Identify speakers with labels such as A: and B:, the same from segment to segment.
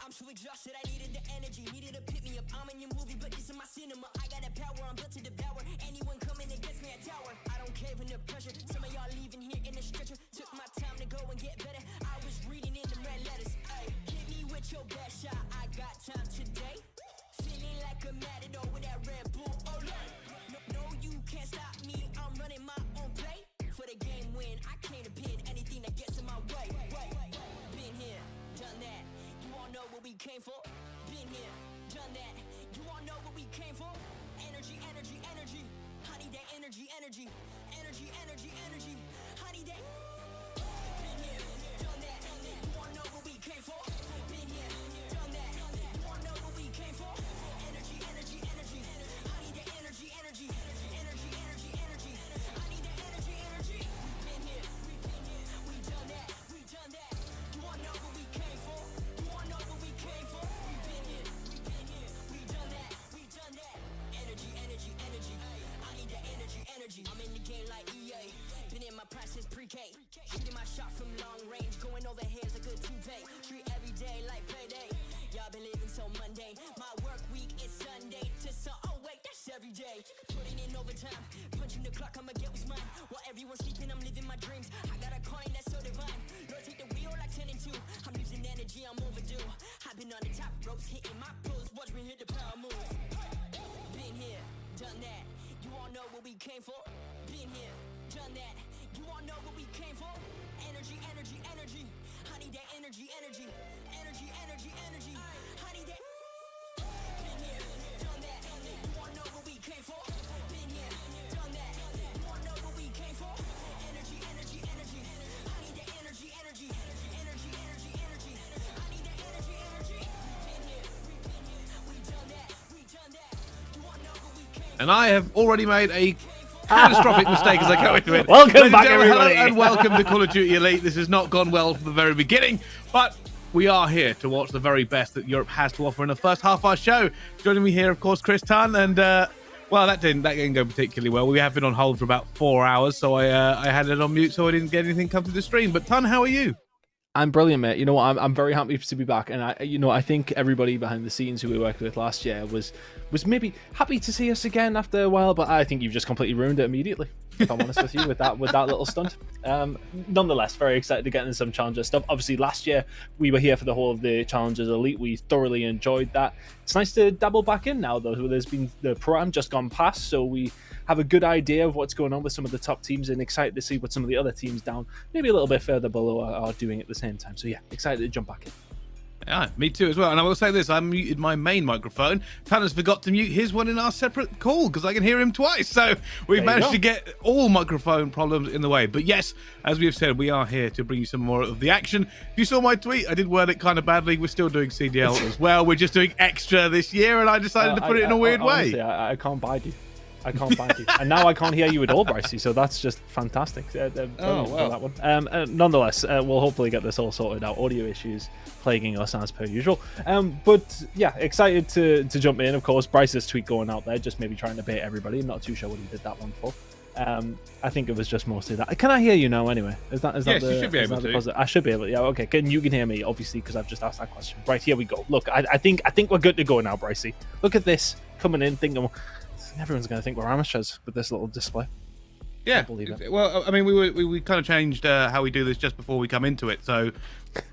A: I'm so exhausted, I needed the energy, needed to pick me up. I'm in your movie, but this is my cinema. I got that power, I'm built to devour. Anyone coming against me, I tower. I don't care for the pressure. Some of y'all leaving here in the stretcher. Took my time to go and get better. I was reading in the red letters. Ay, hit me with your best shot. I got time today. Feeling like a matador with that Red Bull. Oh, no, you can't stop me. I'm running my own play. For the game win, I can't pin anything that gets in my way. Been here, done that. You all know what we came for. Been here, done that. You all know what we came for. Energy, energy, energy. I need that energy, energy. Energy, energy, energy. I need that. Been here, done that. You all know what we came for. Been here, done that. You all know what we came for. Energy, energy, energy. I need that energy, energy. Energy, energy, energy. I need that energy, energy. Been here, we done that. We done that. You all know what we came for. You all know what we came for. We been here, we done that. We done that. Energy, energy, energy. I need that energy, energy. I'm in the game like EA. Been in my prime since pre-K. Shooting my shot from long range. Going over heads like a toupee. Treat every day like payday. Y'all been living so mundane. My work week is Sunday to oh wait, that's every day. Putting in overtime. Punching the clock, I'ma get what's mine. While everyone's sleeping, I'm living my dreams. I got a coin that's so divine. Lord, take the wheel like 10 and 2. I'm losing energy, I'm overdue. I've been on the top ropes, hitting my pulls. Watch me hit the power moves. Been here, done that. You all know what we came for. Been here, done that. You all know what we came for. Energy, energy, energy. I need that energy, energy. Energy, energy, energy. I need that. Been here, done that. You all know what we came for. Been here, done that. You all know what we came for. Energy, energy, energy. I need that energy, energy. Energy, energy, energy. I need that energy, energy. Been here, we done that. We done that. You all know what we came for.
B: And I have already made a catastrophic mistake as I go into it.
C: Welcome
B: Ladies and
C: back,
B: gentlemen,
C: everybody.
B: hello and welcome to Call of Duty Elite. This has not gone well from the very beginning, but we are here to watch the very best that Europe has to offer in the first half of our show. Joining me here, of course, Chris Tunn, and well, that didn't go particularly well. We have been on hold for about 4 hours, so I had it on mute, so I didn't get anything come to the stream. But Tunn, how are you?
C: I'm brilliant, mate. You know what? I'm very happy to be back, and I think everybody behind the scenes who we worked with last year was maybe happy to see us again after a while, but I think you've just completely ruined it immediately. if I'm honest with you, with that little stunt. Nonetheless, very excited to get into some Challenger stuff. Obviously, last year we were here for the whole of the Challengers Elite. We thoroughly enjoyed that. It's nice to dabble back in now, though. There's been the Pro-Am just gone past, so we have a good idea of what's going on with some of the top teams, and excited to see what some of the other teams down, maybe a little bit further below, are doing at the same time. So yeah, excited to jump back in.
B: Yeah, me too as well. And I will say this, I muted my main microphone. Tanner's forgot to mute his one in our separate call because I can hear him twice. So we've managed to get all microphone problems in the way. But yes, as we have said, we are here to bring you some more of the action. If you saw my tweet, I did word it kind of badly. We're still doing CDL as well. We're just doing extra this year, and I decided to put it in a weird
C: honestly,
B: way.
C: I can't bite you. I can't find you. And now I can't hear you at all, Brycey, so that's just fantastic.
B: Oh, wow.
C: That one. Nonetheless, we'll hopefully get this all sorted out. Audio issues plaguing us as per usual. But yeah, excited to jump in. Of course, Bryce's tweet going out there, just maybe trying to bait everybody. I'm not too sure what he did that one for. I think it was just mostly that. Can I hear you now anyway? Is that
B: yes, you should be able to.
C: I should be able to. Yeah, okay. You can hear me, obviously, because I've just asked that question. Right, here we go. Look, I think we're good to go now, Brycey. Look at this coming in, thinking everyone's going to think we're amateurs with this little display.
B: Yeah.
C: Believe it.
B: Well, I mean, we kind of changed how we do this just before we come into it. So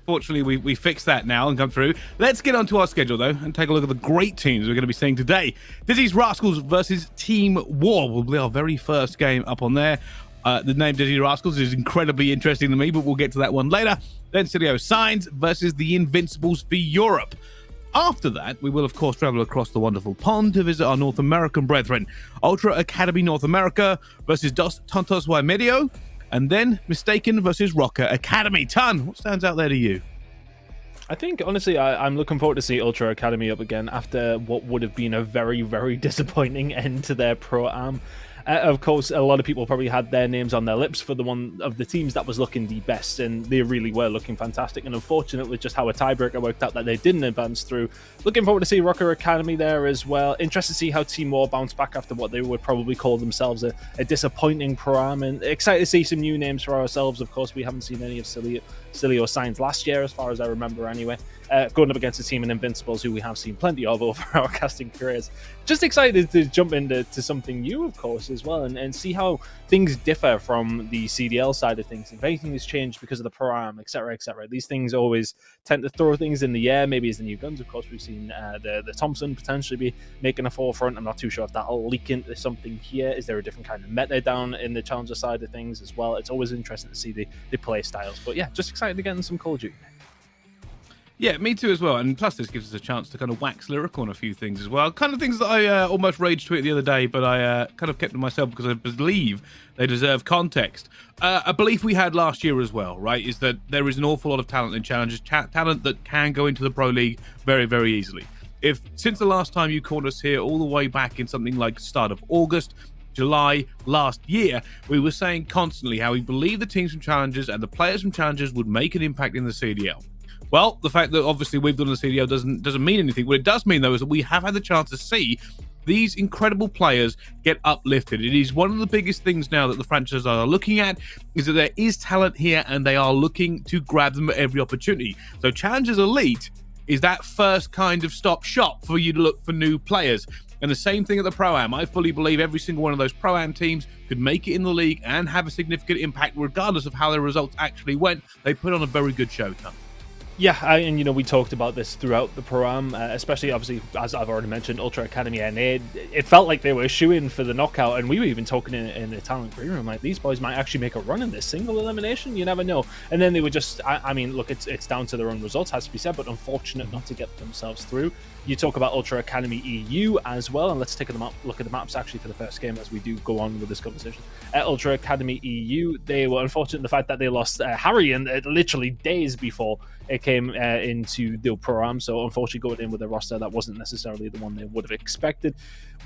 B: fortunately, we fixed that now and come through. Let's get onto our schedule, though, and take a look at the great teams we're going to be seeing today. Dizzy's Rascals versus Team War will be our very first game up on there. The name Dizzy Rascals is incredibly interesting to me, but we'll get to that one later. Then Studio Signs versus the Invincibles for Europe. After that, we will, of course, travel across the wonderful pond to visit our North American brethren. Ultra Academy North America versus Dos Tontos y Medio, and then Mistaken versus Rocker Academy. Ton, what stands out there to you?
C: I think, honestly, I'm looking forward to see Ultra Academy up again after what would have been a very, very disappointing end to their Pro-Am. Of course, a lot of people probably had their names on their lips for the one of the teams that was looking the best, and they really were looking fantastic. And unfortunately, just how a tiebreaker worked out that they didn't advance through. Looking forward to see Rocker Academy there as well. Interested to see how Team War bounced back after what they would probably call themselves a disappointing Pro-Am. And excited to see some new names for ourselves. Of course, we haven't seen any of Silly or Signs last year, as far as I remember anyway. Going up against a team in Invincibles, who we have seen plenty of over our casting careers. Just excited to jump into something new, of course, as well, and see how things differ from the CDL side of things. If anything has changed because of the Pro-Am, etc., etc. These things always tend to throw things in the air, maybe as the new guns. Of course, we've seen the Thompson potentially be making a forefront. I'm not too sure if that'll leak into something here. Is there a different kind of meta down in the Challenger side of things as well? It's always interesting to see the play styles. But yeah, just excited to get in some Call of Duty.
B: Yeah, me too as well. And plus, this gives us a chance to kind of wax lyrical on a few things as well. Kind of things that I almost rage tweeted the other day, but I kind of kept to myself because I believe they deserve context. A belief we had last year as well, right, is that there is an awful lot of talent in Challengers, talent that can go into the Pro League very, very easily. If since the last time you called us here, all the way back in something like start of August, July last year, we were saying constantly how we believe the teams from Challengers and the players from Challengers would make an impact in the CDL. Well, the fact that obviously we've done the CDL doesn't mean anything. What it does mean, though, is that we have had the chance to see these incredible players get uplifted. It is one of the biggest things now that the franchises are looking at, is that there is talent here and they are looking to grab them at every opportunity. So Challengers Elite is that first kind of stop shop for you to look for new players. And the same thing at the Pro-Am. I fully believe every single one of those Pro-Am teams could make it in the league and have a significant impact regardless of how their results actually went. They put on a very good show, Tom.
C: Yeah, and we talked about this throughout the Pro-Am, especially obviously as I've already mentioned, Ultra Academy NA. It felt like they were shooing for the knockout, and we were even talking in the talent green room like these boys might actually make a run in this single elimination. You never know. And then they were just, I mean, look, it's down to their own results, has to be said, but unfortunate not to get themselves through. You talk about Ultra Academy EU as well, and let's take a look at the maps actually for the first game as we do go on with this conversation. Ultra Academy EU, they were unfortunate in the fact that they lost Harry and literally days before it came into the Pro-Am, so unfortunately going in with a roster that wasn't necessarily the one they would have expected.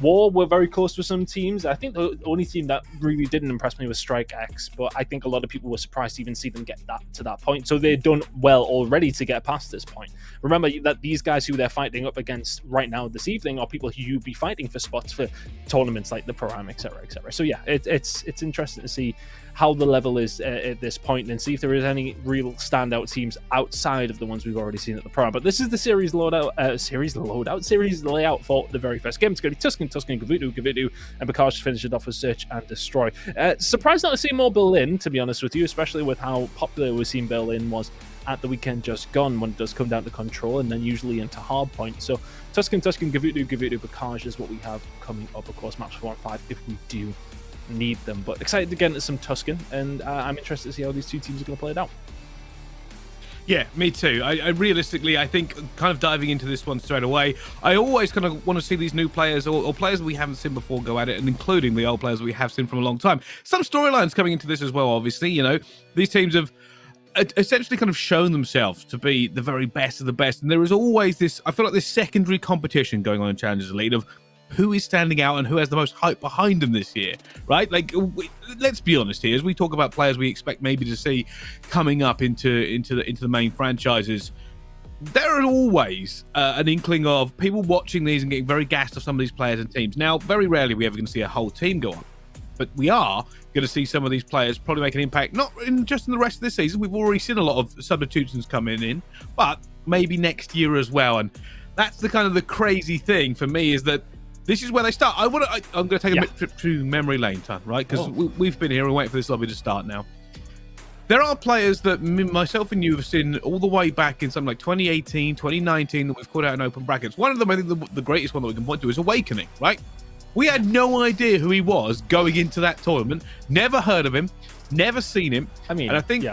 C: War were very close with some teams. I think the only team that really didn't impress me was Strike X, but I think a lot of people were surprised to even see them get to that point. So they've done well already to get past this point. Remember that these guys who they're fighting up against right now this evening are people who you'd be fighting for spots for tournaments like the Pro-Am, etc., etc. So yeah, it's interesting to see how the level is at this point and see if there is any real standout teams outside of the ones we've already seen at the Pro. But this is the series layout for the very first game. It's going to be Tuscan, Gavutu, and Bakaj to finish it off with Search and Destroy. Surprised not to see more Berlin, to be honest with you, especially with how popular we've seen Berlin was at the weekend just gone when it does come down to control and then usually into hardpoint. So Tuscan, Gavutu, Bakaj is what we have coming up, of course, maps 4 and 5 if we do need them. But excited to get into some Tuscan, and I'm interested to see how these two teams are going to play it out.
B: Yeah, me too. I realistically, I think kind of diving into this one straight away, I always kind of want to see these new players or players that we haven't seen before go at it, and including the old players we have seen from a long time. Some storylines coming into this as well, obviously. You know, these teams have essentially kind of shown themselves to be the very best of the best, and there is always this, I feel like, this secondary competition going on in Challengers Elite of who is standing out and who has the most hype behind them this year, right? Like, let's be honest here, as we talk about players we expect maybe to see coming up into the main franchises, there is always an inkling of people watching these and getting very gassed of some of these players and teams. Now, very rarely are we ever going to see a whole team go on, but we are going to see some of these players probably make an impact, not just in the rest of this season. We've already seen a lot of substitutions coming in, but maybe next year as well. And that's the kind of the crazy thing for me, is that this is where they start. I'm going to take a trip to memory lane, Ton, right? Because we've been here and waiting for this lobby to start now. There are players that myself and you have seen all the way back in something like 2018, 2019 that we've called out in open brackets. One of them, I think the greatest one that we can point to is Awakening, right? We had no idea who he was going into that tournament. Never heard of him. Never seen him. I mean, and I think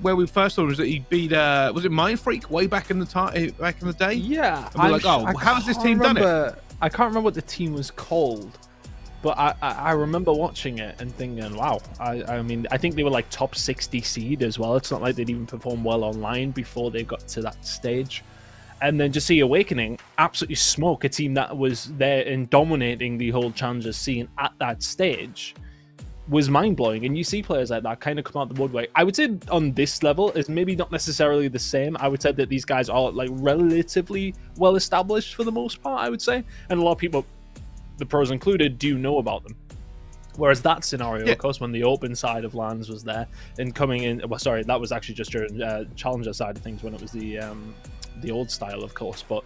B: where we first saw him was that he beat was it Mind Freak way back in the day?
C: Yeah.
B: And we're like, how has this team done it?
C: I can't remember what the team was called, but I remember watching it and thinking, wow. I mean, I think they were like top 60 seed as well. It's not like they'd even perform well online before they got to that stage. And then just see Awakening absolutely smoke a team that was there and dominating the whole Challengers scene at that stage was mind-blowing. And you see players like that kind of come out the woodwork. I would say on this level is maybe not necessarily the same. I would say that these guys are like relatively well established for the most part, I would say. And a lot of people, the pros included, do know about them. Whereas that scenario, of course, when the open side of LANs was there and coming in, well, sorry, that was actually just during Challenger side of things when it was the old style, of course. But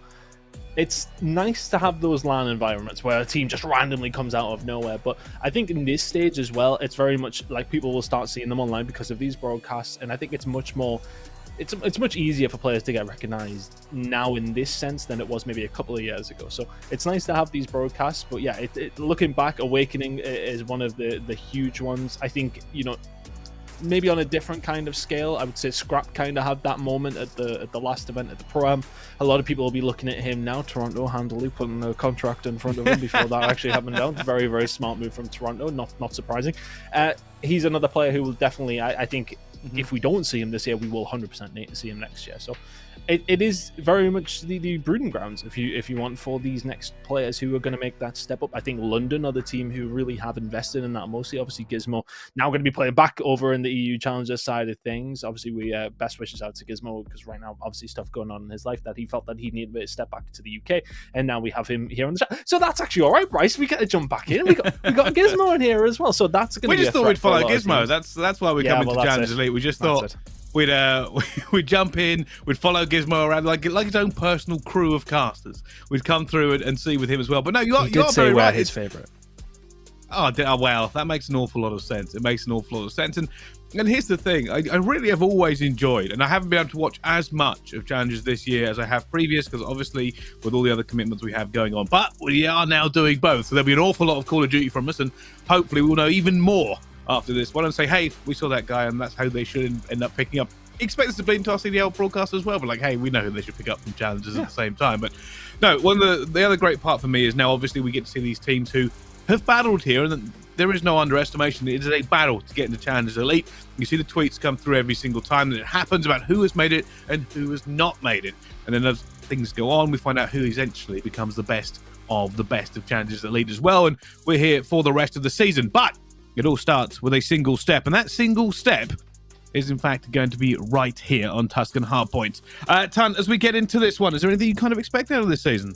C: it's nice to have those LAN environments where a team just randomly comes out of nowhere. But I think in this stage as well, it's very much like people will start seeing them online because of these broadcasts. And I think it's much more, it's much easier for players to get recognized now in this sense than it was maybe a couple of years ago. So it's nice to have these broadcasts. But yeah, looking back, Awakening is one of the huge ones. I think, you know, maybe on a different kind of scale, I would say Scrap kind of had that moment at the last event at the Pro-Am. A lot of people will be looking at him now. Toronto handily putting a contract in front of him before that actually happened down. Very, very smart move from Toronto. Not surprising. He's another player who will definitely, I think, if we don't see him this year, we will 100% need to see him next year. So it is very much the breeding grounds, if you want, for these next players who are going to make that step up. I think London are the team who really have invested in that mostly. Obviously, Gizmo now going to be playing back over in the EU Challenger side of things. Obviously, we best wishes out to Gizmo, because right now, obviously, stuff going on in his life that he felt that he needed to step back to the UK, and now we have him here on the chat. So that's actually all right, Bryce. We get to jump back in. We got Gizmo in here as well. So that's going to be.
B: We just thought we'd follow Gizmo. That's why we're coming to Challengers Elite. We just thought we'd jump in, we'd follow Gizmo around like his own personal crew of casters. We'd come through and see with him as well. But no, you are very right.
C: His favorite.
B: Oh, well, that makes an awful lot of sense. It makes an awful lot of sense. And here's the thing. I really have always enjoyed, and I haven't been able to watch as much of Challengers this year as I have previous, because obviously with all the other commitments we have going on. But we are now doing both. So there'll be an awful lot of Call of Duty from us, and hopefully we'll know even more after this one and say, hey, we saw that guy, and that's how they should end up picking up. Expect us to bleed into our CDL broadcast as well, but like, hey, we know who they should pick up from Challengers at the same time. But no, one of the other great part for me is now obviously we get to see these teams who have battled here, and there is no underestimation. It is a battle to get into Challengers Elite. You see the tweets come through every single time that it happens about who has made it and who has not made it. And then as things go on, we find out who essentially becomes the best of Challengers Elite as well. And we're here for the rest of the season. But it all starts with a single step, and that single step is in fact going to be right here on Tuscan Hardpoint. Tan, as we get into this one, is there anything you kind of expect out of this season?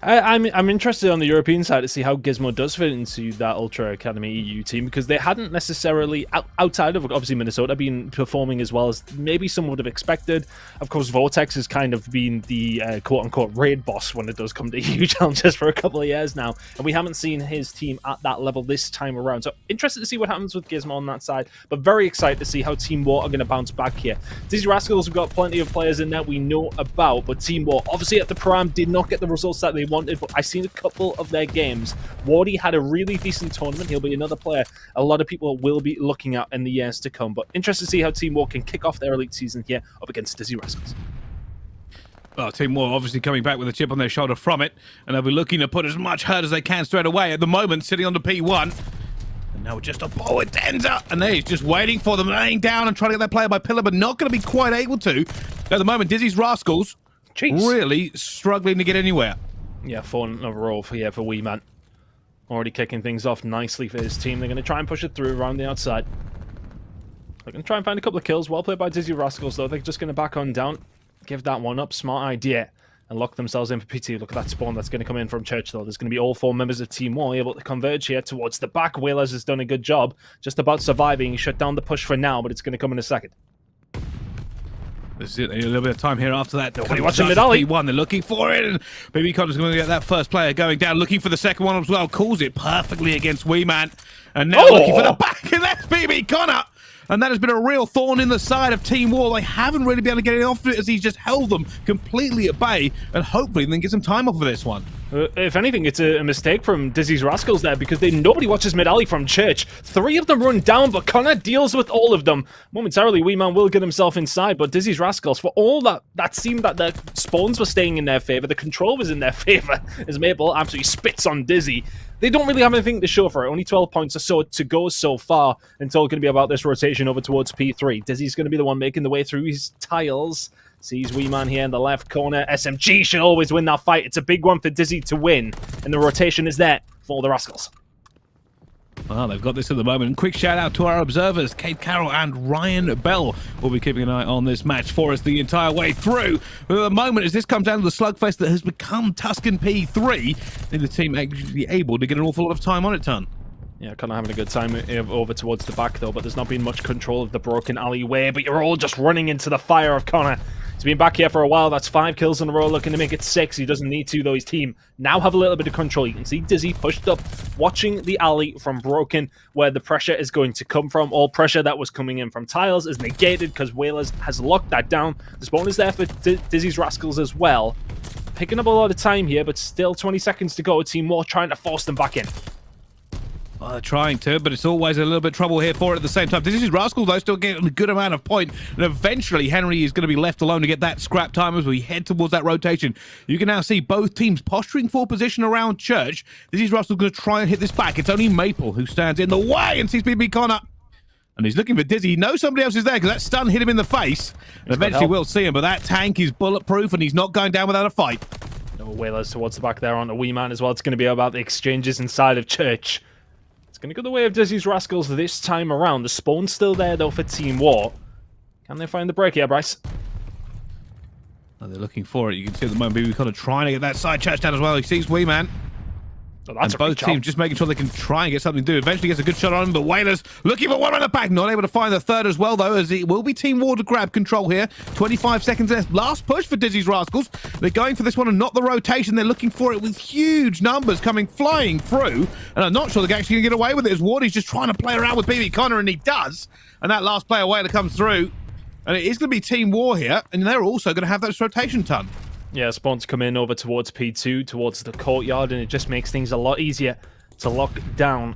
C: I'm interested on the European side to see how Gizmo does fit into that Ultra Academy EU team, because they hadn't necessarily, outside of obviously Minnesota, been performing as well as maybe some would have expected. Of course, Vortex has kind of been the quote-unquote raid boss when it does come to EU challenges for a couple of years now, and we haven't seen his team at that level this time around. So interested to see what happens with Gizmo on that side, but very excited to see how Team War are going to bounce back here. Dizzy Rascals have got plenty of players in there we know about, but Team War, obviously at the Pro-Am, did not get the results that they wanted, but I've seen a couple of their games. Wardy had a really decent tournament. He'll be another player a lot of people will be looking at in the years to come, but interested to see how Team War can kick off their elite season here up against Dizzy Rascals.
B: Well, Team War obviously coming back with a chip on their shoulder from it, and they'll be looking to put as much hurt as they can straight away. At the moment, sitting on the P1. And now just a ball with Denza, and he's just waiting for them, laying down and trying to get that player by pillar, but not going to be quite able to. At the moment, Dizzy's Rascals really struggling to get anywhere.
C: Yeah, 4 in a row for Wee Man. Already kicking things off nicely for his team. They're going to try and push it through around the outside. They're going to try and find a couple of kills. Well played by Dizzy Rascals, though. They're just going to back on down. Give that one up. Smart idea. And lock themselves in for PT. Look at that spawn that's going to come in from Church, though. There's going to be all 4 members of Team War able to converge here towards the back. Whalers has done a good job just about surviving. He shut down the push for now, but it's going to come in a second.
B: This is it. A little bit of time here after that.
C: Nobody watching mid alley.
B: P1. They're looking for it, and Baby Connor's going to get that first player going down, looking for the second one as well. Calls it perfectly against Wee Man, and now looking for the back, and that's Baby Connor. And that has been a real thorn in the side of Team War. They haven't really been able to get it off it as he's just held them completely at bay, and hopefully then get some time off of this one.
C: If anything, it's a mistake from Dizzy's Rascals there, because nobody watches mid-alley from Church. 3 of them run down, but Connor deals with all of them. Momentarily, Wee Man will get himself inside, but Dizzy's Rascals, for all that seemed that the spawns were staying in their favor, the control was in their favor, as Maple absolutely spits on Dizzy. They don't really have anything to show for it. Only 12 points or so to go so far. And it's all going to be about this rotation over towards P3. Dizzy's going to be the one making the way through his tiles. Sees Wee Man here in the left corner. SMG should always win that fight. It's a big one for Dizzy to win. And the rotation is there for the Rascals.
B: Well, they've got this at the moment. And quick shout out to our observers, Kate Carroll and Ryan Bell. We'll be keeping an eye on this match for us the entire way through. But at the moment, as this comes down to the slugfest that has become Tuscan P3, the team actually able to get an awful lot of time on it, Ton.
C: Yeah, kind of having a good time over towards the back, though, but there's not been much control of the broken alleyway, but you're all just running into the fire of Connor. He's been back here for a while. That's 5 kills in a row, looking to make it 6. He doesn't need to, though. His team now have a little bit of control. You can see Dizzy pushed up, watching the alley from Broken, where the pressure is going to come from. All pressure that was coming in from tiles is negated because Whalers has locked that down. The spawn is there for Dizzy's Rascals as well. Picking up a lot of time here, but still 20 seconds to go. Team War trying to force them back in.
B: Well, they're trying to, but it's always a little bit trouble here for it at the same time. This is Rascals, though, still getting a good amount of point. And eventually, Henry is going to be left alone to get that scrap time as we head towards that rotation. You can now see both teams posturing for position around Church. This is Rascals going to try and hit this back. It's only Maple who stands in the way and sees BB Connor. And he's looking for Dizzy. He knows somebody else is there because that stun hit him in the face. And eventually we'll see him, but that tank is bulletproof and he's not going down without a fight.
C: No Whalers towards the back there on the Wee Man as well. It's going to be about the exchanges inside of Church. It's going to go the way of Dizzy's Rascals this time around. The spawn's still there, though, for Team War. Can they find the break here, Bryce?
B: Oh, they're looking for it. You can see at the moment, BB Connor trying to get that side Church down as well. He sees Wee Man.
C: Oh, that's
B: and both teams just making sure they can try and get something to do. Eventually gets a good shot on him, but Whalers looking for one on the back. Not able to find the third as well, though, as it will be Team War to grab control here. 25 seconds left. Last push for Dizzy's Rascals. They're going for this one and not the rotation. They're looking for it with huge numbers coming flying through. And I'm not sure they're actually going to get away with it as Wardy's just trying to play around with BB Connor, and he does. And that last player Whaler comes through. And it is going to be Team War here, and they're also going to have that rotation ton.
C: Yeah, spawns come in over towards P2, towards the courtyard, and it just makes things a lot easier to lock down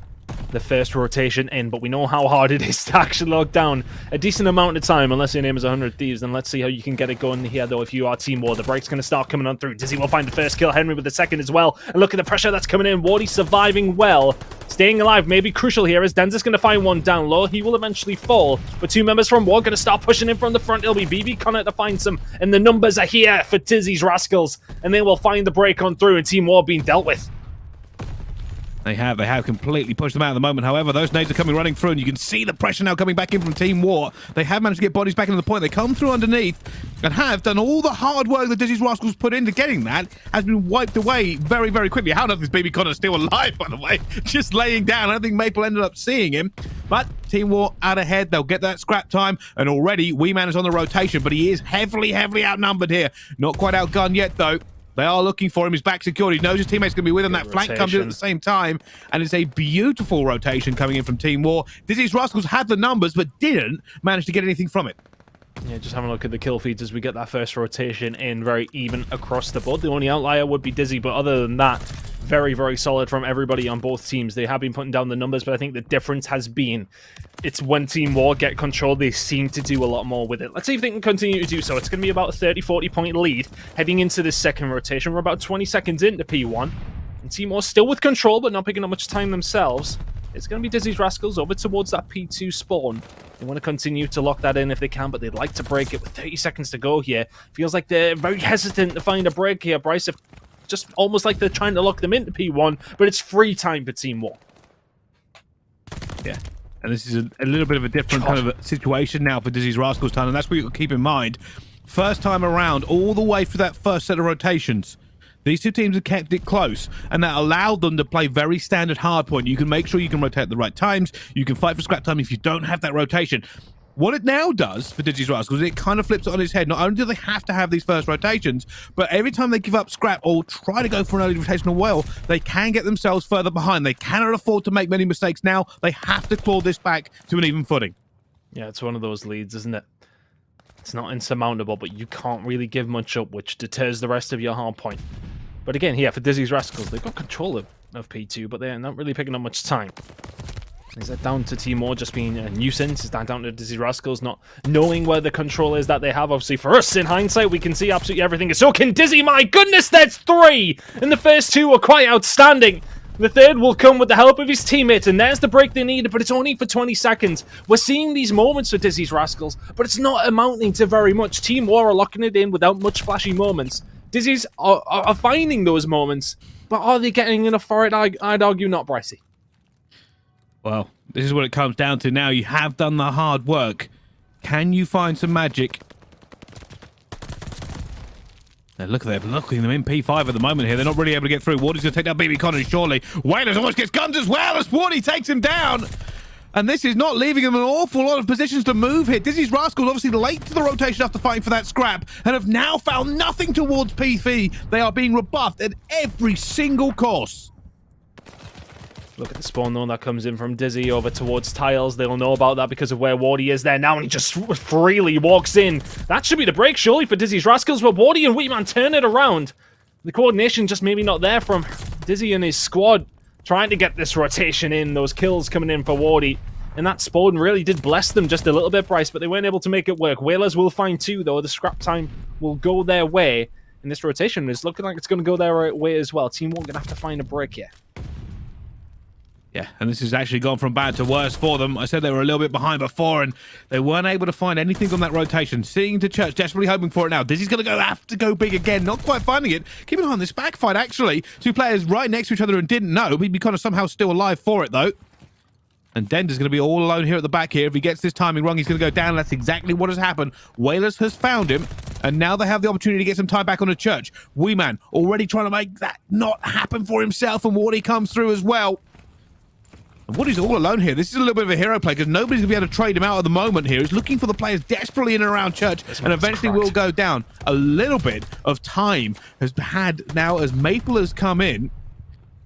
C: the first rotation in. But we know how hard it is to actually lock down a decent amount of time, unless your name is 100 Thieves. Then let's see how you can get it going here, though, if you are Team War. The break's going to start coming on through. Dizzy will find the first kill, Henry with the second as well. And look at the pressure that's coming in. Wardy surviving well. Staying alive may be crucial here, as Denza's going to find one down low. He will eventually fall. But 2 members from War going to start pushing in from the front. It'll be BB Connor to find some. And the numbers are here for Dizzy's Rascals. And they will find the break on through, and Team War being dealt with.
B: They have completely pushed them out at the moment. However, those nades are coming running through, and you can see the pressure now coming back in from Team War. They have managed to get bodies back into the point. They come through underneath and have done all the hard work that Dizzy's Rascals put into getting that has been wiped away very, very quickly. How does this baby Connor still alive, by the way? Just laying down. I don't think Maple ended up seeing him. But Team War out ahead. They'll get that scrap time. And already, Wee Man is on the rotation, but he is heavily, heavily outnumbered here. Not quite outgunned yet, though. They are looking for him. He's back secured. He knows his teammate's going to be with him. That flank comes in at the same time. And it's a beautiful rotation coming in from Team War. Dizzy's Rascals had the numbers, but didn't manage to get anything from it.
C: Yeah, just having a look at the kill feeds as we get that first rotation in, very even across the board. The only outlier would be Dizzy, but other than that, very, very solid from everybody on both teams. They have been putting down the numbers, but I think the difference has been it's when Team War get control, they seem to do a lot more with it. Let's see if they can continue to do so. It's going to be about a 30-40 point lead heading into this second rotation. We're about 20 seconds into P1. And Team War still with control, but not picking up much time themselves. It's going to be Dizzy's Rascals over towards that P2 spawn. They want to continue to lock that in if they can, but they'd like to break it with 30 seconds to go here. Feels like they're very hesitant to find a break here, Bryce. Just almost like they're trying to lock them into P1, but it's free time for Team War.
B: Yeah, and this is a little bit of a different kind of a situation now for Dizzy's Rascals time, and that's what you've got to keep in mind. First time around, all the way through that first set of rotations, these two teams have kept it close, and that allowed them to play very standard hardpoint. You can make sure you can rotate at the right times. You can fight for scrap time if you don't have that rotation. What it now does for Dizzy's Rascals is it kind of flips it on its head. Not only do they have to have these first rotations, but every time they give up scrap or try to go for an early rotational well, they can get themselves further behind. They cannot afford to make many mistakes now. They have to claw this back to an even footing.
C: Yeah, it's one of those leads, isn't it? It's not insurmountable, but you can't really give much up, which deters the rest of your hard point. But again, here for Dizzy's Rascals, they've got control of P2, but they're not really picking up much time. Is that down to Team War just being a nuisance? Is that down to Dizzy Rascals not knowing where the control is that they have? Obviously, for us, in hindsight, we can see absolutely everything. So can Dizzy. My goodness, that's 3! And the first 2 were quite outstanding. The third will come with the help of his teammates, and there's the break they needed, but it's only for 20 seconds. We're seeing these moments for Dizzy's Rascals, but it's not amounting to very much. Team War are locking it in without much flashy moments. Dizzy's are finding those moments, but are they getting enough for it? I'd argue not, Brycey.
B: Well, this is what it comes down to now. You have done the hard work. Can you find some magic? Now look, they're looking them in P5 at the moment here. They're not really able to get through. Wardy's going to take down BB Connor, surely. Whalers almost gets guns as well as Wardy takes him down. And this is not leaving them an awful lot of positions to move here. Dizzy's Rascals obviously late to the rotation after fighting for that scrap and have now found nothing towards P3. They are being rebuffed at every single course.
C: Look at the spawn though that comes in from Dizzy over towards Tiles. They'll know about that because of where Wardy is there now, and he just freely walks in. That should be the break, surely, for Dizzy's Rascals, but Wardy and Wheatman turn it around. The coordination just maybe not there from Dizzy and his squad trying to get this rotation in. Those kills coming in for Wardy. And that spawn really did bless them just a little bit, Bryce, but they weren't able to make it work. Whalers will find 2, though. The scrap time will go their way. And this rotation is looking like it's going to go their way as well. Team War going to have to find a break here.
B: Yeah, and this has actually gone from bad to worse for them. I said they were a little bit behind before, and they weren't able to find anything on that rotation. Seeing to Church, desperately hoping for it now. Dizzy's going to have to go big again, not quite finding it. Keep an eye on this backfight, actually. 2 players right next to each other and didn't know. BB Connor somehow still alive for it, though. And Dender's going to be all alone here at the back here. If he gets this timing wrong, he's going to go down. That's exactly what has happened. Whalers has found him, and now they have the opportunity to get some time back on the Church. Wee Man already trying to make that not happen for himself, and Wardy comes through as well. And Woody's all alone here. This is a little bit of a hero play because nobody's going to be able to trade him out at the moment here. He's looking for the players desperately in and around Church, and eventually will go down. A little bit of time has had now as Maple has come in,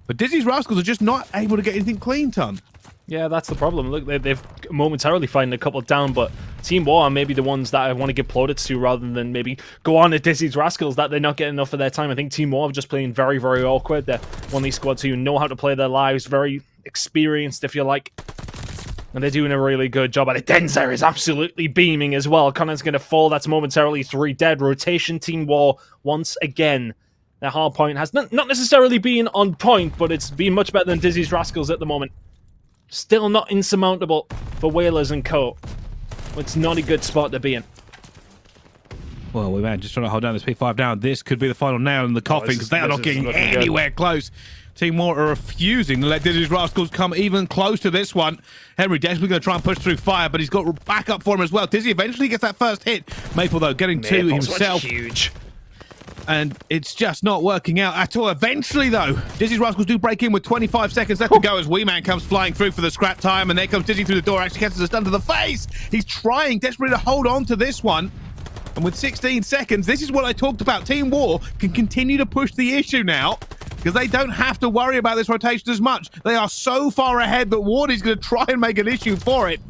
B: but Dizzy's Rascals are just not able to get anything clean, Ton.
C: Yeah, that's the problem. Look, they've momentarily find a couple down, but Team War are maybe the ones that I want to give plaudits to rather than maybe go on to Dizzy's Rascals that they're not getting enough of their time. I think Team War are just playing very, very awkward. They're one of these squads who know how to play their lives, very experienced, if you like. And they're doing a really good job at it. Denzer is absolutely beaming as well. Connor's going to fall. That's momentarily 3 dead. Rotation Team War once again. Their hard point has not necessarily been on point, but it's been much better than Dizzy's Rascals at the moment. Still not insurmountable for Whalers and Co. It's not a good spot to be in.
B: Well, we man just trying to hold down this P5 down. This could be the final nail in the coffin because they are not getting anywhere close. Team War are refusing to let Dizzy's Rascals come even close to this one. Henry desperately going to try and push through fire, but he's got backup for him as well. Dizzy eventually gets that first hit. Maple, though, getting two himself.
C: Huge.
B: And it's just not working out at all. Eventually, though, Dizzy's Rascals do break in with 25 seconds left to go as Wee Man comes flying through for the scrap time. And there comes Dizzy through the door. Actually catches a stun to the face. He's trying desperately to hold on to this one. And with 16 seconds, this is what I talked about. Team War can continue to push the issue now because they don't have to worry about this rotation as much. They are so far ahead that Wardy's going to try and make an issue for it.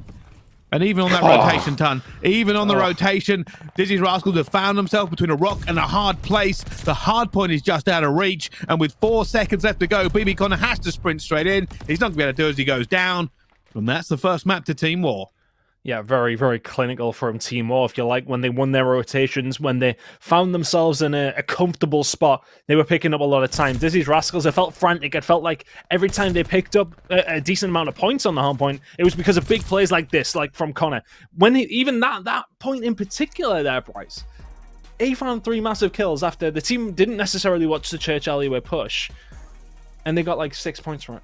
B: And even on that rotation, even on the rotation, Dizzy's Rascals have found themselves between a rock and a hard place. The hard point is just out of reach. And with 4 seconds left to go, BB Connor has to sprint straight in. He's not going to be able to do it as he goes down. And that's the first map to Team War.
C: Yeah, very, very clinical from Team War, if you like, when they won their rotations, when they found themselves in a comfortable spot, they were picking up a lot of time. Dizzy's Rascals, it felt frantic. It felt like every time they picked up a decent amount of points on the hard point, it was because of big plays like this, like from Connor. When even that point in particular there, Bryce, he found 3 massive kills after the team didn't necessarily watch the Church alleyway push, and they got like 6 points from it.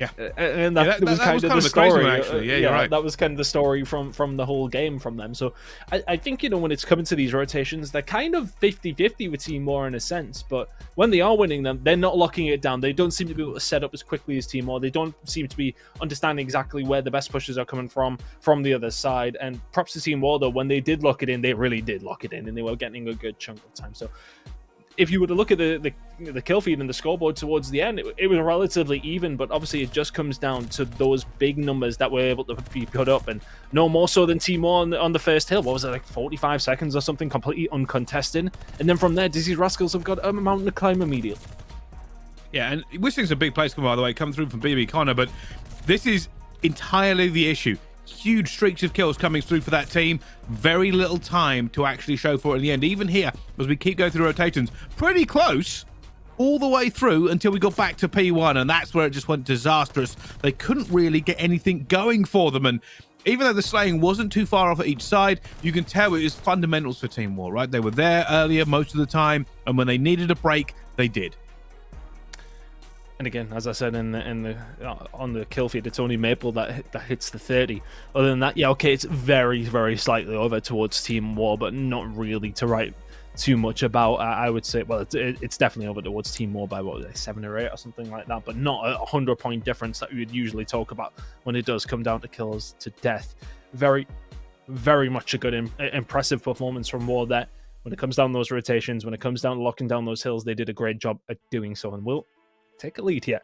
B: Yeah,
C: and that was kind of the story.
B: Actually. Yeah, you're right.
C: That was kind of the story from the whole game from them. So I think, when it's coming to these rotations, they're kind of 50-50 with Team War in a sense. But when they are winning them, they're not locking it down. They don't seem to be able to set up as quickly as Team War. They don't seem to be understanding exactly where the best pushes are coming from the other side. And props to Team War, though, when they did lock it in, they really did lock it in, and they were getting a good chunk of time. So if you were to look at the kill feed and the scoreboard towards the end, it was relatively even, but obviously it just comes down to those big numbers that were able to be put up, and no more so than Team War on the first hill. What was it, like 45 seconds or something, completely uncontested? And then from there, Dizzy's Rascals have got a mountain to climb immediately.
B: Yeah, and Whistling's a big place, by the way, coming through from BB Connor, but this is entirely the issue. Huge streaks of kills coming through for that team. Very little time to actually show for it in the end. Even here, as we keep going through rotations, pretty close all the way through until we got back to P1, and that's where it just went disastrous. They couldn't really get anything going for them, and even though the slaying wasn't too far off at each side, you can tell it was fundamentals for Team War, right? They were there earlier most of the time, and when they needed a break, they did.
C: And again, as I said on the kill feed, it's only Maple that hits the 30. Other than that, yeah, okay, it's very, very slightly over towards Team War, but not really to write too much about. I would say, well, it's definitely over towards Team War by what, 7 or 8 or something like that, but not a 100-point difference that we would usually talk about when it does come down to kills to death. Very, very much a good, impressive performance from War there. When it comes down those rotations, when it comes down to locking down those hills, they did a great job at doing so, and will take a lead here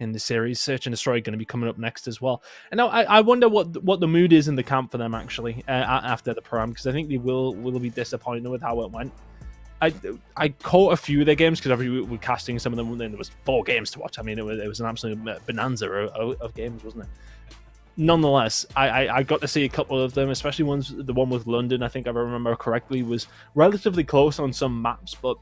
C: in the series. Search and Destroy going to be coming up next as well. And now I wonder what the mood is in the camp for them actually after the program, because I think they will be disappointed with how it went. I caught a few of their games because we were casting some of them, and there was 4 games to watch. I mean, it was an absolute bonanza of games, wasn't it? Nonetheless, I got to see a couple of them, especially the one with London, I think if I remember correctly, was relatively close on some maps, but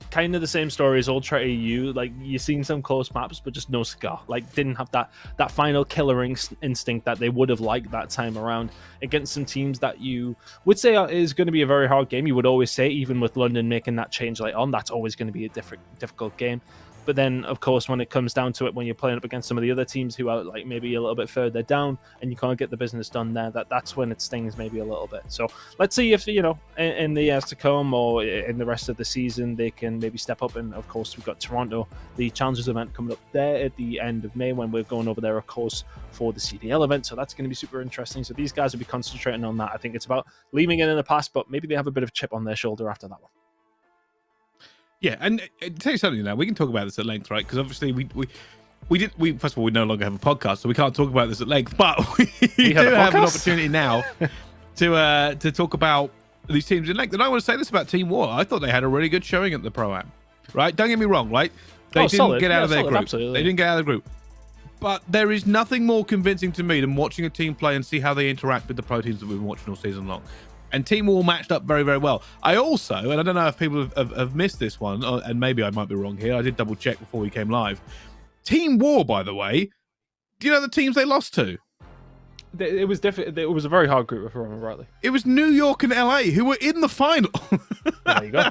C: kind of the same story as Ultra AU. Like, you've seen some close maps, but just no scar. Like, didn't have that final killer instinct that they would have liked that time around against some teams that you would say is going to be a very hard game. You would always say, even with London making that change late on, that's always going to be a difficult game. But then, of course, when it comes down to it, when you're playing up against some of the other teams who are like maybe a little bit further down and you can't get the business done there, that's when it stings maybe a little bit. So let's see if, in the years to come or in the rest of the season, they can maybe step up. And, of course, we've got Toronto, the Challengers event coming up there at the end of May when we're going over there, of course, for the CDL event. So that's going to be super interesting. So these guys will be concentrating on that. I think it's about leaving it in the past, but maybe they have a bit of a chip on their shoulder after that one.
B: Yeah, and tell you something now, we can talk about this at length, right? Because obviously we first of all, we no longer have a podcast, so we can't talk about this at length, but we do have an opportunity now to talk about these teams in length. And I want to say this about Team War. I thought they had a really good showing at the Pro-Am, right? Don't get me wrong, right? They didn't get out of their group. Absolutely. They didn't get out of the group. But there is nothing more convincing to me than watching a team play and see how they interact with the pro teams that we've been watching all season long. And Team War matched up very, very well. I also, and I don't know if people have missed this one, and maybe I might be wrong here. I did double check before we came live. Team War, by the way, do you know the teams they lost to?
C: It was a very hard group, if I remember rightly.
B: It was New York and LA who were in the final.
C: There you go.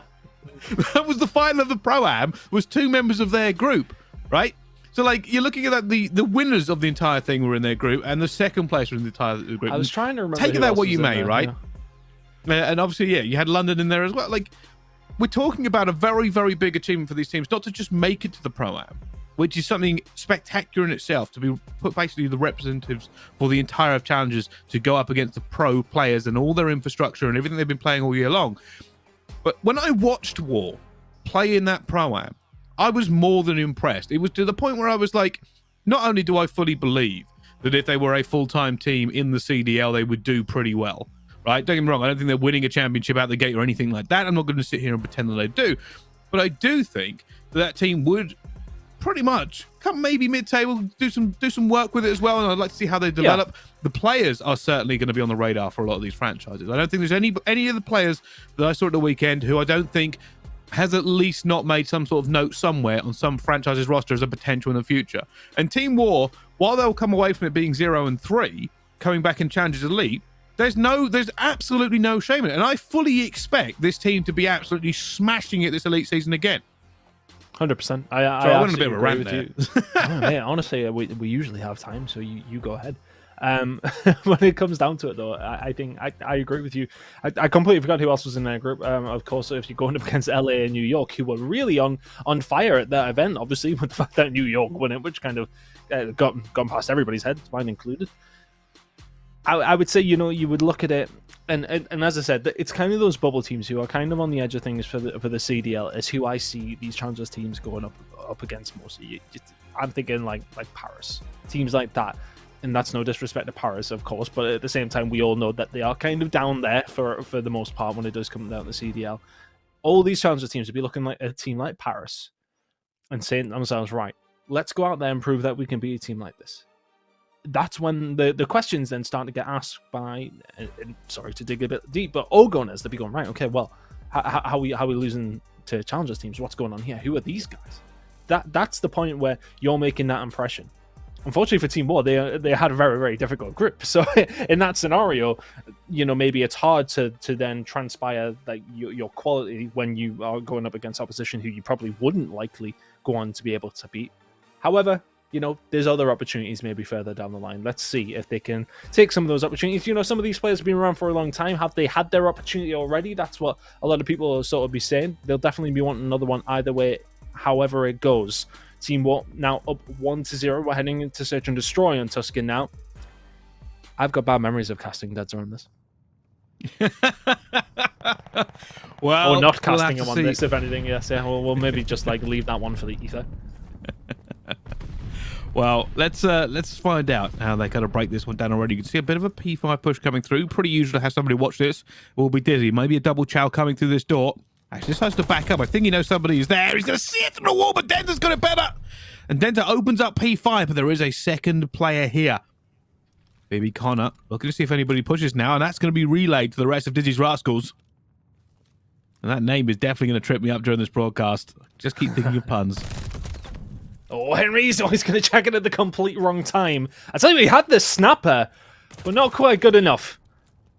B: That was the final of the Pro-Am, was 2 members of their group, right? So, like, you're looking at that, the winners of the entire thing were in their group, and the second place was in the entire group.
C: I was trying to remember.
B: Take that what you may, right? Yeah. And obviously, yeah, you had London in there as well. Like, we're talking about a very, very big achievement for these teams, not to just make it to the Pro-Am, which is something spectacular in itself, to be put basically the representatives for the entire of challenges to go up against the pro players and all their infrastructure and everything they've been playing all year long. But when I watched War play in that Pro-Am, I was more than impressed. It was to the point where I was like, not only do I fully believe that if they were a full-time team in the CDL, they would do pretty well, right? Don't get me wrong, I don't think they're winning a championship out the gate or anything like that. I'm not going to sit here and pretend that they do. But I do think that team would pretty much come maybe mid-table, do some work with it as well, and I'd like to see how they develop. Yeah. The players are certainly going to be on the radar for a lot of these franchises. I don't think there's any of the players that I saw at the weekend who I don't think has at least not made some sort of note somewhere on some franchise's roster as a potential in the future. And Team War, while they'll come away from it being 0-3, coming back in Challengers Elite, there's absolutely no shame in it. And I fully expect this team to be absolutely smashing it this Elite season again.
C: 100%.
B: I went on a bit of a rant there.
C: Oh, man, honestly, we usually have time, so you go ahead. When it comes down to it, though, I think I agree with you. I completely forgot who else was in their group. Of course, if you're going up against LA and New York, who were really on fire at that event, obviously, with the fact that New York won it, which kind of gone past everybody's head, mine included. I would say, you would look at it, and as I said, it's kind of those bubble teams who are kind of on the edge of things for the CDL is who I see these Challengers teams going up against mostly. I'm thinking like Paris, teams like that, and that's no disrespect to Paris, of course, but at the same time, we all know that they are kind of down there for the most part when it does come down to CDL. All these Challenger teams would be looking like a team like Paris and saying to themselves, right, let's go out there and prove that we can be a team like this. That's when the questions then start to get asked by, and sorry to dig a bit deep, but Ogoners, they'll be going, right, okay, well, how are we losing to Challengers teams? What's going on here? Who are these guys? That's the point where you're making that impression. Unfortunately for Team War, they had a very, very difficult group. So in that scenario, maybe it's hard to then transpire that your quality when you are going up against opposition who you probably wouldn't likely go on to be able to beat. However, there's other opportunities maybe further down the line. Let's see if they can take some of those opportunities. Some of these players have been around for a long time. Have they had their opportunity already? That's what a lot of people will sort of be saying. They'll definitely be wanting another one either way, however it goes. Team War now up 1-0. We're heading into Search and Destroy on Tuscan now. I've got bad memories of casting Deads on this.
B: Well,
C: or not casting him on this, if anything. Yes, yeah. We'll maybe just leave that one for the ether.
B: Well, let's find out how they kind of break this one down already. You can see a bit of a P5 push coming through. Pretty usual to have somebody watch this. We'll be dizzy. Maybe a double chow coming through this door. Actually, decides to back up. I think somebody is there. He's going to see it through the wall, but Denta's got it better. And Denta opens up P5, but there is a second player here. Baby Connor looking to see if anybody pushes now, and that's going to be relayed to the rest of Dizzy's Rascals. And that name is definitely going to trip me up during this broadcast. Just keep thinking of puns.
C: Oh, Henry's always going to check it at the complete wrong time. I tell you, he had the snapper, but not quite good enough.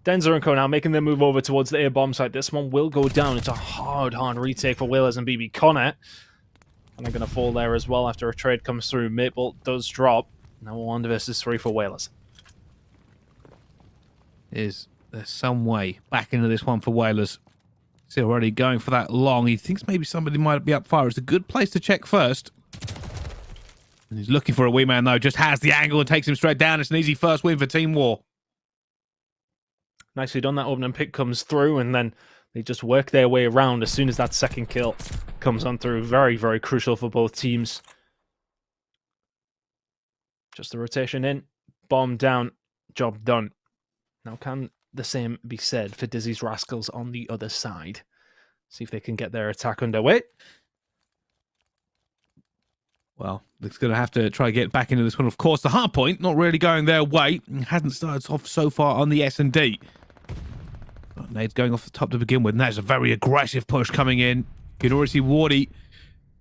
C: Denzer and Co now making their move over towards the A bomb site. This one will go down. It's a hard retake for Whalers and BB Connor. And they're going to fall there as well after a trade comes through. Maple does drop. Now 1 versus 3 for Whalers.
B: There's some way back into this one for Whalers. See, already going for that long. He thinks maybe somebody might be up fire. It's a good place to check first. And he's looking for a wee man, though. Just has the angle and takes him straight down. It's an easy first win for Team War.
C: Nicely done. That opening pick comes through, and then they just work their way around as soon as that second kill comes on through. Very, very crucial for both teams. Just the rotation in. Bomb down. Job done. Now, can the same be said for Dizzy's Rascals on the other side? See if they can get their attack underway.
B: Well, it's going to have to try to get back into this one. Of course, the hard point not really going their way. Hasn't started off so far on the S&D. Nade's going off the top to begin with, and that's a very aggressive push coming in. You can already see Wardy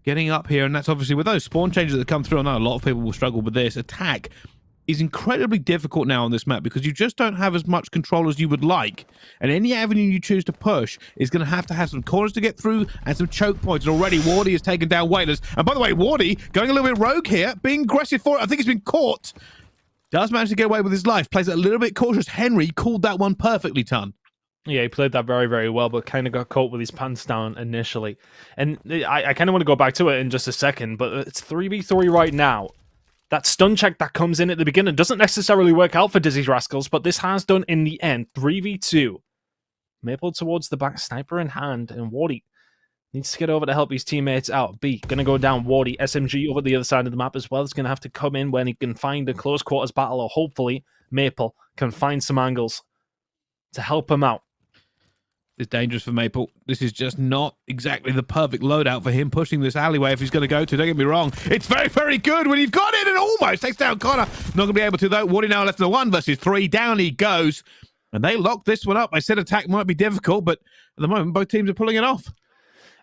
B: getting up here, and that's obviously with those spawn changes that come through. I know a lot of people will struggle with this. Attack is incredibly difficult now on this map because you just don't have as much control as you would like. And any avenue you choose to push is going to have some corners to get through and some choke points. And already Wardy has taken down Whalers. And by the way, Wardy going a little bit rogue here, being aggressive for it. I think he's been caught. Does manage to get away with his life. Plays it a little bit cautious. Henry called that one perfectly, Ton.
C: Yeah, he played that very, very well, but kind of got caught with his pants down initially. And I kind of want to go back to it in just a second, but it's 3v3 right now. That stun check that comes in at the beginning doesn't necessarily work out for Dizzy's Rascals, but this has done in the end. 3v2. Maple towards the back, sniper in hand, and Wardy needs to get over to help his teammates out. B, going to go down Wardy. SMG over the other side of the map as well. It's going to have to come in when he can find a close quarters battle, or hopefully Maple can find some angles to help him out.
B: It's dangerous for Maple. This is just not exactly the perfect loadout for him pushing this alleyway if he's going to go to. Don't get me wrong. It's very, very good when you've got it and almost takes down Connor. Not going to be able to, though. Wardy now left in the 1 versus 3. Down he goes. And they locked this one up. I said attack might be difficult, but at the moment, both teams are pulling it off.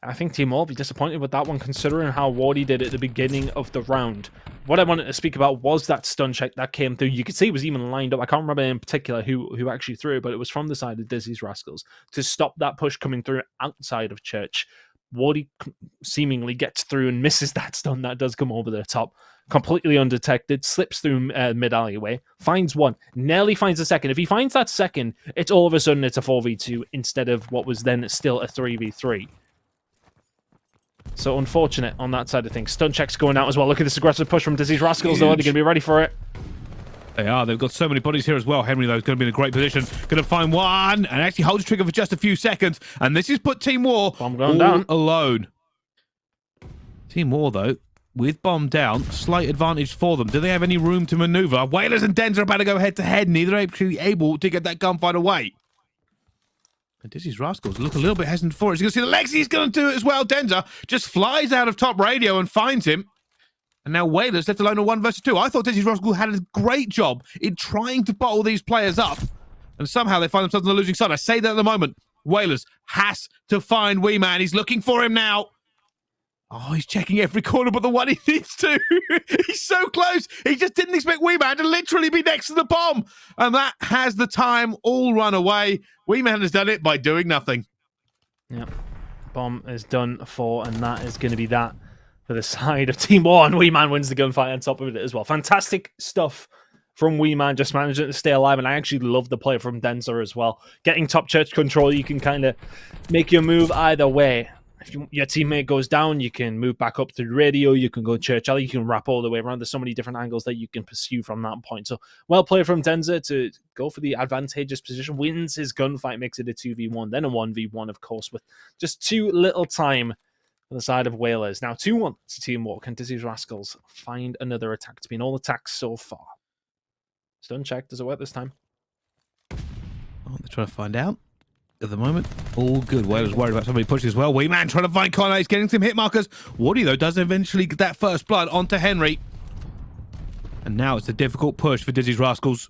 C: I think Team will be disappointed with that one, considering how Wardy did at the beginning of the round. What I wanted to speak about was that stun check that came through. You could see it was even lined up. I can't remember in particular who actually threw it, but it was from the side of Dizzy's Rascals to stop that push coming through outside of Church. Wardy seemingly gets through and misses that stun that does come over the top. Completely undetected, slips through mid alleyway, finds one, nearly finds a second. If he finds that second, it's all of a sudden it's a 4v2 instead of what was then still a 3v3. So unfortunate on that side of things. Stun check's going out as well. Look at this aggressive push from Dizzy's Rascals, though. They're going to be ready for it.
B: They are. They've got so many bodies here as well. Henry, though, is going to be in a great position. Going to find one and actually holds trigger for just a few seconds. And this has put Team War
C: Bomb going down.
B: Alone. Team War, though, with bomb down, slight advantage for them. Do they have any room to maneuver? Whalers and Denz are about to go head-to-head. Neither are actually able to get that gunfight away. And Dizzy's Rascals look a little bit hesitant for it. He's going to see the legs. He's going to do it as well. Denzer just flies out of top radio and finds him. And now Whalers left alone on 1 versus 2. I thought Dizzy's Rascals had a great job in trying to bottle these players up. And somehow they find themselves on the losing side. I say that at the moment. Whalers has to find Wee Man. He's looking for him now. Oh, he's checking every corner but the one he needs to. He's so close. He just didn't expect Wee Man to literally be next to the bomb. And that has the time all run away. Wee Man has done it by doing nothing.
C: Yep. Bomb is done for, and that is going to be that for the side of Team 1. Wee Man wins the gunfight on top of it as well. Fantastic stuff from Wee Man, just managing to stay alive. And I actually love the play from Denzer as well. Getting top church control, you can kind of make your move either way. If your teammate goes down, you can move back up through radio, you can go Church Alley, you can wrap all the way around. There's so many different angles that you can pursue from that point. So, well played from Denzer to go for the advantageous position, wins his gunfight, makes it a 2v1, then a 1v1, of course, with just too little time on the side of Whalers. Now, 2-1 to Team War. Can Dizzy's Rascals find another attack? It's been all attacks so far. Stun check. Does it work this time?
B: Oh, they're trying to find out. At the moment, all good. Whalers worried about somebody pushing as well. Wee Man trying to find Connor. He's getting some hit markers. Wardy, though, does eventually get that first blood onto Henry. And now it's a difficult push for Dizzy's Rascals.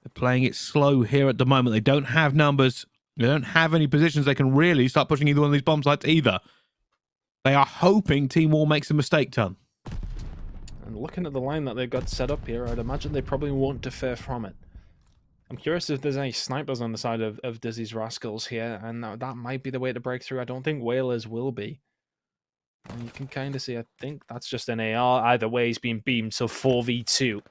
B: They're playing it slow here at the moment. They don't have numbers. They don't have any positions they can really start pushing either one of these bomb sites either. They are hoping Team War makes a mistake, Ton.
C: And looking at the line that they've got set up here, I'd imagine they probably won't defer from it. I'm curious if there's any snipers on the side of Dizzy's Rascals here, and that might be the way to break through. I don't think Whalers will be. And you can kind of see, I think that's just an AR. Either way, he's being beamed, so 4v2.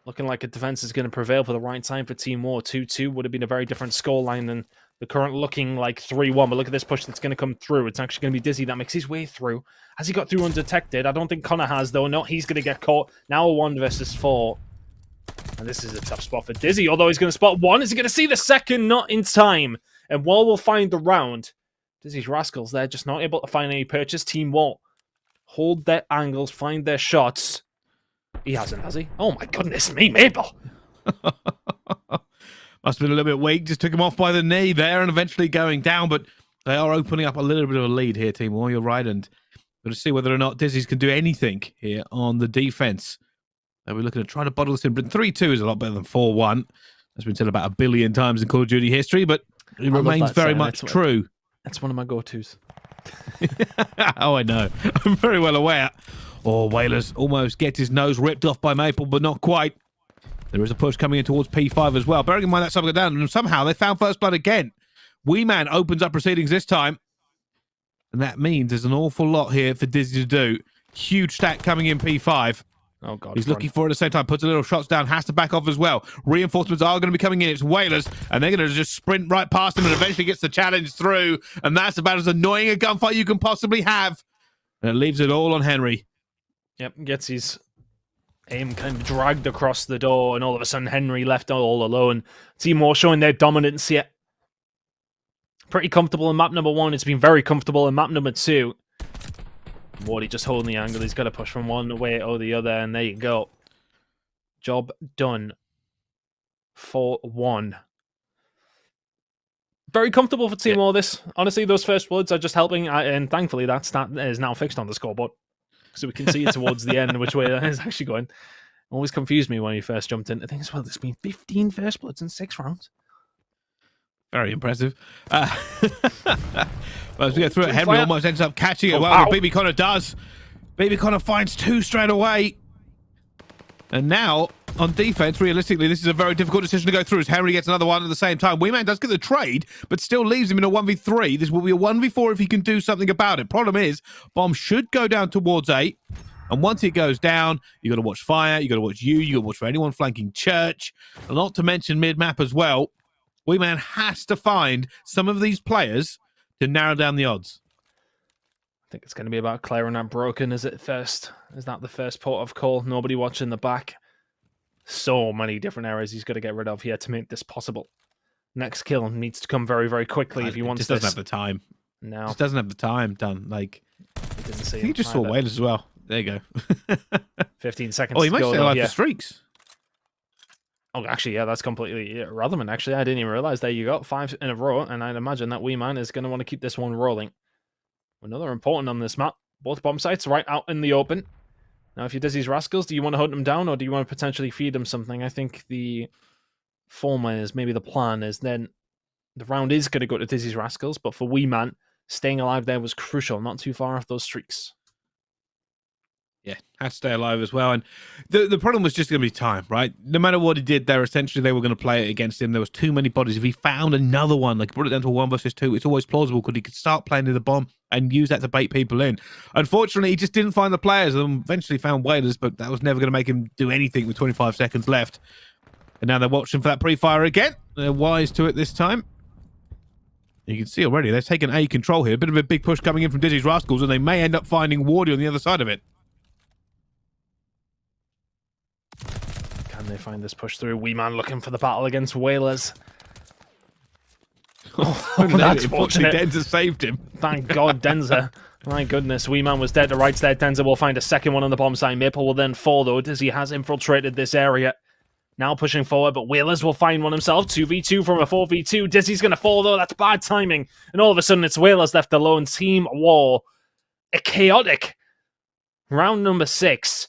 C: Looking like a defense is going to prevail for the right time for Team War. 2-2 would have been a very different scoreline than the current looking like 3-1. But look at this push that's going to come through. It's actually going to be Dizzy that makes his way through. Has he got through undetected? I don't think Connor has, though. No, he's going to get caught. Now a 1 versus 4. And this is a tough spot for Dizzy, although he's going to spot one. Is he going to see the second? Not in time. And Wall will find the round. Dizzy's Rascals, they're just not able to find any purchase. Team Wall hold their angles, find their shots. He hasn't, has he? Oh my goodness me, Maple!
B: Must have been a little bit weak. Just took him off by the knee there and eventually going down. But they are opening up a little bit of a lead here, Team Wall. You're right. And we'll see whether or not Dizzy's can do anything here on the defense. We're looking to try to bottle this in. But 3-2 is a lot better than 4-1. That's been said about 1 billion times in Call of Duty history, but it remains very much true.
C: That's one of my go-tos.
B: Oh, I know. I'm very well aware. Oh, Whalers almost gets his nose ripped off by Maple, but not quite. There is a push coming in towards P5 as well. Bearing in mind that something down, and somehow they found first blood again. Wee Man opens up proceedings this time. And that means there's an awful lot here for Dizzy to do. Huge stack coming in P5.
C: Oh, God.
B: He's looking for it at the same time. Puts a little shots down. Has to back off as well. Reinforcements are going to be coming in. It's Whalers. And they're going to just sprint right past him and eventually gets the challenge through. And that's about as annoying a gunfight you can possibly have. And it leaves it all on Henry.
C: Yep, gets his aim kind of dragged across the door. And all of a sudden, Henry left all alone. Timor showing their dominance here. Pretty comfortable in map number 1. It's been very comfortable in map number 2. Wardy just holding the angle. He's got to push from one way or the other, and there you go. Job done. 4-1. Very comfortable for Team All this. Honestly, those first bloods are just helping, and thankfully that stat is now fixed on the scoreboard. So we can see it towards the end, which way that is actually going. Always confused me when he first jumped in. I think as well, there's been 15 first bloods in 6 rounds.
B: Very impressive. But as we go through it, Henry almost ends up catching it. Well, BB Connor does. BB Connor finds 2 straight away. And now, on defense, realistically, this is a very difficult decision to go through as Henry gets another one at the same time. Wee Man does get the trade, but still leaves him in a 1v3. This will be a 1v4 if he can do something about it. Problem is, bomb should go down towards 8. And once it goes down, you got to watch Fire, you got to watch you got to watch for anyone flanking Church. And not to mention mid-map as well. Wee Man has to find some of these players to narrow down the odds.
C: I think it's going to be about clearing that broken. Is it first? Is that the first port of call? Nobody watching the back. So many different areas he's got to get rid of here to make this possible. Next kill needs to come very, very quickly if he wants
B: this.
C: This
B: doesn't have the time.
C: No.
B: Just doesn't have the time done. Like,
C: He didn't see
B: he just saw Whalers as well. There you go.
C: 15 seconds
B: Oh, he
C: to
B: might
C: go.
B: stay alive for streaks.
C: Oh, actually, yeah, that's completely Rotherman. Actually, I didn't even realize. There you go, 5 in a row, and I'd imagine that Wee Man is going to want to keep this one rolling. Another important on this map. Both bomb sites right out in the open. Now, if you're Dizzy's Rascals, do you want to hunt them down, or do you want to potentially feed them something? I think the former is maybe the plan. Is then the round is going to go to Dizzy's Rascals, but for Wee Man, staying alive there was crucial. Not too far off those streaks.
B: Yeah, had to stay alive as well. And the problem was just going to be time, right? No matter what he did there, essentially they were going to play it against him. There was too many bodies. If he found another one, like brought it down to a 1 versus 2, it's always plausible because he could start playing in the bomb and use that to bait people in. Unfortunately, he just didn't find the players and eventually found Whalers, but that was never going to make him do anything with 25 seconds left. And now they're watching for that pre-fire again. They're wise to it this time. You can see already they've taken A control here. A bit of a big push coming in from Dizzy's Rascals, and they may end up finding Wardy on the other side of it.
C: Can they find this push through? Wee Man looking for the battle against Whalers. Oh, that's fortunate.
B: Denza saved him.
C: Thank God, Denza. My goodness, Wee Man was dead to rights there. Denza will find a second one on the bomb site. Maple will then fall, though, as he has infiltrated this area. Now pushing forward, but Whalers will find one himself. 2v2 from a 4v2. Dizzy's going to fall, though. That's bad timing. And all of a sudden, it's Whalers left alone. Team War. A chaotic round number 6.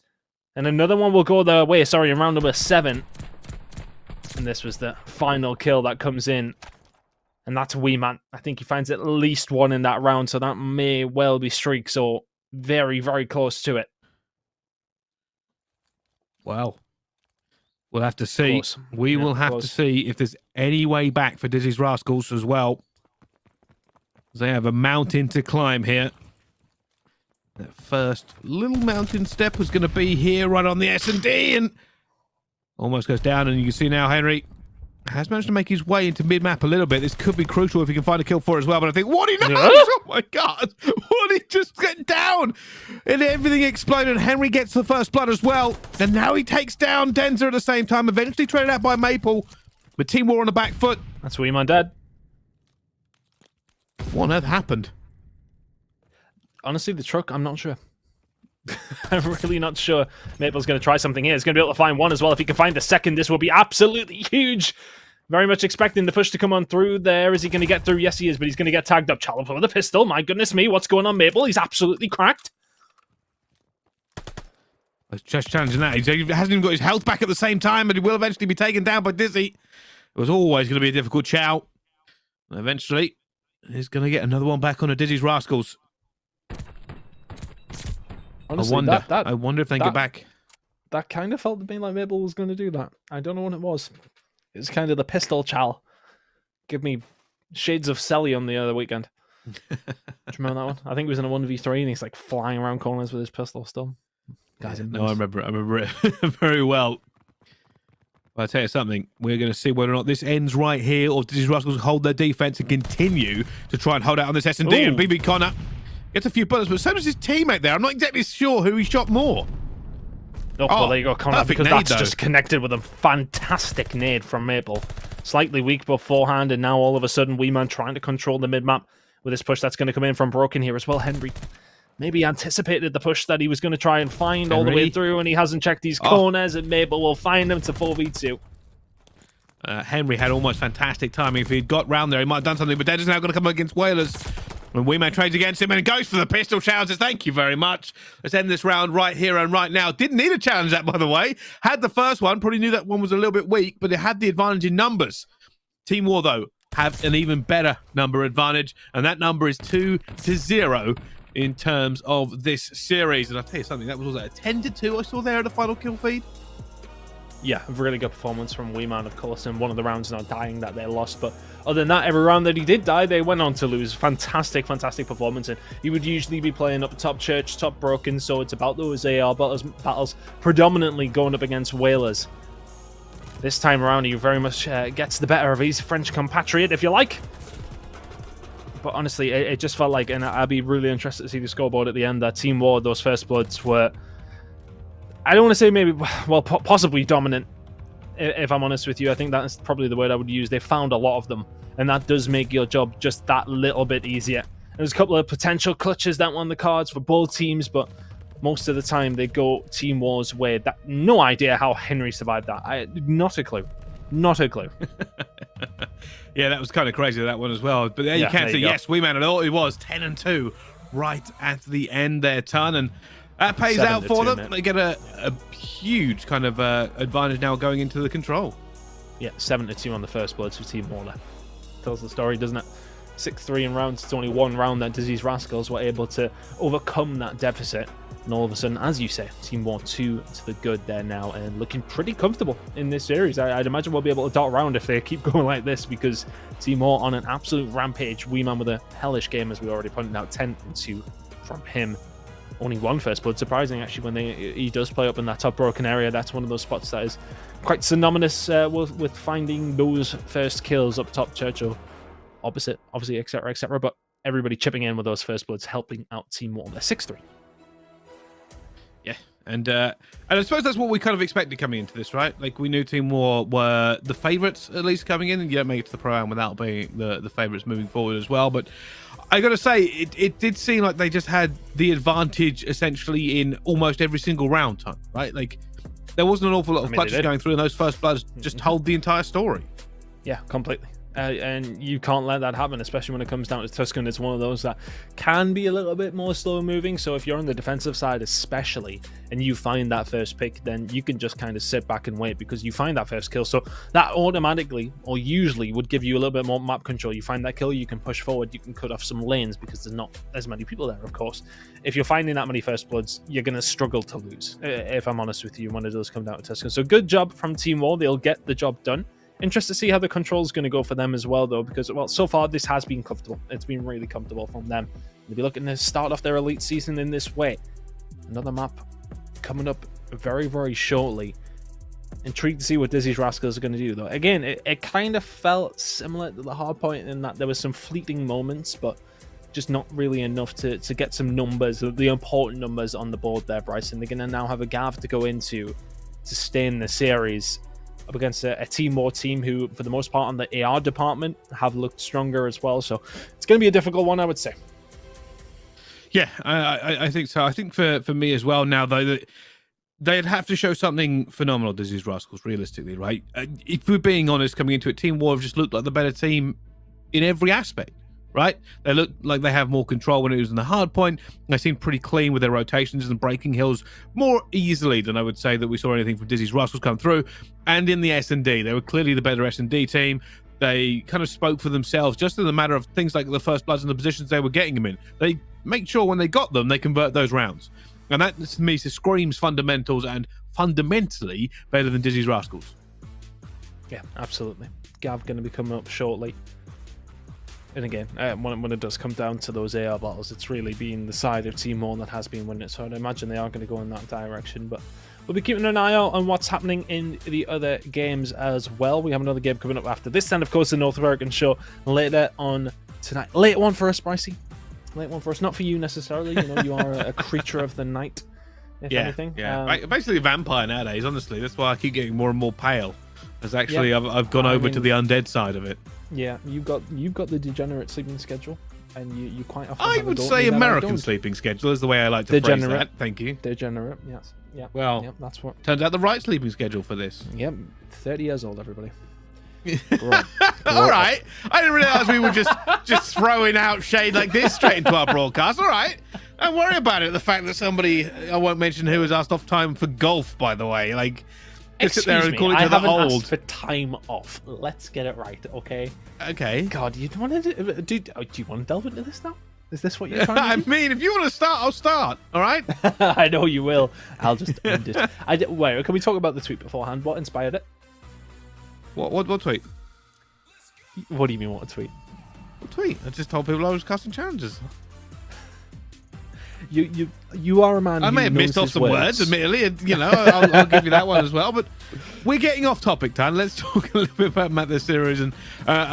C: And another one will go their way, sorry, in round number 7. And this was the final kill that comes in. And that's Wee Man. I think he finds at least one in that round, so that may well be streaks or very, very close to it.
B: Well, we'll have to see.
C: Close.
B: We will have to see if there's any way back for Dizzy's Rascals as well. They have a mountain to climb here. That first little mountain step was going to be here right on the S&D and almost goes down. And you can see now Henry has managed to make his way into mid-map a little bit. This could be crucial if he can find a kill for it as well. But I think, what he knows! Oh my God! What he just get down! And everything exploded. Henry gets the first blood as well. And now he takes down Denza at the same time. Eventually traded out by Maple. With Team War on the back foot.
C: That's Wee Man dead.
B: What on earth happened?
C: Honestly, the truck, I'm not sure. I'm really not sure. Maple's going to try something here. He's going to be able to find one as well. If he can find the second, this will be absolutely huge. Very much expecting the push to come on through there. Is he going to get through? Yes, he is, but he's going to get tagged up. Challenger with a pistol. My goodness me, what's going on, Maple? He's absolutely cracked.
B: Just challenging that. He hasn't even got his health back at the same time, but he will eventually be taken down by Dizzy. It was always going to be a difficult chow. Eventually, he's going to get another one back on a Dizzy's Rascals.
C: Honestly,
B: I wonder if they can get back.
C: That kind of felt to me like Mabel was going to do that. I don't know what it was. It was kind of the pistol chal. Give me shades of Sally on the other weekend. Do you remember that one? I think it was in a 1v3 and he's like flying around corners with his pistol still. Guys,
B: no, I remember it very well. I'll tell you something. We're going to see whether or not this ends right here, or does Rascals hold their defense and continue to try and hold out on this S&D. And BB Connor gets a few bullets, but so does his teammate there. I'm not exactly sure who he shot more.
C: Oh, well, there you go, Connor, because that's just connected with a fantastic nade from Maple. Slightly weak beforehand, and now all of a sudden, Weeman trying to control the mid-map with this push that's going to come in from Broken here as well. Henry maybe anticipated the push that he was going to try and find all the way through, and he hasn't checked these corners, and Maple will find him to 4v2.
B: Henry had almost fantastic timing. If he'd got round there, he might have done something, but Dead is now going to come against Whalers. When Weeman trades against him and goes for the pistol challenges. Thank you very much. Let's end this round right here and right now. Didn't need a challenge that, by the way. Had the first one. Probably knew that one was a little bit weak, but it had the advantage in numbers. Team War, though, have an even better number advantage, and that number is 2-0 in terms of this series. And I'll tell you something, that was a 10-2 I saw there at the final kill feed.
C: Yeah, a really good performance from Weeman, of course, in one of the rounds not dying that they lost. But other than that, every round that he did die, they went on to lose. Fantastic performance. And he would usually be playing up top Church, top Broken, so it's about those AR battles predominantly going up against Whalers. This time around, he very much gets the better of his French compatriot, if you like. But honestly, it just felt like, and I'd be really interested to see the scoreboard at the end, that Team War, those first bloods were, I don't want to say maybe, well, possibly dominant, if I'm honest with you. I think that's probably the word I would use. They found a lot of them, and that does make your job just that little bit easier. There's a couple of potential clutches that won the cards for both teams, but most of the time they go Team War's way. No idea how Henry survived that. Not a clue.
B: Yeah, that was kind of crazy, that one as well. But there you can see, yes, Weeman, it was 10-2 right at the end there, Ton, and that pays out for them. Mate. They get a huge kind of advantage now going into the control.
C: Yeah, 7-2 on the first bloods for Team Warner. Tells the story, doesn't it? 6-3 in rounds. It's only one round that Disease Rascals were able to overcome that deficit. And all of a sudden, as you say, Team War 2 to the good there now, and looking pretty comfortable in this series. I'd imagine we'll be able to dot around if they keep going like this, because Team War on an absolute rampage. Weeman with a hellish game, as we already pointed out, 10-2 from him. Only one first blood, surprising actually, when he does play up in that top Broken area. That's one of those spots that is quite synonymous with finding those first kills up top. Churchill, opposite, obviously, etc. But everybody chipping in with those first bloods, helping out Team War. They're 6-3.
B: Yeah, and I suppose that's what we kind of expected coming into this, right? Like, we knew Team War were the favourites, at least, coming in, and you don't make it to the Pro-Am without being the favourites moving forward as well. But I got to say, it did seem like they just had the advantage, essentially, in almost every single round time, right? Like, there wasn't an awful lot of clutches going through, and those first bloods just told the entire story.
C: Yeah, completely. And you can't let that happen, especially when it comes down to Tuscan. It's one of those that can be a little bit more slow moving. So if you're on the defensive side especially, and you find that first pick, then you can just kind of sit back and wait, because you find that first kill. So that automatically, or usually, would give you a little bit more map control. You find that kill, you can push forward, you can cut off some lanes, because there's not as many people there, of course. If you're finding that many first bloods, you're going to struggle to lose, if I'm honest with you, when it does come down to Tuscan. So good job from Team War. They'll get the job done. Interested to see how the control is going to go for them as well, though, because, well, so far this has been comfortable. It's been really comfortable from them. They'll be looking to start off their elite season in this way. Another map coming up very, very shortly. Intrigued to see what Dizzy's Rascals are going to do, though. Again, it kind of felt similar to the hard point in that there were some fleeting moments, but just not really enough to get some numbers, the important numbers on the board there, Bryson. They're going to now have a Gav to go into to stay in the series up against a Team War team who, for the most part, on the AR department, have looked stronger as well. So it's going to be a difficult one, I would say.
B: Yeah, I think so. I think for me as well now, though, that they'd have to show something phenomenal, Disease Rascals, realistically, right? If we're being honest, coming into it, Team War have just looked like the better team in every aspect, right? They look like they have more control when it was in the hard point. They seem pretty clean with their rotations and breaking hills more easily than I would say that we saw anything from Dizzy's Rascals come through. And in the S&D, they were clearly the better S&D team. They kind of spoke for themselves, just in the matter of things like the first bloods and the positions they were getting them in. They make sure when they got them, they convert those rounds. And that, to me, screams fundamentals and fundamentally better than Dizzy's Rascals.
C: Yeah, absolutely. Gav going to be coming up shortly. And again, when it does come down to those AR battles, it's really been the side of Team One that has been winning it. So I'd imagine they are going to go in that direction. But we'll be keeping an eye out on what's happening in the other games as well. We have another game coming up after this, and of course the North American show later on tonight. Late one for us, Brycey. Late one for us. Not for you necessarily. You know, you are a creature of the night, if anything.
B: Yeah, basically a vampire nowadays, honestly. That's why I keep getting more and more pale. Because actually I've gone over to the undead side of it. Yeah,
C: you've got the degenerate sleeping schedule, and you quite often
B: I would say American sleeping schedule is the way I like to phrase that. Thank you.
C: Degenerate, yes. Yeah.
B: Well,
C: that's what
B: turns out the right sleeping schedule for this.
C: Yep, 30 years old, everybody.
B: All right. I didn't realize we were just throwing out shade like this straight into our broadcast. All right. Don't worry about it. The fact that somebody, I won't mention who, has asked off time for golf, by the way. Like, just sit there and call each other old.
C: I haven't asked for time off. Let's get it right, okay?
B: Okay.
C: God, you want to do you want to delve into this now? Is this what you're trying to do?
B: I mean, if you want to start, I'll start. All right.
C: I know you will. I'll just end it. Wait, can we talk about the tweet beforehand? What inspired it?
B: What tweet?
C: What do you mean, what tweet?
B: What tweet? I just told people I was casting challenges.
C: You are a man.
B: I may have missed off some words, admittedly. You know, I'll give you that one as well. But we're getting off topic, Tan. Let's talk a little bit about Matt series and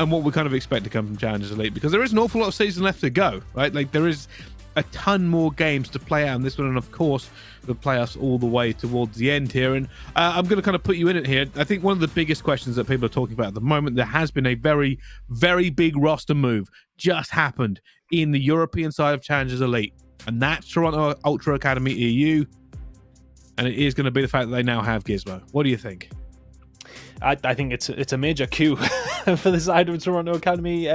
B: what we kind of expect to come from Challengers Elite, because there is an awful lot of season left to go, right? Like, there is a ton more games to play out in this one, and of course will play us all the way towards the end here. And I'm going to kind of put you in it here. I think one of the biggest questions that people are talking about at the moment, there has been a very, very big roster move just happened in the European side of Challengers Elite, and that's Toronto Ultra Academy EU, and it is going to be the fact that they now have Gizmo. What do you think?
C: I think it's a major coup for the side of Toronto Academy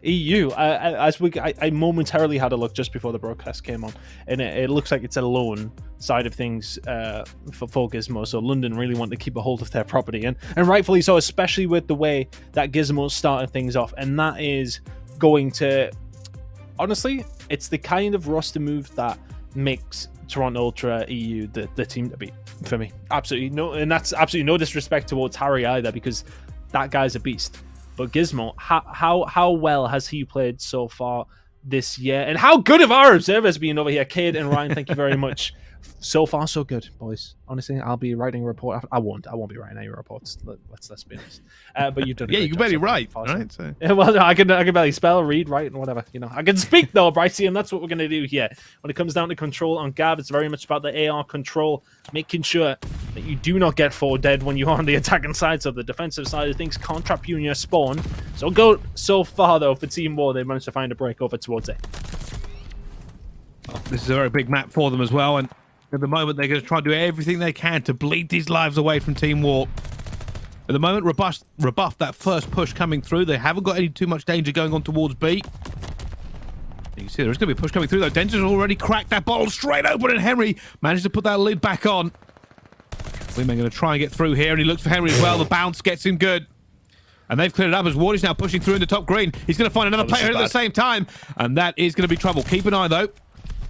C: EU. I momentarily had a look just before the broadcast came on, and it looks like it's a loan side of things for Gizmo. So London really want to keep a hold of their property, and rightfully so, especially with the way that Gizmo started things off. And that is going to, honestly, it's the kind of roster move that makes Toronto Ultra EU the team to beat for me. Absolutely no, and that's absolutely no disrespect towards Harry either, because that guy's a beast. But Gizmo, how well has he played so far this year? And how good have our observers been over here? Cade and Ryan, thank you very much. So far, so good, boys. Honestly, I'll be writing a report. I won't be writing any reports. Let's be honest. But you've done a
B: yeah,
C: great
B: you can
C: job
B: barely
C: so
B: write,
C: far,
B: right?
C: So. Yeah, well, no, I can barely spell, read, write, and whatever. You know, I can speak though, Brycey, and that's what we're going to do here. When it comes down to control on Gav, it's very much about the AR control, making sure that you do not get 4 dead when you're on the attacking side. So the defensive side of things can't trap you in your spawn. So far though, for Team War, they managed to find a break over towards it.
B: This is a very big map for them as well, and at the moment they're going to try to do everything they can to bleed these lives away from Team War. At the moment, rebuff that first push coming through. They haven't got any too much danger going on towards B. You can see there's going to be a push coming through, though. Denter's already cracked that bottle straight open, and Henry managed to put that lid back on. Wingman going to try and get through here, and he looks for Henry as well. The bounce gets him good. And they've cleared it up as Ward is now pushing through in the top green. He's going to find another player at the same time, and that is going to be trouble. Keep an eye, though,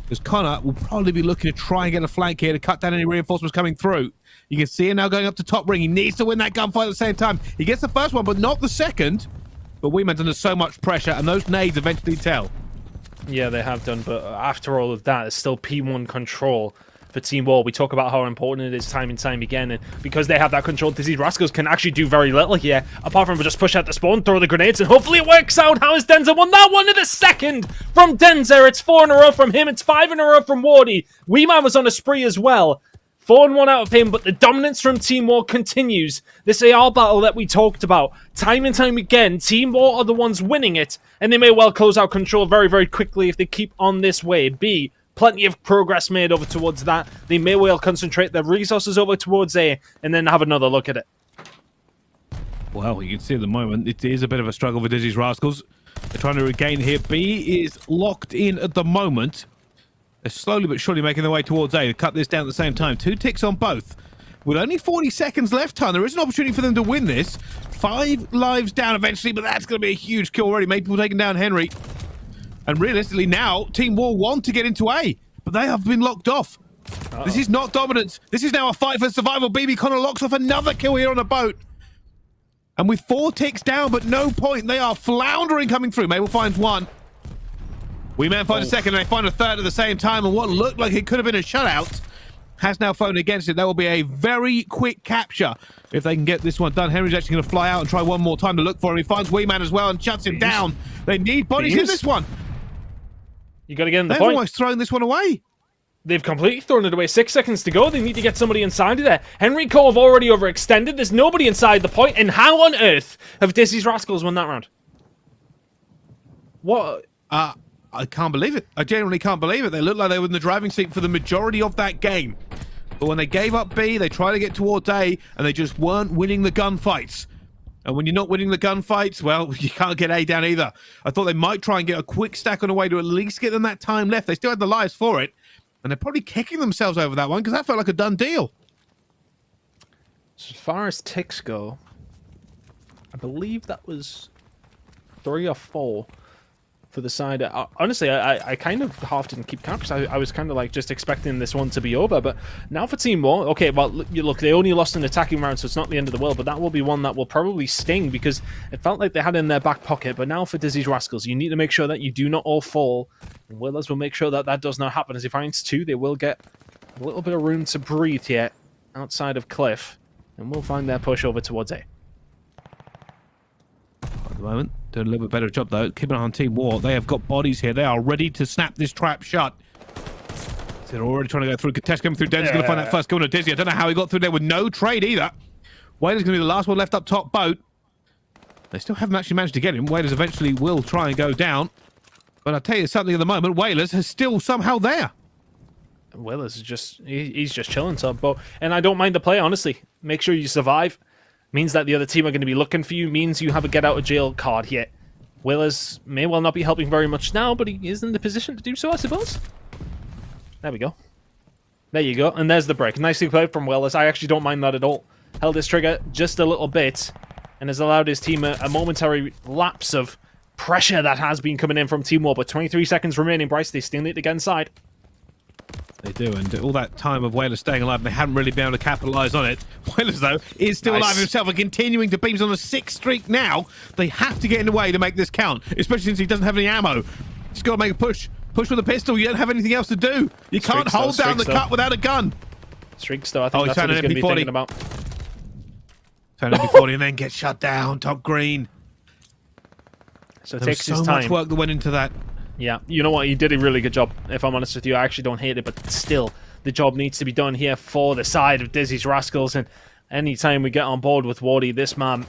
B: because Connor will probably be looking to try and get a flank here to cut down any reinforcements coming through. You can see him now going up to top ring. He needs to win that gunfight at the same time. He gets the first one, but not the second. But Wingman's under so much pressure, and those nades eventually tell.
C: Yeah, they have done, but after all of that, it's still P1 control for Team War. We talk about how important it is time and time again, and because they have that control, these Rascals can actually do very little here, apart from just push out the spawn, throw the grenades, and hopefully it works out. How has Denzer won that one in a second from Denzer? It's 4 in a row from him, it's 5 in a row from Wardy. Weeman was on a spree as well. 4 and 1 out of him, but the dominance from Team War continues. This AR battle that we talked about, time and time again, Team War are the ones winning it, and they may well close out control very, very quickly if they keep on this way. B, plenty of progress made over towards that. They may well concentrate their resources over towards A, and then have another look at it.
B: Well, you can see at the moment, it is a bit of a struggle for Dizzy's Rascals. They're trying to regain here. B is locked in at the moment. They're slowly but surely making their way towards A. They cut this down at the same time. 2 ticks on both. With only 40 seconds left, time, there is an opportunity for them to win this. 5 lives down eventually, but that's going to be a huge kill already. Maple taking down Henry. And realistically now, Team War want to get into A, but they have been locked off. This is not dominance. This is now a fight for survival. BB Connor locks off another kill here on the boat. And with 4 ticks down, but no point, they are floundering coming through. Mabel finds one. Weeman finds a second, and they find a third at the same time. And what looked like it could have been a shutout has now phoned against it. That will be a very quick capture if they can get this one done. Henry's actually going to fly out and try one more time to look for him. He finds Weeman as well and shuts him down. They need bodies in this one.
C: You got to get in the
B: They've
C: point.
B: almost thrown this one away.
C: They've completely thrown it away. 6 seconds to go. They need to get somebody inside of there. Henry Cove already overextended. There's nobody inside the point. And how on earth have Dizzy's Rascals won that round? What?
B: I can't believe it. I genuinely can't believe it. They looked like they were in the driving seat for the majority of that game. But when they gave up B, they tried to get towards A, and they just weren't winning the gunfights. And when you're not winning the gunfights, well, you can't get A down either. I thought they might try and get a quick stack on the way to at least get them that time left. They still had the lives for it. And they're probably kicking themselves over that one because that felt like a done deal.
C: As far as ticks go, I believe that was 3 or 4 for the side. Honestly, I kind of half didn't keep count because I was kind of like just expecting this one to be over. But now for Team War, okay, well, look, they only lost an attacking round, so it's not the end of the world. But that will be one that will probably sting because it felt like they had it in their back pocket. But now for Dizzy's Rascals, you need to make sure that you do not all fall. And Willers will make sure that that does not happen. As he finds 2, they will get a little bit of room to breathe here outside of Cliff. And we'll find their push over towards A.
B: At the moment, doing a little bit better job though. Keeping an eye on Team War. They have got bodies here. They are ready to snap this trap shut. So they're already trying to go through. Katesh coming through. Den's going to find that first kill to Dizzy. I don't know how he got through there with no trade either. Whalers going to be the last one left up top boat. They still haven't actually managed to get him. Whalers eventually will try and go down. But I'll tell you something at the moment. Whalers is still somehow there.
C: Whalers is just, he's just chilling top boat. And I don't mind the play, honestly. Make sure you survive. Means that the other team are going to be looking for you. Means you have a get out of jail card here. Willers may well not be helping very much now, but he is in the position to do so, I suppose. There we go. There you go. And there's the break. Nicely played from Willers. I actually don't mind that at all. Held his trigger just a little bit and has allowed his team a momentary lapse of pressure that has been coming in from Team War. But 23 seconds remaining, Bryce. They still need to get inside.
B: They do, and all that time of Whalers staying alive, they haven't really been able to capitalise on it. Whalers, though, is still alive himself and continuing to beams on a 6th streak now. They have to get in the way to make this count, especially since he doesn't have any ammo. He's got to make a push. Push with a pistol. You don't have anything else to do. You can't hold down the cut without a gun.
C: Streaks, though. I think that's what he's going to be thinking about.
B: Turn MP40 and then get shut down. Top green.
C: So it
B: There was
C: takes his
B: so
C: time.
B: much work that went into that.
C: Yeah, you know what? He did a really good job, if I'm honest with you. I actually don't hate it, but still, the job needs to be done here for the side of Dizzy's Rascals. And anytime we get on board with Wardy, this man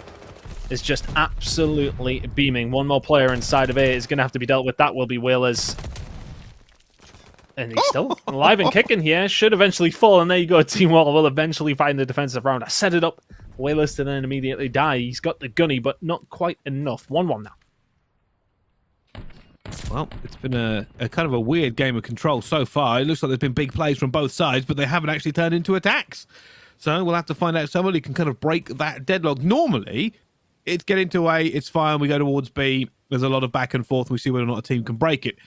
C: is just absolutely beaming. One more player inside of A is going to have to be dealt with. That will be Whalers. And he's still alive and kicking here. Should eventually fall. And there you go. Team Wall will eventually find the defensive round. I set it up. Whalers to then immediately die. He's got the gunny, but not quite enough. 1-1 now.
B: Well, it's been a kind of a weird game of control so far. It looks like there's been big plays from both sides, but they haven't actually turned into attacks. So we'll have to find out if somebody can kind of break that deadlock. Normally, it's get into A, it's fine, we go towards B. There's a lot of back and forth. We see whether or not a team can break it.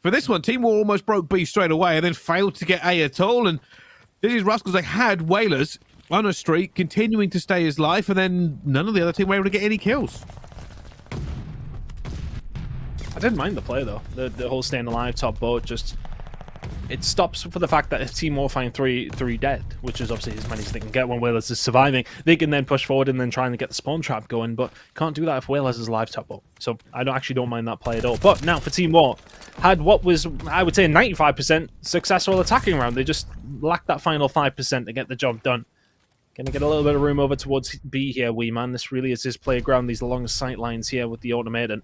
B: For this one, Team War almost broke B straight away and then failed to get A at all. And this is Rascals. They had Whalers on a streak, continuing to stay his life, and then none of the other team were able to get any kills.
C: I didn't mind the play, though. The whole staying alive top boat, just... It stops for the fact that if Team War find three dead, which is obviously as many as they can get when Whalers is surviving, they can then push forward and then try and get the spawn trap going, but can't do that if Whalers is alive top boat. So I actually don't mind that play at all. But now for Team War, had what was, I would say, 95% successful attacking round. They just lacked that final 5% to get the job done. Gonna get a little bit of room over towards B here, wee man. This really is his playground, these long sight lines here with the automated.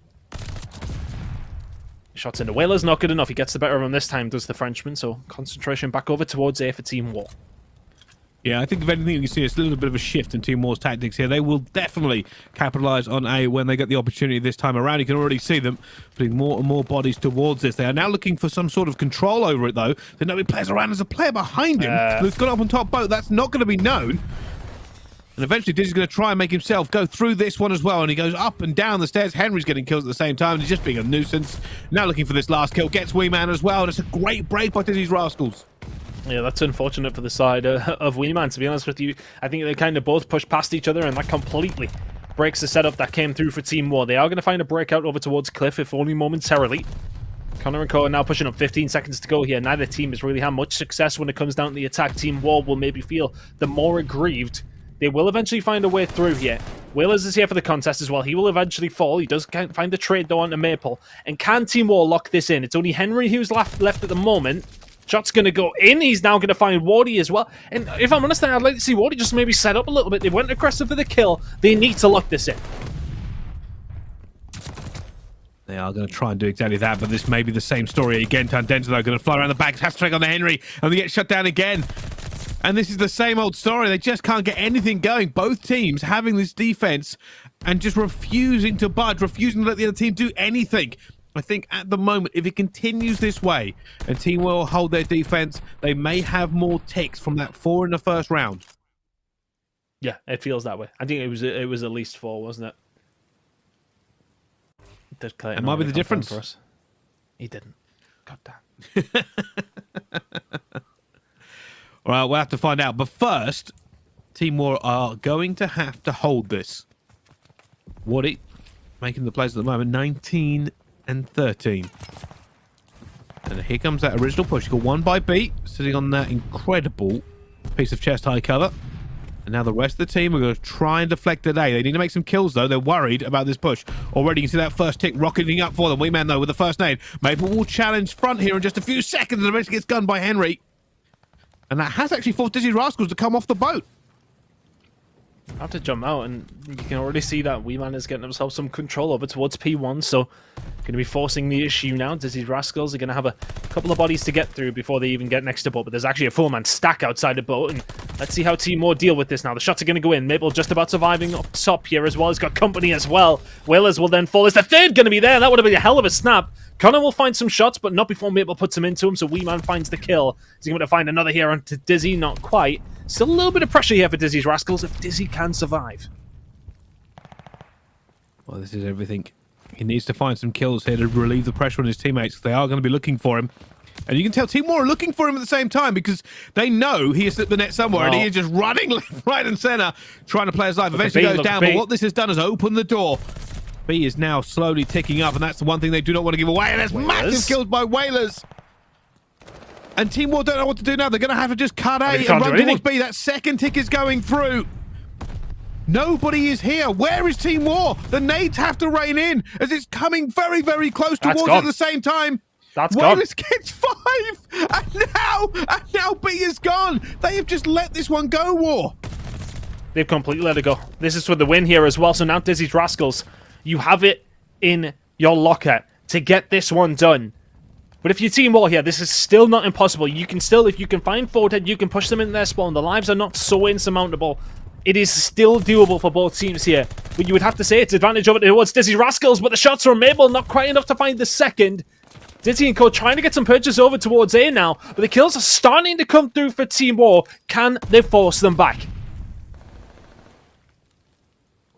C: Shots into Whalers, not good enough. He gets the better of him this time, does the Frenchman. So concentration back over towards A for Team War.
B: Yeah, I think if anything, you can see it's a little bit of a shift in Team War's tactics here. They will definitely capitalise on A when they get the opportunity this time around. You can already see them putting more and more bodies towards this. They are now looking for some sort of control over it, though. So nobody plays around. There's a player behind him who's got up on top boat. That's not going to be known. And eventually, Dizzy's going to try and make himself go through this one as well. And he goes up and down the stairs. Henry's getting kills at the same time. He's just being a nuisance. Now looking for this last kill. Gets Wee Man as well. And it's a great break by Dizzy's Rascals.
C: Yeah, that's unfortunate for the side of Weeman, to be honest with you. I think they kind of both push past each other, and that completely breaks the setup that came through for Team War. They are going to find a breakout over towards Cliff, if only momentarily. Connor and Co are now pushing up 15 seconds to go here. Neither team has really had much success when it comes down to the attack. Team War will maybe feel the more aggrieved. They will eventually find a way through here. Whalers is here for the contest as well. He will eventually fall. He does find the trade though onto Maple. And can Team War lock this in? It's only Henry who's left at the moment. Shot's going to go in. He's now going to find Wardy as well. And if I'm honest, I'd like to see Wardy just maybe set up a little bit. They went aggressive for the kill. They need to lock this in.
B: They are going to try and do exactly that, but this may be the same story again. Tandenzalo going to fly around the back, have to take on the Henry, and they get shut down again. And this is the same old story. They just can't get anything going. Both teams having this defense and just refusing to budge, refusing to let the other team do anything. I think at the moment, if it continues this way and Team will hold their defense, they may have more ticks from that 4 in the first round.
C: Yeah, it feels that way. I think it was at least 4, wasn't it?
B: It might be the difference
C: for us. He didn't. God damn.
B: All right, we'll have to find out. But first, Team War are going to have to hold this. Wardy making the plays at the moment, 19 and 13. And here comes that original push. You got one by B, sitting on that incredible piece of chest high cover. And now the rest of the team are going to try and deflect today. They need to make some kills, though. They're worried about this push. Already you can see that first tick rocketing up for them. Weeman, though, with the first nade. Maple will challenge front here in just a few seconds, and eventually gets gunned by Henry. And that has actually forced Dizzy Rascals to come off the boat.
C: I have to jump out, and you can already see that Weeman is getting himself some control over towards P1, so going to be forcing the issue now. Dizzy Rascals are going to have a couple of bodies to get through before they even get next to boat, but there's actually a full-man stack outside the boat, and let's see how Team War deal with this now. The shots are going to go in. Maple just about surviving up top here as well. He's got company as well. Whalers will then fall. Is the third going to be there? That would have been a hell of a snap. Connor will find some shots, but not before Maple puts him into him, so Weeman finds the kill. Is he going to find another here onto Dizzy? Not quite. Still a little bit of pressure here for Dizzy's Rascals if Dizzy can survive.
B: Well, this is everything. He needs to find some kills here to relieve the pressure on his teammates. They are going to be looking for him. And you can tell Team War are looking for him at the same time because they know he has slipped the net somewhere and he is just running left, right and center trying to play his life. Eventually goes down, but what this has done is open the door. B is now slowly ticking up, and that's the one thing they do not want to give away. And there's massive kills by Whalers. And Team War don't know what to do now. They're going to have to just cut A and run towards B. That second tick is going through. Nobody is here. Where is Team War? The nades have to rain in as it's coming very, very close towards it at the same time.
C: That's gone.
B: Whalers gets 5, and now B is gone. They have just let this one go, War.
C: They've completely let it go. This is for the win here as well. So now Dizzy's Rascals, you have it in your locker to get this one done. But if you're Team War here, this is still not impossible. You can still, if you can find Forthead, you can push them in their spawn. The lives are not so insurmountable. It is still doable for both teams here. But you would have to say it's advantage over towards Dizzy Rascals, but the shots from Mabel not quite enough to find the second. Dizzy and Co trying to get some purchase over towards A now, but the kills are starting to come through for Team War. Can they force them back?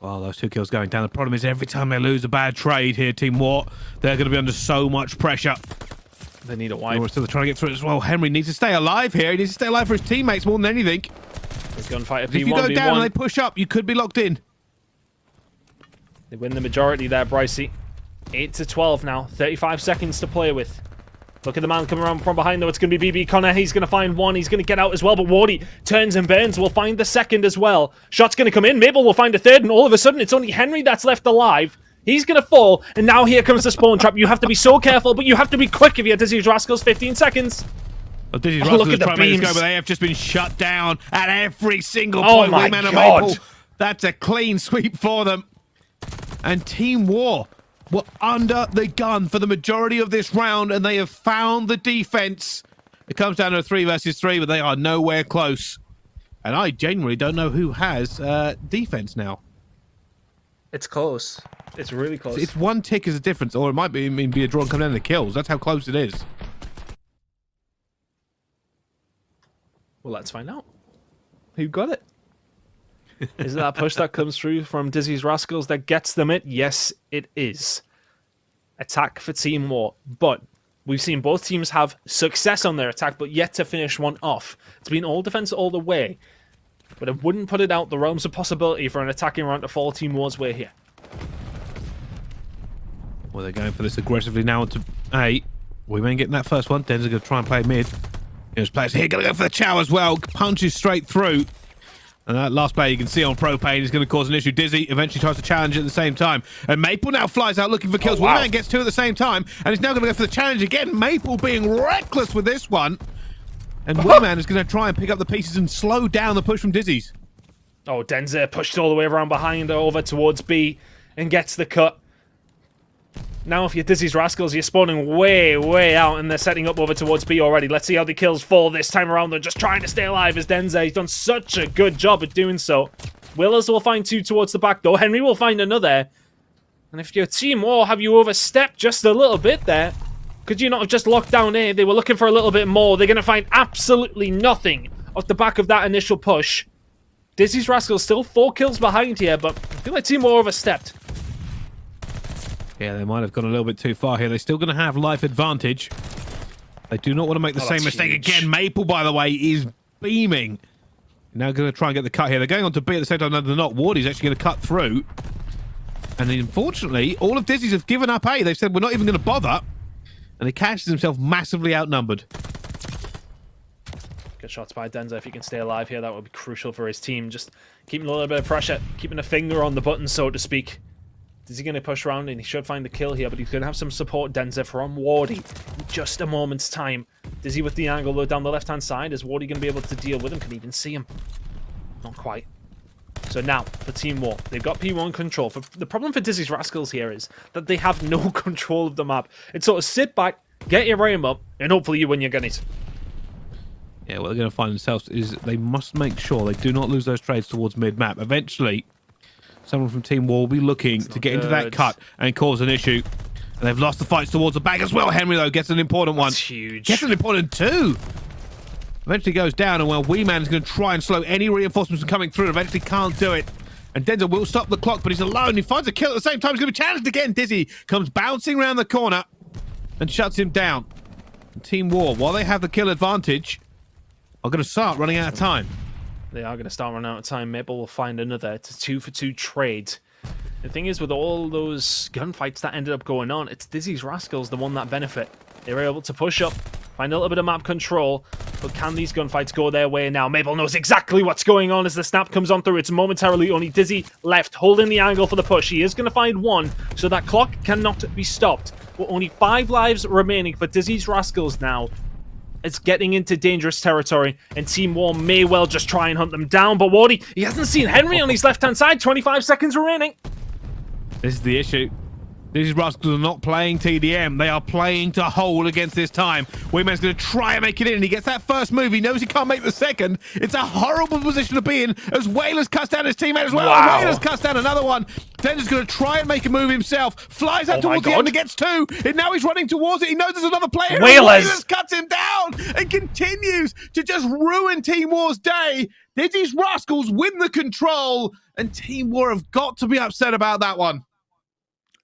B: Well, those 2 kills going down. The problem is every time they lose a bad trade here, Team War, they're going to be under so much pressure.
C: They need a wipe.
B: We're still trying to get through it as well. Henry needs to stay alive here. He needs to stay alive for his teammates more than anything.
C: There's gunfight at P1v1.
B: If you go down and they push up, you could be locked in.
C: They win the majority there, Brycey. 8-12 now. 35 seconds to play with. Look at the man coming around from behind, though. It's going to be BB Connor. He's going to find one. He's going to get out as well, but Wardy turns and burns. Will find the second as well. Shot's going to come in. Mabel will find a third, and all of a sudden, it's only Henry that's left alive. He's going to fall, and now here comes the spawn trap. You have to be so careful, but you have to be quick if you're Dizzy Rascals. 15 seconds.
B: Well, Dizzy Rascals is trying to make this go, but they have just been shut down at every single point.
C: My
B: God. Maple. That's a clean sweep for them. And Team War were under the gun for the majority of this round, and they have found the defense. It comes down to a 3 versus 3, but they are nowhere close. And I genuinely don't know who has defense now.
C: It's close. It's really close.
B: It's 1 tick is a difference, or it might be a draw and come down to the kills. That's how close it is.
C: Well, let's find out. Who got it? Is it that push that comes through from Dizzy's Rascals that gets them it? Yes, it is. Attack for Team War. But We've seen both teams have success on their attack, but yet to finish one off. It's been all defense all the way. But it wouldn't put it out the realms of possibility for an attacking round to fall Team War's way here.
B: Well, they're going for this aggressively now onto A. We may get that first one. Den's going to try and play mid. Here's players here. Going to go for the chow as well. Punches straight through. And that last player you can see on Propane is going to cause an issue. Dizzy eventually tries to challenge at the same time. And Maple now flies out looking for kills. One man gets two at the same time. And he's now going to go for the challenge again. Maple being reckless with this one. And Wingman is going to try and pick up the pieces and slow down the push from Dizzy's.
C: Oh, Denzer pushed all the way around behind over towards B and gets the cut. Now if you're Dizzy's Rascals, you're spawning way out and they're setting up over towards B already. Let's see how the kills fall this time around. They're just trying to stay alive as Denzer. He's done such a good job at doing so. Willers will find two towards the back door. Henry will find another. And if you're Team War, have you overstepped just a little bit there? Could you not have just locked down A? They were looking for a little bit more. They're going to find absolutely nothing off the back of that initial push. Dizzy's Rascals still 4 kills behind here, but I feel like Team War overstepped.
B: Yeah, they might have gone a little bit too far here. They're still going to have life advantage. They do not want to make the same mistake again. Maple, by the way, is beaming. Now going to try and get the cut here. They're going on to B at the same time. No, they're not. Wardy's actually going to cut through. And unfortunately, all of Dizzy's have given up A. They've said, we're not even going to bother. And he catches himself massively outnumbered.
C: Good shots by Denzer. If he can stay alive here, that would be crucial for his team. Just keeping a little bit of pressure, keeping a finger on the button, so to speak. Is he going to push around? And he should find the kill here, but he's going to have some support, Denzer, from Wardy in just a moment's time. Dizzy with the angle down the left-hand side. Is Wardy going to be able to deal with him? Can he even see him? Not quite. So now, for Team War, they've got P1 control. The problem for Dizzy's Rascals here is that they have no control of the map. It's sort of sit back, get your aim up, and hopefully you win your gunnies.
B: Yeah, what they're going to find themselves is they must make sure they do not lose those trades towards mid-map. Eventually, someone from Team War will be looking to get into that cut and cause an issue. And they've lost the fights towards the back as well. Henry, though, gets an important one.
C: That's huge.
B: Gets an important two. Eventually goes down, and well, Weeman is going to try and slow any reinforcements from coming through. Eventually can't do it. And Denzel will stop the clock, but he's alone. He finds a kill at the same time. He's going to be challenged again. Dizzy comes bouncing around the corner and shuts him down. And Team War, while they have the kill advantage, are going to start running out of time.
C: They are going to start running out of time. Maple will find another. It's a 2-for-2 trade. The thing is, with all those gunfights that ended up going on, it's Dizzy's Rascals the one that benefit. They were able to push up, find a little bit of map control, but can these gunfights go their way now? Maple knows exactly what's going on as the snap comes on through. It's momentarily only Dizzy left, holding the angle for the push. He is going to find one, so that clock cannot be stopped. With only 5 lives remaining for Dizzy's Rascals now. It's getting into dangerous territory, and Team War may well just try and hunt them down, but Wardy, he hasn't seen Henry on his left-hand side. 25 seconds remaining.
B: This is the issue. These Rascals are not playing TDM. They are playing to hold against this time. Wingman's going to try and make it in. He gets that first move. He knows he can't make the second. It's a horrible position to be in as Whalers cuts down his teammate as well.
C: Wow.
B: Whalers cuts down another one. Dender's going to try and make a move himself. Flies out towards the end and gets 2. And now he's running towards it. He knows there's another player. Whalers cuts him down and continues to just ruin Team War's day. Dizzy's Rascals win the control, and Team War have got to be upset about that one.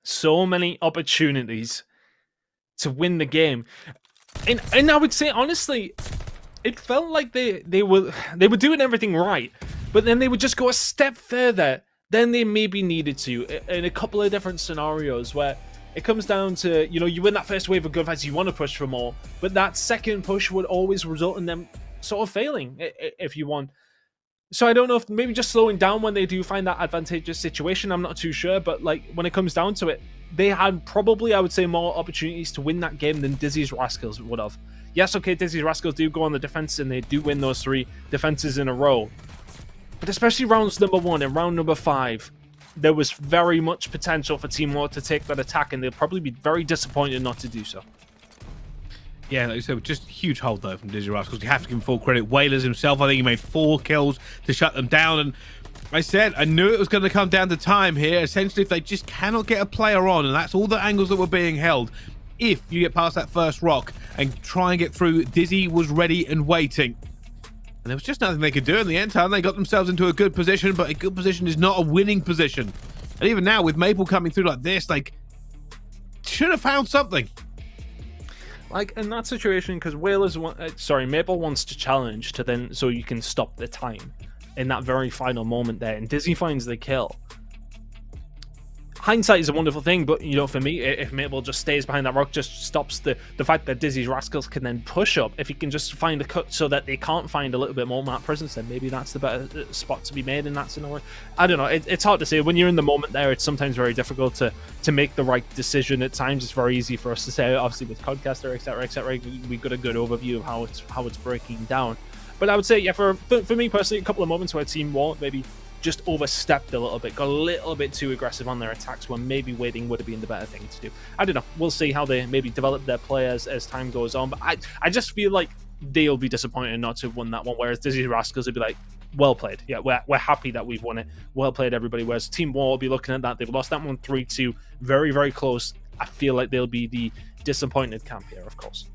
C: So many opportunities to win the game, and I would say honestly, it felt like they were doing everything right, but then they would just go a step further than they maybe needed to in a couple of different scenarios where it comes down to, you know, you win that first wave of gunfights, you want to push for more, but that second push would always result in them sort of failing if you want. So I don't know if maybe just slowing down when they do find that advantageous situation, I'm not too sure, but like when it comes down to it, they had probably, I would say, more opportunities to win that game than Dizzy's Rascals would have. Yes, okay, Dizzy's Rascals do go on the defense and they do win those 3 defenses in a row. But especially rounds number 1 and round number 5, there was very much potential for Team War to take that attack, and they'll probably be very disappointed not to do so.
B: Yeah, like I said, just a huge hold, though, from Dizzy Rascals. You have to give him full credit. Whalers himself, I think he made 4 kills to shut them down. And I said, I knew it was going to come down to time here. Essentially, if they just cannot get a player on, and that's all the angles that were being held, if you get past that first rock and try and get through, Dizzy was ready and waiting. And there was just nothing they could do in the end time. They got themselves into a good position, but a good position is not a winning position. And even now, with Maple coming through like this, like, should have found something.
C: Like in that situation, because Maple wants to challenge to then so you can stop the time in that very final moment there, and Dizzy finds the kill. Hindsight is a wonderful thing, but for me, if Maple just stays behind that rock, just stops the fact that Dizzy's Rascals can then push up. If he can just find a cut so that they can't find a little bit more map presence, then maybe that's the better spot to be made in that scenario. I don't know. It's hard to say. When you're in the moment there, it's sometimes very difficult to make the right decision. At times, it's very easy for us to say, obviously with Codcaster, etc., we've got a good overview of how it's breaking down. But I would say, yeah, for me personally, a couple of moments where Team War maybe just overstepped a little bit, got a little bit too aggressive on their attacks when maybe waiting would have been the better thing to do. I don't know. We'll see how they maybe develop their players as time goes on, but I just feel like they'll be disappointed not to have won that one, whereas Dizzy Rascals would be like, well played. Yeah, we're happy that we've won it. Well played, everybody. Whereas Team War will be looking at that. They've lost that one 3-2. Very, very close. I feel like they'll be the disappointed camp here, of course.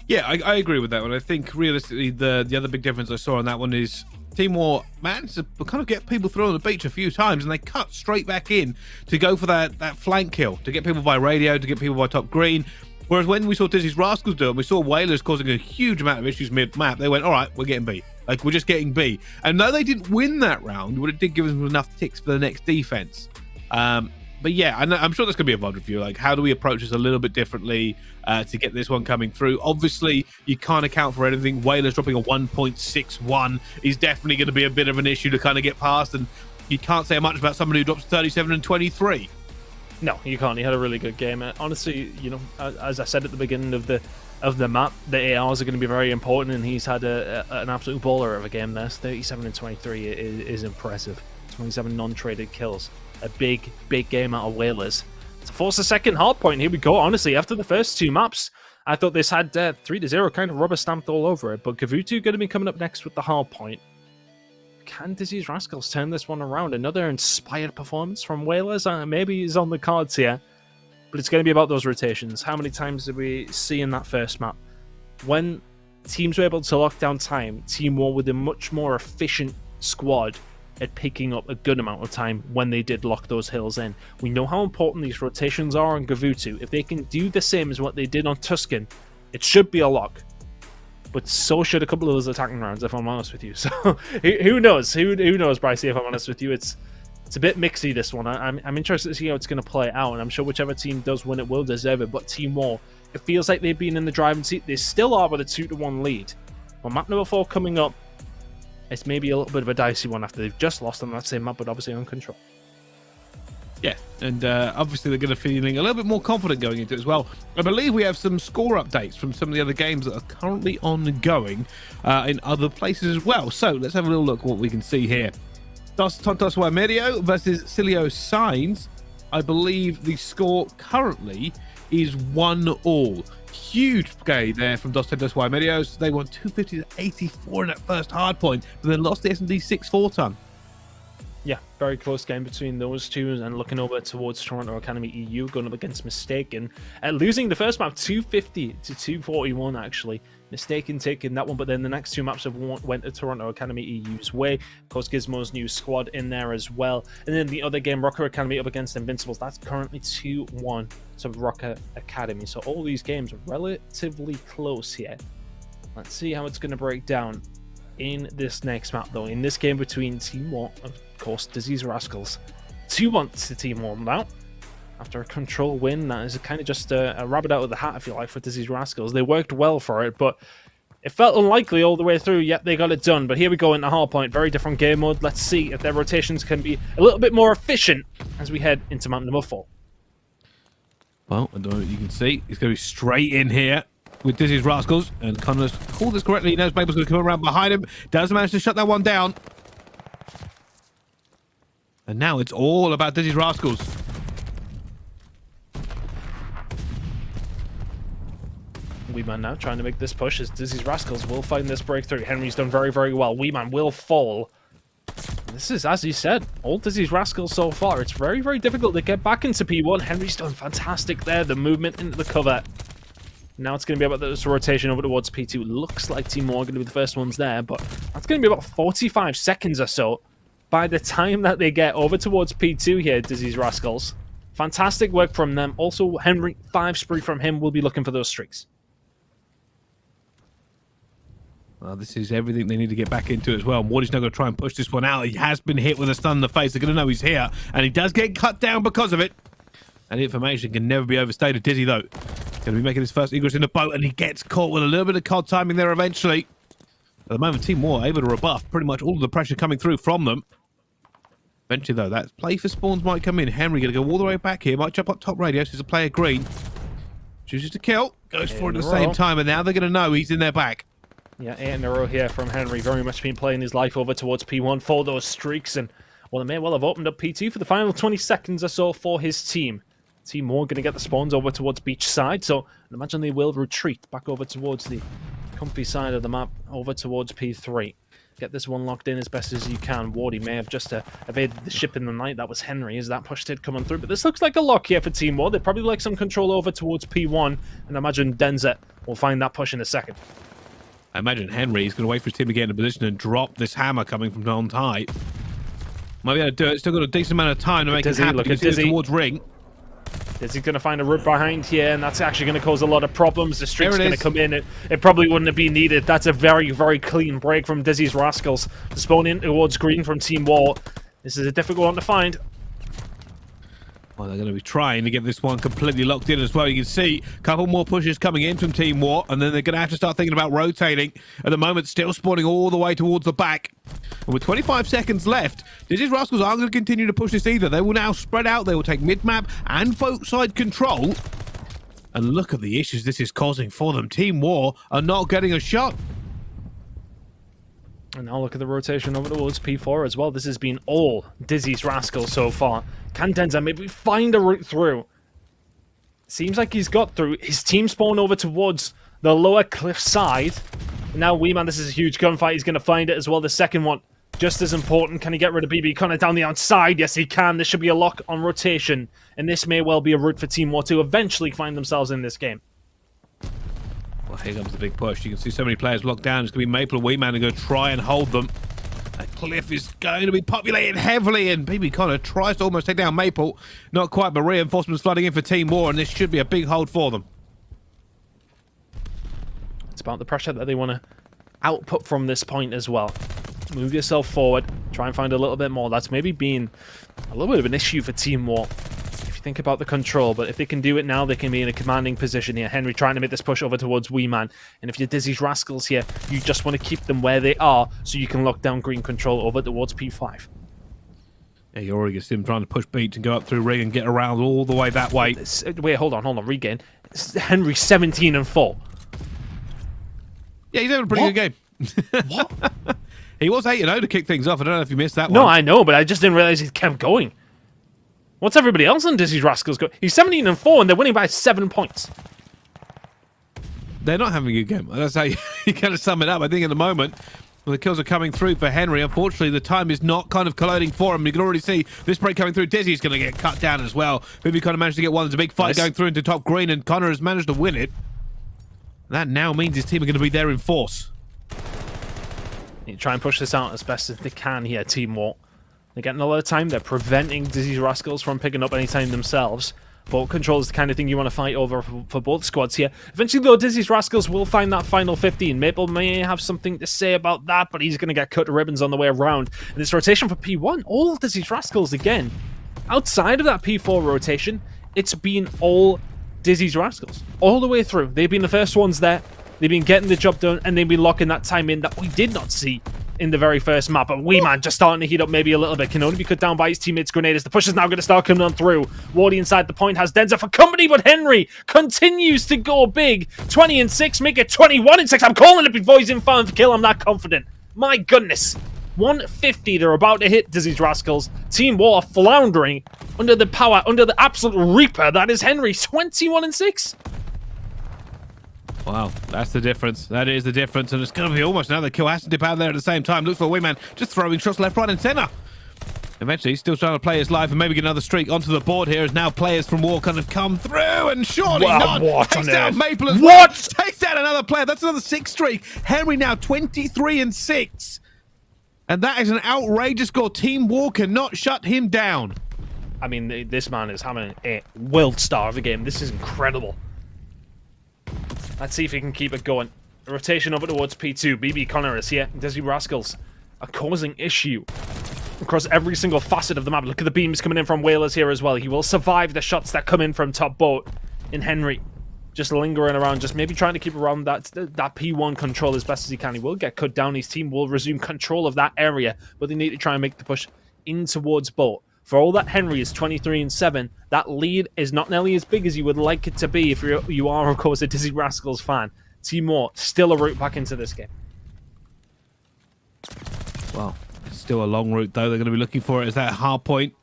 B: Yeah, I agree with that one. I think realistically, the other big difference I saw on that one is Team War managed to kind of get people through on the beach a few times, and they cut straight back in to go for that flank kill, to get people by radio, to get people by top green. Whereas when we saw Dizzy's Rascals do it, we saw Whalers causing a huge amount of issues mid-map. They went, all right, we're getting B. Like, we're just getting B. And no, they didn't win that round, but it did give them enough ticks for the next defense. But yeah, I'm sure there's going to be a VOD review. Like, how do we approach this a little bit differently to get this one coming through? Obviously, you can't account for anything. Whalers dropping a 1.61 is definitely going to be a bit of an issue to kind of get past. And you can't say much about somebody who drops 37 and 23.
C: No, you can't. He had a really good game. Honestly, as I said at the beginning of the map, the ARs are going to be very important, and he's had an absolute baller of a game there. 37 and 23 is impressive. 27 non-traded kills. A big game out of Whalers. To force a second hard point, here we go. Honestly, after the first two maps, I thought this had 3-0 kind of rubber stamped all over it, but Gavutu going to be coming up next with the hard point. Can Dizzy's Rascals turn this one around? Another inspired performance from Whalers? Maybe he's on the cards here, but it's going to be about those rotations. How many times did we see in that first map? When teams were able to lock down time, Team War with a much more efficient squad at picking up a good amount of time when they did lock those hills in. We know how important these rotations are on Gavutu. If they can do the same as what they did on Tuscan, it should be a lock. But so should a couple of those attacking rounds, if I'm honest with you. So who knows? Who knows, Brycey, if I'm honest with you. It's a bit mixy, this one. I'm interested to see how it's going to play out, and I'm sure whichever team does win it will deserve it. But Team War, it feels like they've been in the driving seat. They still are with a 2-1 lead. Well, map number 4 coming up, it's maybe a little bit of a dicey one after they've just lost on that same map, but obviously on control.
B: Yeah, and obviously they're going to be feeling a little bit more confident going into it as well. I believe we have some score updates from some of the other games that are currently ongoing in other places as well. So let's have a little look at what we can see here. Dos Tontos Medio versus Cilio Signs. I believe the score currently is 1-1. Huge play there from Dos Tontos Medios. They won 250 to 84 in that first hard point, but then lost the S&D 6-4 ton.
C: Yeah, very close game between those two, and looking over towards Toronto Academy EU, going up against Mistaken, losing the first map 250 to 241 actually. Mistaken taking that one, but then the next two maps have went to Toronto Academy EU's way. Of course, Gizmo's new squad in there as well. And then the other game, Rocker Academy up against Invincibles, that's currently 2-1 to Rocker Academy. So all these games are relatively close here. Let's see how it's going to break down in this next map, though. In this game between Team War, of course, Dizzy's Rascals, 2-1 to Team War now. After a control win, that is kind of just a rabbit out of the hat, I feel like, for Dizzy's Rascals. They worked well for it, but it felt unlikely all the way through, yet they got it done. But here we go into hardpoint, very different game mode. Let's see if their rotations can be a little bit more efficient as we head into map number 4.
B: Well, I don't know what you can see. It's going to be straight in here with Dizzy's Rascals, and Connor's called this correctly. He knows Maple's going to come around behind him. Does manage to shut that one down. And now it's all about Dizzy's Rascals.
C: Weeman now trying to make this push as Dizzy's Rascals will find this breakthrough. Henry's done very, very well. Weeman will fall. This is, as he said, all Dizzy's Rascals so far. It's very, very difficult to get back into P1. Henry's done fantastic there. The movement into the cover. Now it's going to be about this rotation over towards P2. Looks like Team War are going to be the first ones there, but that's going to be about 45 seconds or so by the time that they get over towards P2 here, Dizzy's Rascals. Fantastic work from them. Also, Henry, 5 spree from him. Will be looking for those streaks.
B: Well, this is everything they need to get back into as well. Morty's now going to try and push this one out. He has been hit with a stun in the face. They're going to know he's here, and he does get cut down because of it. And the information can never be overstated. Dizzy, though, going to be making his first egress in the boat, and he gets caught with a little bit of COD timing there eventually. At the moment, Team War able to rebuff pretty much all of the pressure coming through from them. Eventually, though, that play for spawns might come in. Henry going to go all the way back here. Might jump up top radio. So there's a player green. Chooses to kill. Goes for it at the same time, and now they're going to know he's in their back.
C: Yeah, 8 in a row here from Henry. Very much been playing his life over towards P1 for those streaks. And, well, they may well have opened up P2 for the final 20 seconds or so for his team. Team War going to get the spawns over towards beach side. So, I imagine they will retreat back over towards the comfy side of the map, over towards P3. Get this one locked in as best as you can. Wardy may have just evaded the ship in the night. That was Henry as that push did coming through. But this looks like a lock here for Team War. They'd probably like some control over towards P1. And I imagine Denza will find that push in a second.
B: I imagine Henry is going to wait for his team to get in a position and drop this hammer coming from on high. Might be able to do it. Still got a decent amount of time to make it happen.
C: Look at Dizzy
B: towards ring.
C: Dizzy's going to find a route behind here, and that's actually going to cause a lot of problems. The streak's going to come in. It probably wouldn't have been needed. That's a very, very clean break from Dizzy's Rascals to spawn in towards green from Team War. This is a difficult one to find.
B: Well, they're going to be trying to get this one completely locked in as well. You can see a couple more pushes coming in from Team War, and then they're going to have to start thinking about rotating. At the moment, still spawning all the way towards the back. And with 25 seconds left, Dizzy's Rascals aren't going to continue to push this either. They will now spread out. They will take mid-map and boat side control. And look at the issues this is causing for them. Team War are not getting a shot.
C: And now look at the rotation over towards P4 as well. This has been all Dizzy's Rascals so far. Can Denza maybe find a route through? Seems like he's got through. His team spawned over towards the lower cliff side. Now Weeman, this is a huge gunfight. He's going to find it as well. The second one, just as important. Can he get rid of BB Connor down the outside? Yes, he can. This should be a lock on rotation. And this may well be a route for Team War to eventually find themselves in this game.
B: Well, here comes the big push. You can see so many players locked down. It's going to be Maple and Weeman are going to try and hold them. That cliff is going to be populated heavily, and BB Connor tries to almost take down Maple. Not quite, but reinforcements flooding in for Team War, and this should be a big hold for them.
C: It's about the pressure that they want to output from this point as well. Move yourself forward. Try and find a little bit more. That's maybe been a little bit of an issue for Team War. Think about the control, but if they can do it now, they can be in a commanding position here. Henry trying to make this push over towards Weeman, and if you're Dizzy's Rascals here, you just want to keep them where they are so you can lock down green control over towards P5.
B: Yeah, you already see him trying to push beach and go up through ring and get around all the way that way.
C: Wait, hold on, regain. Henry 17 and 4.
B: Yeah, he's having a pretty good game.
C: What?
B: He was 8-0 to kick things off. I don't know if you missed that one.
C: No, I know, but I just didn't realize he kept going. What's everybody else on Dizzy's Rascals go? He's 17 and 4, and they're winning by 7 points.
B: They're not having a good game. That's how you kind of sum it up. I think at the moment, when the kills are coming through for Henry, unfortunately, the time is not kind of colliding for him. You can already see this break coming through. Dizzy's going to get cut down as well. Maybe kind of managed to get one. There's a big fight going through into top green, and Connor has managed to win it. That now means his team are going to be there in force.
C: You try and push this out as best as they can here, Team War. They're getting a lot of time. They're preventing Dizzy's Rascals from picking up any time themselves. Boat control is the kind of thing you want to fight over for both squads here. Eventually, though, Dizzy's Rascals will find that final 15. Maple may have something to say about that, but he's going to get cut to ribbons on the way around. And this rotation for P1, all Dizzy's Rascals again. Outside of that P4 rotation, it's been all Dizzy's Rascals. All the way through. They've been the first ones there. They've been getting the job done, and they've been locking that time in that we did not see in the very first map. But Weeman just starting to heat up maybe a little bit. Can only be cut down by his teammates' grenades. The push is now going to start coming on through. Wardy inside the point has Denza for company, but Henry continues to go big. 20 and 6, make it 21 and 6. I'm calling it before he's in found for kill. I'm that confident. My goodness. 150 they're about to hit Dizzy's Rascals. Team War floundering under the power, under the absolute reaper that is Henry. 21 and 6.
B: Wow, that's the difference. That is the difference, and it's going to be almost another kill. Has to dip out there at the same time. Looks for Wingman, just throwing shots left, right, and center. Eventually, he's still trying to play his life and maybe get another streak onto the board here as now players from War kind of come through, and surely not. Takes down Maple as well. Takes down another player. That's another 6 streak. Henry now 23 and 6. And that is an outrageous score. Team War cannot shut him down.
C: I mean, this man is having a world star of a game. This is incredible. Let's see if he can keep it going. A rotation over towards P2. BB Connor is here. Dizzy Rascals are causing issue across every single facet of the map. Look at the beams coming in from Whalers here as well. He will survive the shots that come in from top boat. In Henry, just lingering around, just maybe trying to keep around that P1 control as best as he can. He will get cut down. His team will resume control of that area, but they need to try and make the push in towards boat. For all that Henry is 23-7, that lead is not nearly as big as you would like it to be if you are, of course, a Dizzy Rascals fan. Timor, still a route back into this game.
B: Well, it's still a long route, though. They're going to be looking for it as that hard point.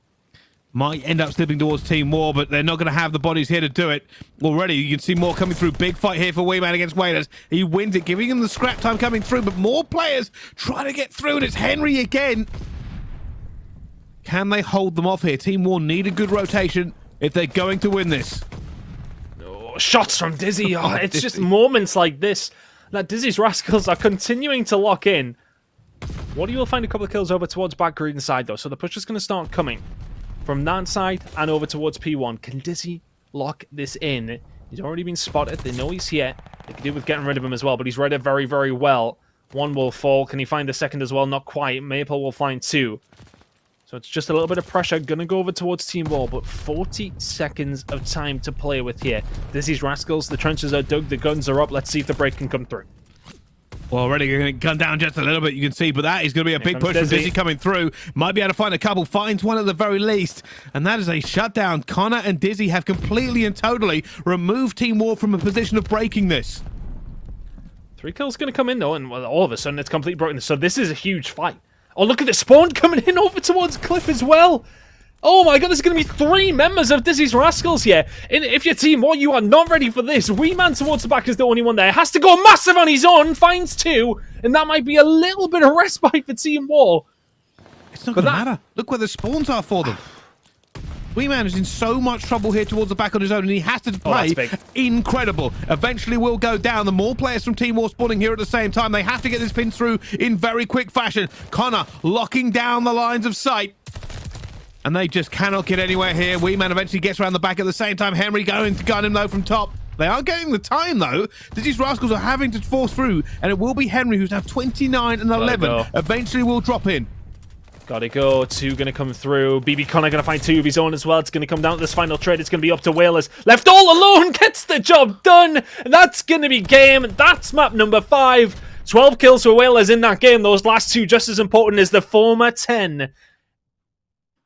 B: Might end up slipping towards Team War, but they're not going to have the bodies here to do it. Already, you can see more coming through. Big fight here for Wayman against Whalers. He wins it, giving him the scrap time coming through, but more players trying to get through, and it's Henry again. Can they hold them off here? Team War need a good rotation if they're going to win this.
C: Oh, shots from Dizzy. Oh, it's Dizzy. Just moments like this that Dizzy's Rascals are continuing to lock in. Waddy will find a couple of kills over towards back green side, though, so the push is going to start coming from that side and over towards P1. Can Dizzy lock this in? He's already been spotted. They know he's here. They can do with getting rid of him as well, but he's read it very, very well. One will fall. Can he find the second as well? Not quite. Maple will find two. So it's just a little bit of pressure. Gonna go over towards Team War, but 40 seconds of time to play with here. Dizzy's Rascals, the trenches are dug, the guns are up. Let's see if the break can come through.
B: Well, already going to gun down just a little bit, you can see, but that is going to be a big push from Dizzy coming through. Might be able to find a couple, finds one at the very least, and that is a shutdown. Connor and Dizzy have completely and totally removed Team War from a position of breaking this.
C: 3 kills going to come in, though, and well, all of a sudden it's completely broken. So this is a huge fight. Oh, look at the spawn coming in over towards Cliff as well. Oh my god, there's going to be 3 members of Dizzy's Rascals here. And if your Team War, you are not ready for this. Wee Man towards the back is the only one there. Has to go massive on his own. Finds 2. And that might be a little bit of respite for Team War.
B: It's not going to matter. Look where the spawns are for them. Wee Man is in so much trouble here towards the back on his own, and he has to play incredible. Eventually will go down. The more players from Team War spawning here at the same time. They have to get this pin through in very quick fashion. Connor locking down the lines of sight. And they just cannot get anywhere here. Wee Man eventually gets around the back at the same time. Henry going to gun him, though, from top. They are getting the time, though. These Rascals are having to force through, and it will be Henry, who's now 29 and 11. Eventually will drop in.
C: Gotta go. 2 gonna come through. BB Connor gonna find 2 of his own as well. It's gonna come down to this final trade. It's gonna be up to Whalers. Left all alone, gets the job done. That's gonna be game. That's map number 5. 12 kills for Whalers in that game. Those last 2 just as important as the former 10.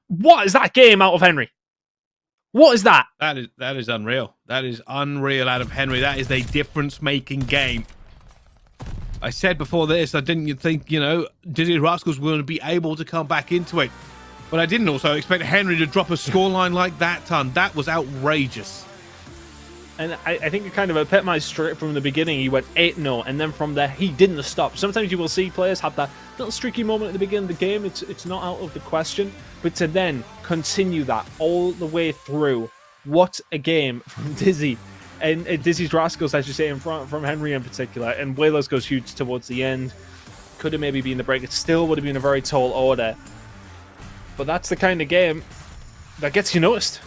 C: What is that game out of Henry? What is that?
B: That is unreal. That is unreal out of Henry. That is a difference-making game. I said before this, I didn't think, you know, Dizzy Rascals were going to be able to come back into it. But I didn't also expect Henry to drop a scoreline like that, ton. That was outrageous.
C: And I think it kind of epitomized straight from the beginning. He went 8-0, and then from there, he didn't stop. Sometimes you will see players have that little streaky moment at the beginning of the game. It's not out of the question. But to then continue that all the way through, what a game from Dizzy. And Dizzy's Rascals, as you say, in front from Henry in particular. And Whalers goes huge towards the end. Could have maybe been the break. It still would have been a very tall order. But that's the kind of game that gets you noticed.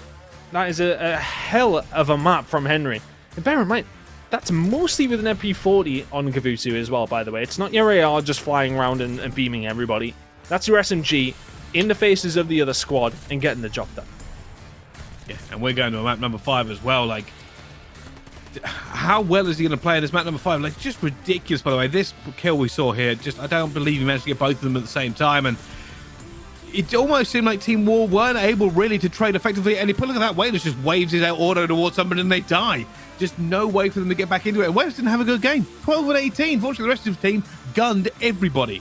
C: That is a hell of a map from Henry. And bear in mind, that's mostly with an MP40 on Kavutu as well, by the way. It's not your AR just flying around and beaming everybody. That's your SMG in the faces of the other squad and getting the job done.
B: Yeah, and we're going to map number 5 as well. Like, how well is he going to play in this map number 5? Like, just ridiculous, by the way. This kill we saw here, just I don't believe he managed to get both of them at the same time. And it almost seemed like Team War weren't able really to trade effectively. And look at that, Whalers just waves his out auto towards somebody and they die. Just no way for them to get back into it. And Whalers didn't have a good game. 12 and 18. Fortunately, the rest of the team gunned everybody.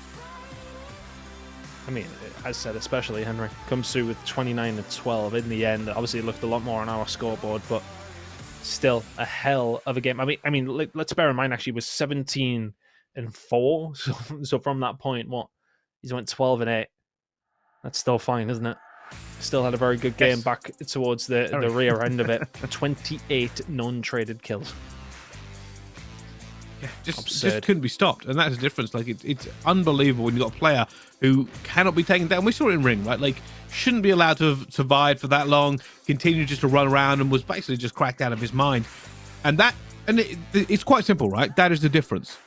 C: I mean, as said, especially Henry comes through with 29 and 12 in the end. Obviously, it looked a lot more on our scoreboard, but still a hell of a game. I mean, let's bear in mind, actually, it was 17 and 4. So from that point, he's went 12 and 8. That's still fine, isn't it? Still had a very good game back towards the rear end of it. 28 non-traded kills.
B: Yeah, just couldn't be stopped, and that's the difference. Like it's unbelievable when you've got a player who cannot be taken down. We saw it in Ring, right? Like shouldn't be allowed to have survived for that long, continued just to run around, and was basically just cracked out of his mind. And it's quite simple, right? That is the difference.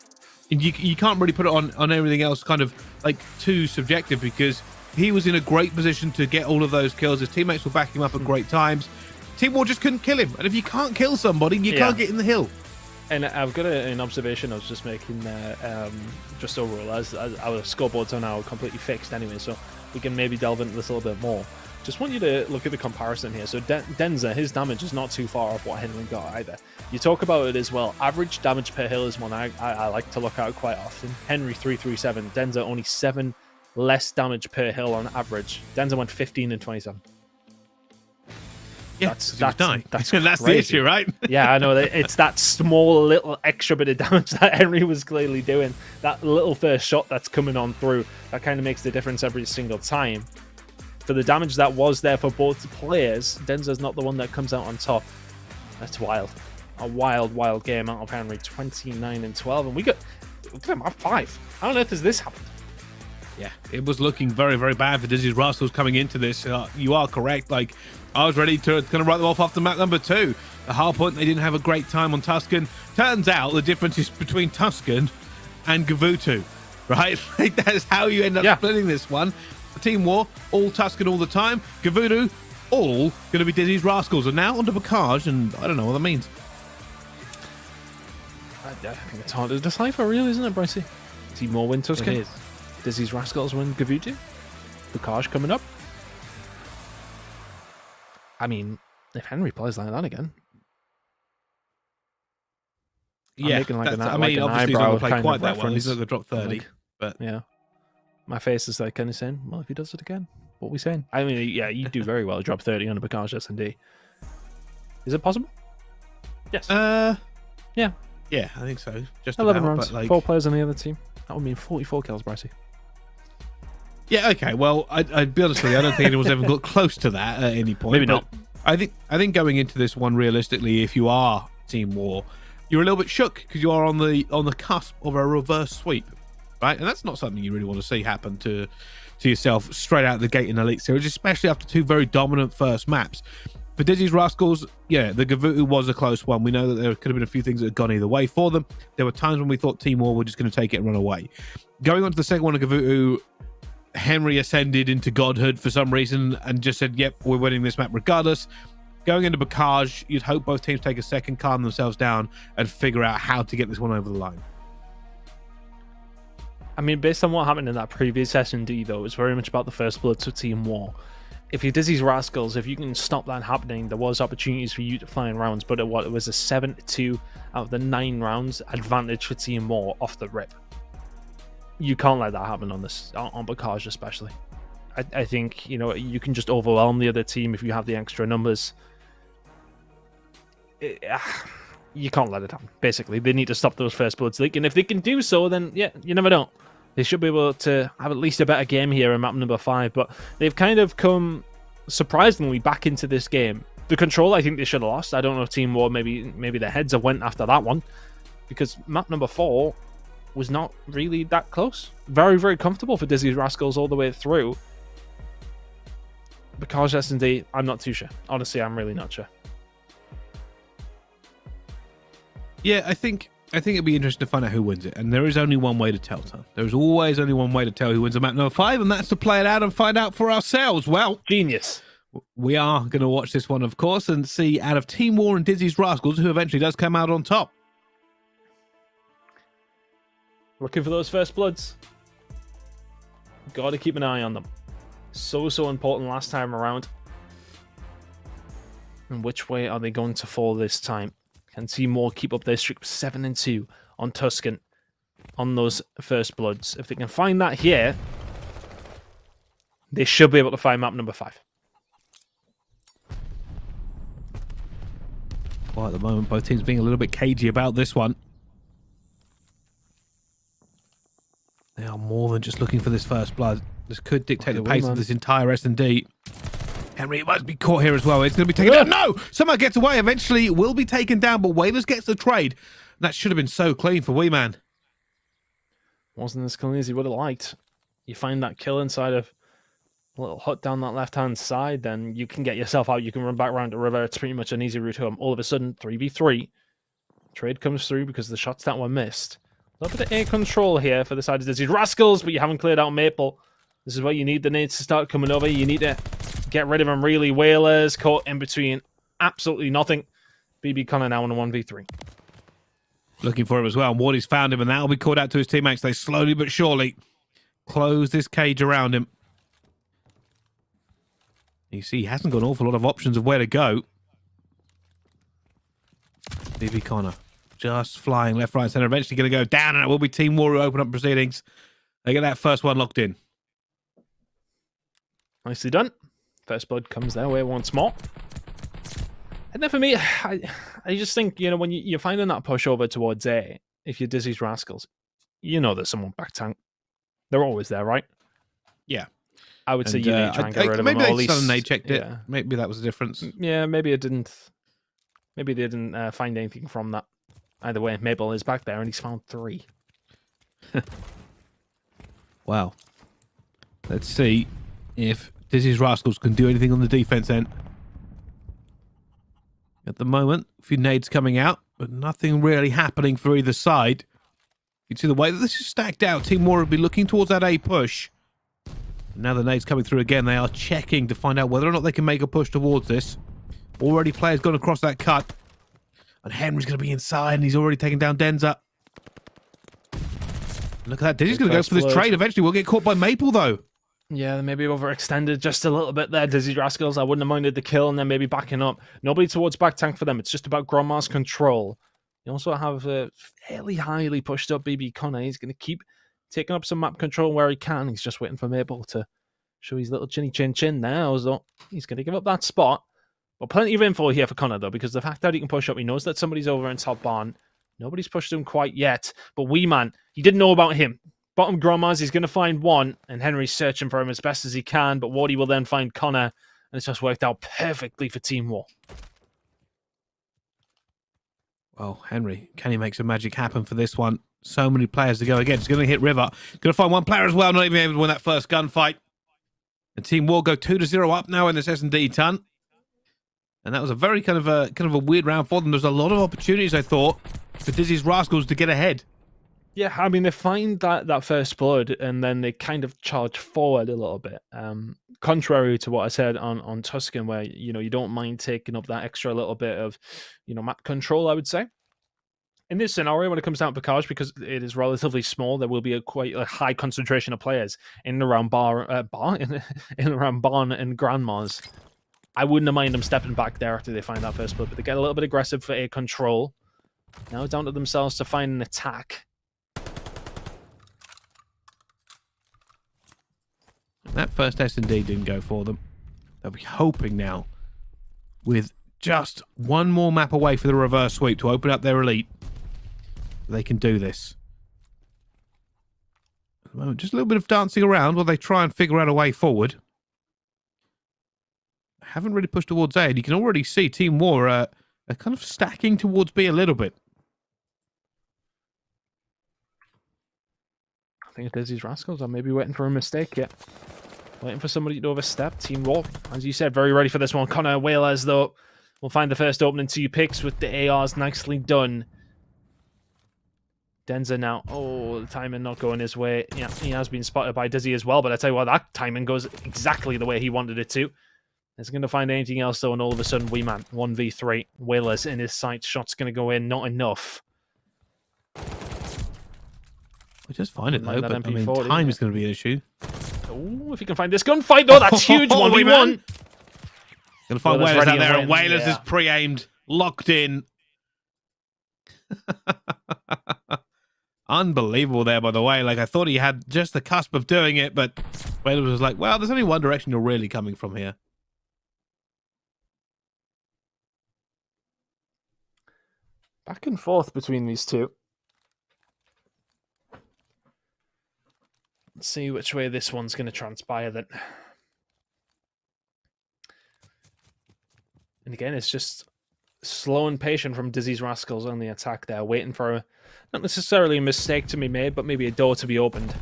B: And you can't really put it on everything else kind of like too subjective, because he was in a great position to get all of those kills. His teammates were backing him up at great times. Team War just couldn't kill him. And if you can't kill somebody, you can't get in the hill.
C: And I've got an observation I was just making there, just overall, as our scoreboards are now completely fixed anyway, so we can maybe delve into this a little bit more. Just want you to look at the comparison here. So Denza, his damage is not too far off what Henry got either. You talk about it as well. Average damage per hill is one I like to look at quite often. Henry 337, Denza only 7 less damage per hill on average. Denza went 15 and 27.
B: Yeah,
C: that's
B: that's the issue, right?
C: Yeah, I know. It's that small little extra bit of damage that Henry was clearly doing. That little first shot that's coming on through, that kind of makes the difference every single time. For the damage that was there for both players, Denza's not the one that comes out on top. That's wild. A wild game out of Henry. 29 and 12, and we got him at 5. How on earth has this happened?
B: Yeah, it was looking very, very bad for Dizzy's Rascals coming into this. You are correct. Like, I was ready to kind of write them off after map number 2. The hard point, they didn't have a great time on Tuscan. Turns out the difference is between Tuscan and Gavutu, right? Like, that's how you end up splitting this one. The Team War, all Tuscan all the time. Gavutu, all going to be Dizzy's Rascals. And now onto Bacage, and I don't know what that means.
C: I think it's hard to decipher, really, isn't it, Brycey? Team War win Tuscan.
B: It is.
C: Dizzy's Rascals win Gavutu. Bacage coming up. I mean, if Henry plays like that again,
B: yeah, obviously he's not going to play quite that well. He's not going to drop 30, but
C: yeah, my face is like kind of saying, well, if he does it again, what are we saying? I mean, yeah, you do very well. Drop 30 on a Bacage S&D. Is it possible? Yes. Yeah,
B: I think so. Just
C: 11
B: about,
C: rounds,
B: but
C: 4 players on the other team. That would mean 44 kills, Brycey.
B: Yeah, okay. Well, I'd be honest with you, I don't think anyone's ever got close to that at any point.
C: Maybe not.
B: I think going into this one, realistically, if you are Team War, you're a little bit shook because you are on the cusp of a reverse sweep, right? And that's not something you really want to see happen to yourself straight out of the gate in Elite Series, especially after 2 very dominant first maps. For Dizzy's Rascals, yeah, the Gavutu was a close one. We know that there could have been a few things that had gone either way for them. There were times when we thought Team War were just going to take it and run away. Going on to the second one of Gavutu, Henry ascended into godhood for some reason and just said, yep, we're winning this map regardless. Going into Bacage, you'd hope both teams take a second, calm themselves down, and figure out how to get this one over the line.
C: I mean, based on what happened in that previous S&D, though, it's very much about the first bloods of Team War. If you're Dizzy's Rascals, if you can stop that happening, there was opportunities for you to fly in rounds, but it was a 7-2 out of the 9 rounds advantage for Team War off the rip. You can't let that happen on Bacage especially. I think, you know, you can just overwhelm the other team if you have the extra numbers. You can't let it happen. Basically, they need to stop those first bloods leaking. If they can do so, then yeah, you never know. They should be able to have at least a better game here in map number 5, but they've kind of come surprisingly back into this game. The control, I think they should have lost. I don't know if Team War, maybe their heads have went after that one, because map number 4 was not really that close. Very, very comfortable for Dizzy's Rascals all the way through. Bacage S&D, I'm not too sure. Honestly, I'm really not sure.
B: Yeah, I think it'd be interesting to find out who wins it, and there is only one way to tell, Tom. There's always only one way to tell who wins a map number 5, and that's to play it out and find out for ourselves. Well,
C: genius.
B: We are going to watch this one, of course, and see out of Team War and Dizzy's Rascals who eventually does come out on top.
C: Looking for those first bloods. Got to keep an eye on them. So important last time around. And which way are they going to fall this time? Can Team War keep up their streak of 7-2 on Tuscan on those first bloods? If they can find that here, they should be able to find map number 5.
B: Well, at the moment, both teams being a little bit cagey about this one. They are more than just looking for this first blood. This could dictate the pace of this entire S&D. Henry must be caught here as well. It's going to be taken down. No! Somehow gets away. Eventually will be taken down, but Wailers gets the trade. That should have been so clean for Wee Man.
C: Wasn't as clean as he would have liked. You find that kill inside of a little hut down that left-hand side, then you can get yourself out. You can run back around the river. It's pretty much an easy route home. All of a sudden, 3v3. Trade comes through because the shots that were missed. A little bit of air control here for the side of Dizzy's Rascals, but you haven't cleared out Maple. This is what you need. The nades to start coming over. You need to get rid of them, really. Whalers caught in between absolutely nothing. BB Connor now on a 1v3.
B: Looking for him as well. And Wardy's found him, and that'll be called out to his teammates. They slowly but surely close this cage around him. You see, he hasn't got an awful lot of options of where to go. BB Connor just flying left, right, center. Eventually going to go down, and it will be Team War who open up proceedings. They get that first one locked in.
C: Nicely done. First blood comes their way once more. And then for me, I just think, you know, when you're finding that push over towards A, if you're Dizzy's Rascals, you know there's someone back tank. They're always there, right?
B: Yeah.
C: I would say you need to try and get rid of them.
B: Maybe
C: Maybe
B: they checked it. Yeah. Maybe that was the difference.
C: Yeah, maybe it didn't. Maybe they didn't find anything from that. Either way, Maple is back there and he's found 3.
B: Wow. Let's see if Dizzy's Rascals can do anything on the defense end. At the moment, a few nades coming out, but nothing really happening for either side. You can see the way that this is stacked out. Team War will be looking towards that A push. And now the nades coming through again. They are checking to find out whether or not they can make a push towards this. Already players gone across that cut. And Henry's going to be inside, and he's already taken down Denza. Look at that. Dizzy's going to go for this trade. Eventually, we'll get caught by Maple, though.
C: Yeah, they maybe overextended just a little bit there, Dizzy Rascals. I wouldn't have minded the kill and then maybe backing up. Nobody towards back tank for them. It's just about Grandma's control. You also have a fairly highly pushed up BB Connor. He's going to keep taking up some map control where he can. He's just waiting for Maple to show his little chinny chin now. So he's going to give up that spot. But plenty of info here for Connor, though, because the fact that he can push up, he knows that somebody's over in top barn. Nobody's pushed him quite yet. But Wee Man, he didn't know about him. Bottom Grommas, he's going to find one, and Henry's searching for him as best as he can, but Wardy will then find Connor, and it's just worked out perfectly for Team War.
B: Well, Henry, can he make some magic happen for this one? So many players to go against. He's going to hit River. Going to find one player as well, not even able to win that first gunfight. And Team War go 2-0 up now in this S&D ton. And that was a very kind of a weird round for them. There's a lot of opportunities, I thought, for Dizzy's Rascals to get ahead.
C: Yeah, I mean, they find that first blood, and then they kind of charge forward a little bit. Contrary to what I said on Tuscan, where, you know, you don't mind taking up that extra little bit of, you know, map control, I would say. In this scenario, when it comes down to Picage, because it is relatively small, there will be quite a high concentration of players in and around in and around Barn and Grandma's. I wouldn't have minded them stepping back there after they find that first blood, but they get a little bit aggressive for a control. Now it's down to themselves to find an attack.
B: That first S&D didn't go for them. They'll be hoping now, with just one more map away for the reverse sweep to open up their elite, they can do this. At the moment, just a little bit of dancing around while they try and figure out a way forward. Haven't really pushed towards A, and you can already see Team War are kind of stacking towards B a little bit.
C: I think Dizzy's Rascals are maybe waiting for a mistake yet. Waiting for somebody to overstep. Team War, as you said, very ready for this one. Connor Whalers, though, will find the first opening 2 picks with the ARs nicely done. Denza now. Oh, the timing not going his way. Yeah, he has been spotted by Dizzy as well, but I tell you what, that timing goes exactly the way he wanted it to. Isn't going to find anything else, though, and all of a sudden, Wee Man, 1v3. Whalers in his sights. Shot's going to go in. Not enough.
B: We just find it, though, but I mean, time is going to be an issue.
C: Oh, if you can find this gunfight, though, that's huge. 1v1.
B: Going to find Whalers out there, and Whalers is pre-aimed, locked in. Unbelievable there, by the way. Like, I thought he had just the cusp of doing it, but Whalers was like, well, there's only one direction you're really coming from here.
C: Back and forth between these two. Let's see which way this one's going to transpire then. And again, it's just slow and patient from Dizzy's Rascals on the attack there, waiting for not necessarily a mistake to be made, but maybe a door to be opened.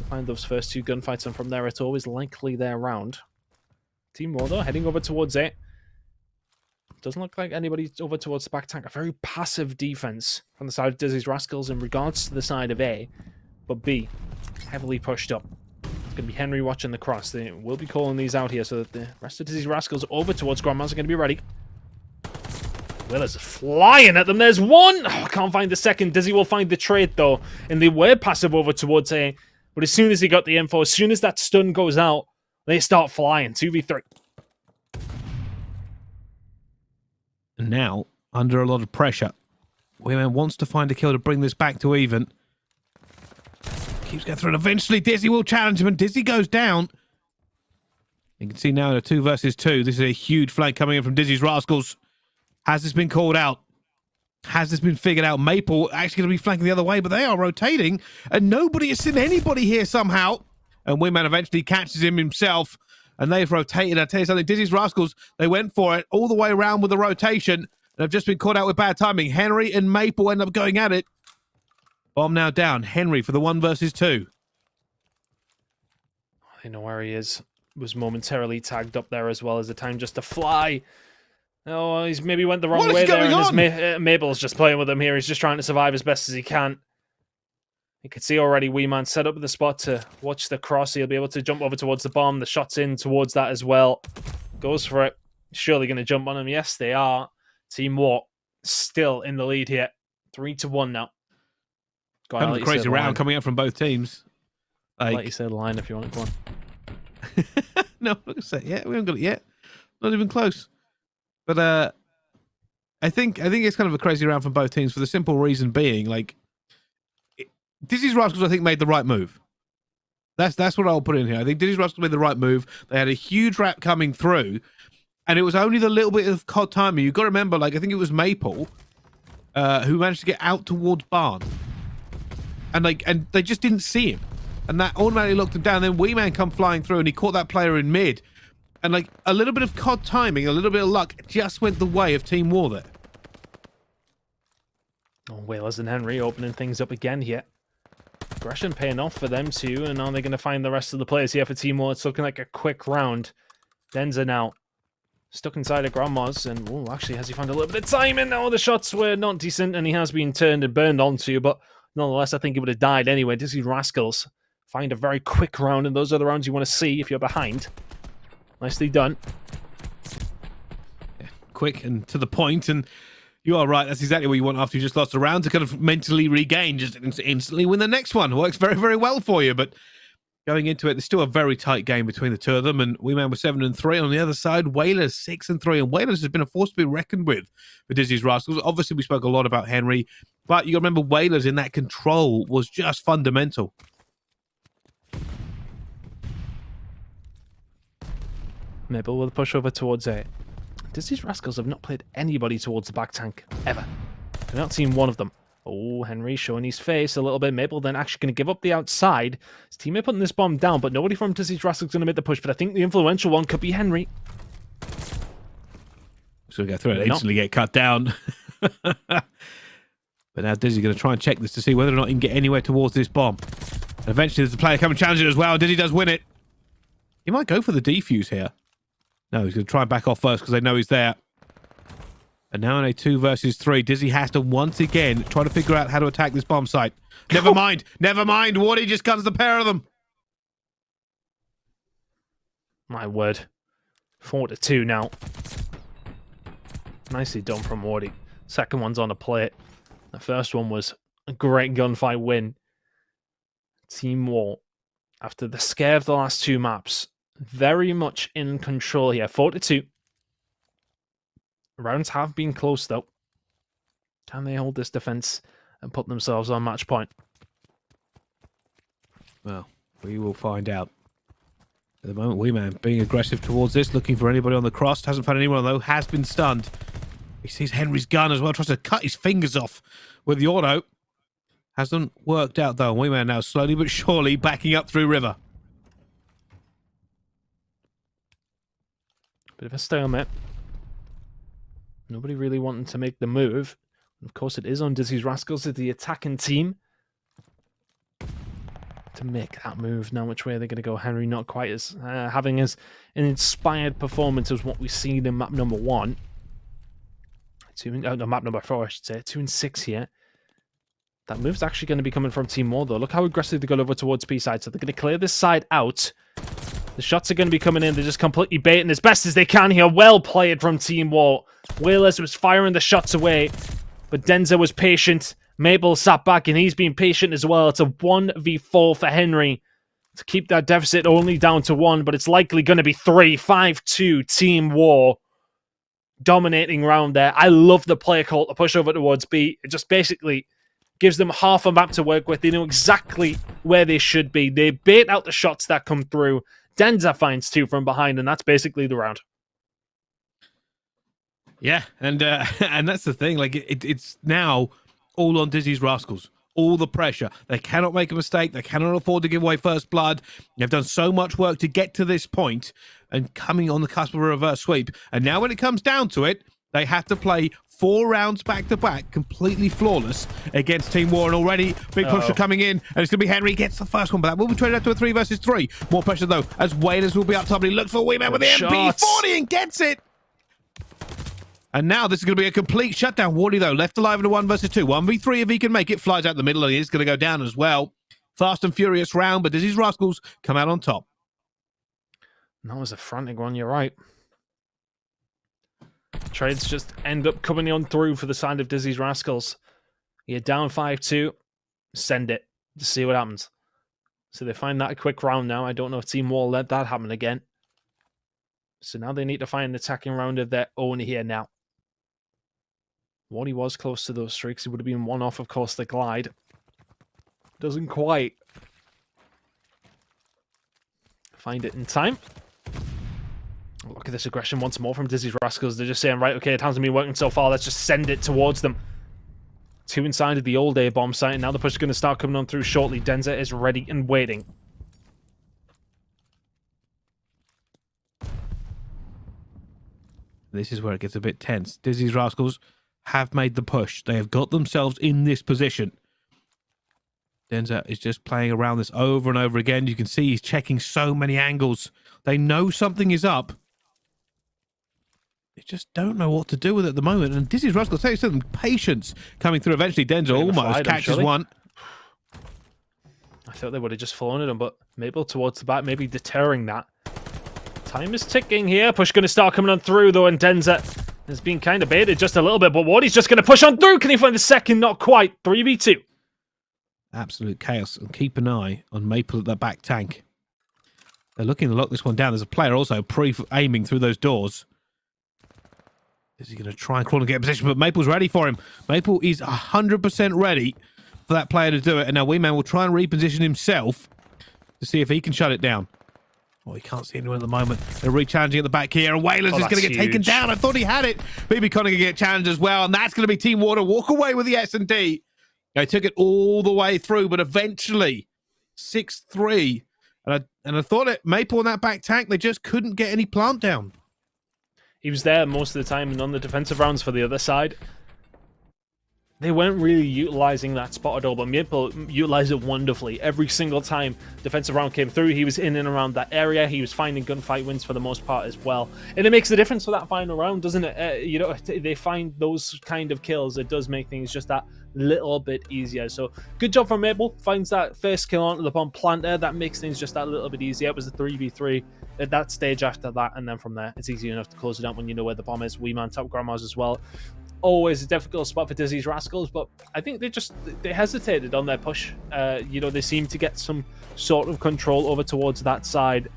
C: Find those first 2 gunfights, and from there it's always likely their round. Team War, though, heading over towards A. Doesn't look like anybody's over towards the back tank. A very passive defense from the side of Dizzy's Rascals in regards to the side of A, but B, heavily pushed up. It's going to be Henry watching the cross. They will be calling these out here so that the rest of Dizzy's Rascals over towards Grandma's are going to be ready. Willer's flying at them. There's one! Oh, can't find the second. Dizzy will find the trade, though. And they were passive over towards A. But as soon as he got the info, as soon as that stun goes out, they start flying. 2v3.
B: And now, under a lot of pressure, Wayman wants to find a kill to bring this back to even. Keeps going through, and eventually Dizzy will challenge him, and Dizzy goes down. You can see now in a 2 versus 2, this is a huge flank coming in from Dizzy's Rascals. Has this been called out? Has this been figured out? Maple actually going to be flanking the other way, but they are rotating, and nobody has seen anybody here somehow. And Wingman eventually catches him himself, and they've rotated. I tell you something, Dizzy's Rascals, they went for it all the way around with the rotation, and have just been caught out with bad timing. Henry and Maple end up going at it. Bomb now down. Henry for the 1 versus 2.
C: I know where he is. Was momentarily tagged up there as well as the time just to fly. Oh, he's maybe went the wrong way there, and Mabel's just playing with him here. He's just trying to survive as best as he can. You can see already Wee Man set up the spot to watch the cross. He'll be able to jump over towards the bomb. The shot's in towards that as well. Goes for it. Surely going to jump on him. Yes, they are. Team War still in the lead here. 3-1 now.
B: Kind of a crazy round coming up from both teams.
C: I'll let you say the line if you want it. Go on.
B: No, I'm not going to say it yet. We haven't got it yet. Not even close. But I think it's kind of a crazy round from both teams for the simple reason being, like, Dizzy's Rascals, I think, made the right move. That's what I'll put in here. I think Dizzy's Rascals made the right move. They had a huge wrap coming through, and it was only the little bit of COD timing. You've got to remember, like, I think it was Maple who managed to get out towards Barn. And they just didn't see him. And that automatically locked him down. Then Wee Man come flying through, and he caught that player in mid. And, like, a little bit of COD timing, a little bit of luck just went the way of Team War there.
C: Oh, Whalers and Henry opening things up again here. Aggression paying off for them too, and now they're going to find the rest of the players here for Team War. It's looking like a quick round. Denza now stuck inside of Grandma's, and oh, actually, has he found a little bit of time? And now the shots were not decent, and he has been turned and burned onto, but nonetheless, I think he would have died anyway. Dizzy Rascals find a very quick round, and those are the rounds you want to see if you're behind. Nicely done.
B: Yeah, quick and to the point, and you are right. That's exactly what you want after you just lost a round, to kind of mentally regain, just instantly win the next one. Works very, very well for you, but going into it, there's still a very tight game between the two of them, and Wee Man was 7-3. On the other side, Whalers 6-3, and Whalers has been a force to be reckoned with for Dizzy's Rascals. Obviously, we spoke a lot about Henry, but you got to remember Whalers in that control was just fundamental.
C: Maple with a push over towards A. Dizzy's Rascals have not played anybody towards the back tank, ever. I've not seen one of them. Oh, Henry showing his face a little bit. Maple then actually going to give up the outside. His teammate putting this bomb down, but nobody from Dizzy's Rascals going to make the push, but I think the influential one could be Henry.
B: So we go through it, instantly get cut down. But now Dizzy's going to try and check this to see whether or not he can get anywhere towards this bomb. And eventually there's a player coming challenge it as well. Dizzy does win it. He might go for the defuse here. No, he's going to try and back off first because they know he's there. And now in a 2 versus 3, Dizzy has to once again try to figure out how to attack this bomb site. Never mind. Never mind. Wardy just guns the pair of them.
C: My word. 4-2 now. Nicely done from Wardy. Second one's on a plate. The first one was a great gunfight win. Team War, after the scare of the last 2 maps, very much in control here. 4-2. Rounds have been close, though. Can they hold this defense and put themselves on match point?
B: Well, we will find out. At the moment, Wee Man being aggressive towards this, looking for anybody on the cross. Hasn't found anyone, though. Has been stunned. He sees Henry's gun as well. Tries to cut his fingers off with the auto. Hasn't worked out, though. Wee Man now slowly but surely backing up through river.
C: Bit of a stalemate. Nobody really wanting to make the move. Of course, it is on Dizzy's Rascals, the attacking team, to make that move. Now, which way are they going to go? Henry not quite as having as an inspired performance as what we've seen in map number 1. Map number 4, I should say. 2 and 6 here. That move's actually going to be coming from Team War, though. Look how aggressive they got over towards B side. So they're going to clear this side out. The shots are going to be coming in. They're just completely baiting as best as they can here. Well played from Team War. Whalers was firing the shots away, but Denza was patient. Maple sat back, and he's been patient as well. It's a 1v4 for Henry to keep that deficit only down to 1, but it's likely going to be 3. 5-2 Team War. Dominating round there. I love the play call to push over towards B. It just basically gives them half a map to work with. They know exactly where they should be. They bait out the shots that come through. Denza finds 2 from behind, and that's basically the round.
B: Yeah, and that's the thing. Like it's now all on Dizzy's Rascals. All the pressure. They cannot make a mistake. They cannot afford to give away first blood. They've done so much work to get to this point and coming on the cusp of a reverse sweep. And now when it comes down to it, they have to play 4 rounds back-to-back, completely flawless against Team War. And already big pusher coming in. And it's going to be Henry gets the first one, but that will be traded up to a 3 versus 3. More pressure, though, as Whalers will be up top. And he looks for Weeman with the MP40 and gets it. And now this is going to be a complete shutdown. Wardy, though, left alive in a 1 versus 2. 1v3 if he can make it. Flies out the middle, and he is going to go down as well. Fast and furious round, but Dizzy's Rascals come out on top.
C: That was a frantic one, you're right. Trades just end up coming on through for the side of Dizzy's Rascals. You're down 5-2. Send it. Just see what happens. So they find that a quick round now. I don't know if Team War let that happen again. So now they need to find an attacking round of their own here now. Wardy was close to those streaks. It would have been 1 off, of course, the glide. Doesn't quite find it in time. Look at this aggression once more from Dizzy's Rascals. They're just saying, right, okay, it hasn't been working so far. Let's just send it towards them. 2 inside of the old A bomb site, and now the push is going to start coming on through shortly. Denza is ready and waiting.
B: This is where it gets a bit tense. Dizzy's Rascals have made the push. They have got themselves in this position. Denza is just playing around this over and over again. You can see he's checking so many angles. They know something is up. They just don't know what to do with it at the moment. And Dizzy's Rascals, take some patience coming through. Eventually, Denza almost catches one.
C: I thought they would have just flown at him, but Maple towards the back, maybe deterring that. Time is ticking here. Push going to start coming on through, though, and Denza has been kind of baited just a little bit, but Wardy's just going to push on through. Can he find the second? Not quite. 3v2.
B: Absolute chaos. And keep an eye on Maple at the back tank. They're looking to lock this one down. There's a player also pre-aiming through those doors. Is he going to try and crawl and get a position? But Maple's ready for him. Maple is 100% ready for that player to do it. And now Weeman will try and reposition himself to see if he can shut it down. Oh, he can't see anyone at the moment. They're re-challenging at the back here, and Whalers is going to get taken down. I thought he had it. BB Connor can get challenged as well, and that's going to be Team Water walk away with the S&D. They took it all the way through, but eventually 6-3. And I thought it Maple on that back tank, they just couldn't get any plant down.
C: He was there most of the time and on the defensive rounds for the other side. They weren't really utilizing that spot at all, but Maple utilized it wonderfully. Every single time defensive round came through, he was in and around that area. He was finding gunfight wins for the most part as well. And it makes a difference for that final round, doesn't it? You know, they find those kind of kills. It does make things just that little bit easier. So good job from Maple. Finds that first kill onto the bomb planter. That makes things just that little bit easier. It was a 3v3 at that stage after that. And then from there, it's easy enough to close it out when you know where the bomb is. Weeman top grandmas as well. Always a difficult spot for Dizzy's Rascals, but I think they hesitated on their push. You know, they seem to get some sort of control over towards that side.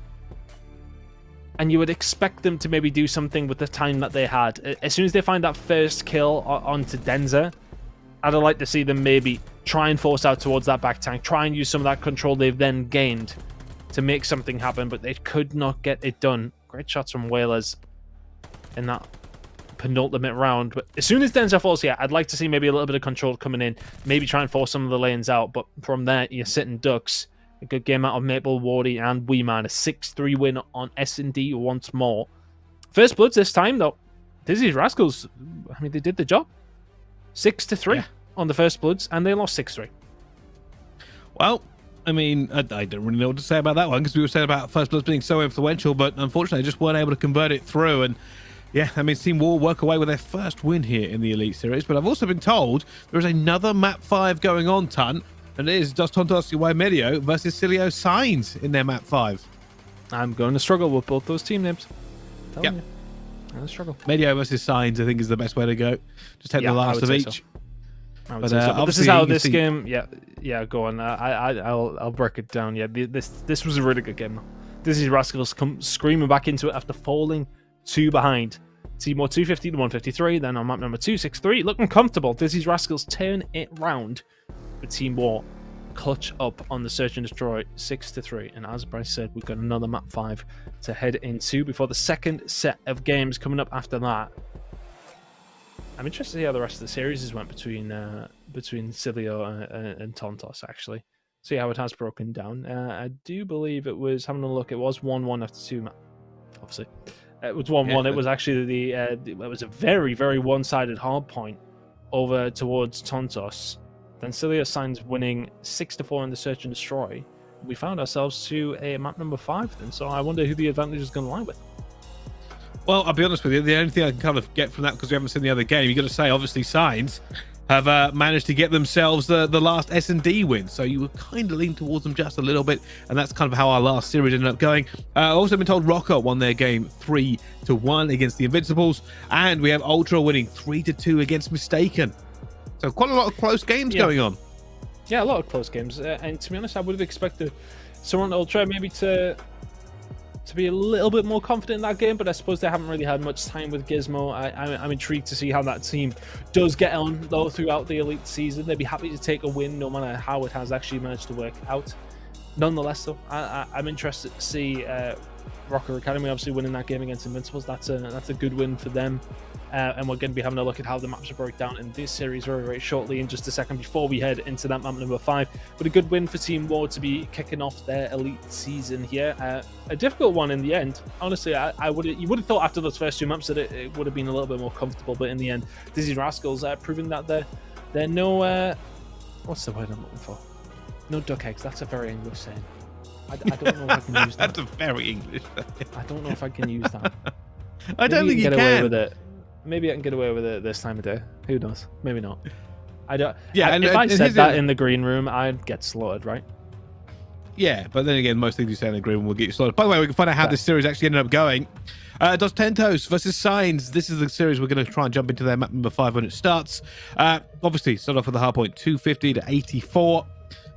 C: And you would expect them to maybe do something with the time that they had. As soon as they find that first kill onto Denza, I'd like to see them maybe try and force out towards that back tank, try and use some of that control they've then gained to make something happen, but they could not get it done. Great shots from Whalers in that penultimate round. But as soon as Denza falls here, I'd like to see maybe a little bit of control coming in, maybe try and force some of the lanes out, but from there you're sitting ducks. A good game out of Maple, Wardy and Weeman. A 6-3 win on S&D once more. First bloods this time though. Dizzy's Rascals, I mean, they did the job. 6-3 on the First Bloods, and they lost 6-3.
B: Well, I mean, I don't really know what to say about that one, because we were saying about First Bloods being so influential, but unfortunately, they just weren't able to convert it through. And yeah, that means Team War walk away with their first win here in the Elite Series. But I've also been told there is another Map 5 going on, Ton, and it is Dos Tontos y Medio versus Silio Signs in their Map 5.
C: I'm going to struggle with both those team names.
B: Yep.
C: You. I'm going to struggle.
B: Medio versus Signs, I think, is the best way to go. Just take the last of each.
C: So. I would say so. But this is how this game... Yeah, go on. I'll break it down. Yeah, this was a really good game. Dizzy's Rascals come screaming back into it after falling 2 behind. Team War 250 to 153. Then on map number 263, looking comfortable. Dizzy's Rascals turn it round. But Team War clutch up on the Search and Destroy 6-3. And as Bryce said, we've got another map 5 to head into before the second set of games coming up after that. I'm interested to see how the rest of the series went between Silio and Tontos, actually. See how it has broken down. I do believe it was, having a look, it was 1-1 after 2 obviously. It was 1-1. Yeah, it was actually it was a very, very one-sided hard point over towards Tontos. Then Silio Signs winning 6-4 in the Search and Destroy. We found ourselves to a map number 5 then, so I wonder who the advantage is going to lie with.
B: Well, I'll be honest with you, the only thing I can kind of get from that, because we haven't seen the other game, you've got to say, obviously, Signs have managed to get themselves the last S&D win, so you were kind of leaning towards them just a little bit, and that's kind of how our last series ended up going. Also been told Rocker won their game 3-1 against the Invincibles, and we have Ultra winning 3-2 against Mistaken. So quite a lot of close games going on.
C: Yeah, a lot of close games, and to be honest, I would have expected someone Ultra maybe to be a little bit more confident in that game, but I suppose they haven't really had much time with Gizmo. I'm intrigued to see how that team does get on, though, throughout the Elite season. They'd be happy to take a win, no matter how it has actually managed to work out. Nonetheless, though, I'm interested to see Rocker Academy obviously winning that game against Invincibles. That's a good win for them. And we're going to be having a look at how the maps are broke down in this series very, very shortly in just a second before we head into that map number 5. But a good win for Team War to be kicking off their Elite season here. A difficult one in the end. Honestly, you would have thought after those first 2 maps that it would have been a little bit more comfortable, but in the end, Dizzy's Rascals proving that they're no... what's the word I'm looking for? No duck eggs. That's a very English saying. I don't know if I can use that.
B: That's a very English saying.
C: I don't know if I can use that.
B: I don't think you can.
C: Get away with it. Maybe I can get away with it this time of day. Who knows? Maybe not. I don't.
B: Yeah,
C: if I said that in the green room, I'd get slaughtered, right?
B: Yeah, but then again, most things you say in the green room will get you slaughtered. By the way, we can find out how this series actually ended up going. Dos Tentos versus Signs. This is the series we're going to try and jump into their map number 5 when it starts. Obviously, start off with the hard point 250 to 84.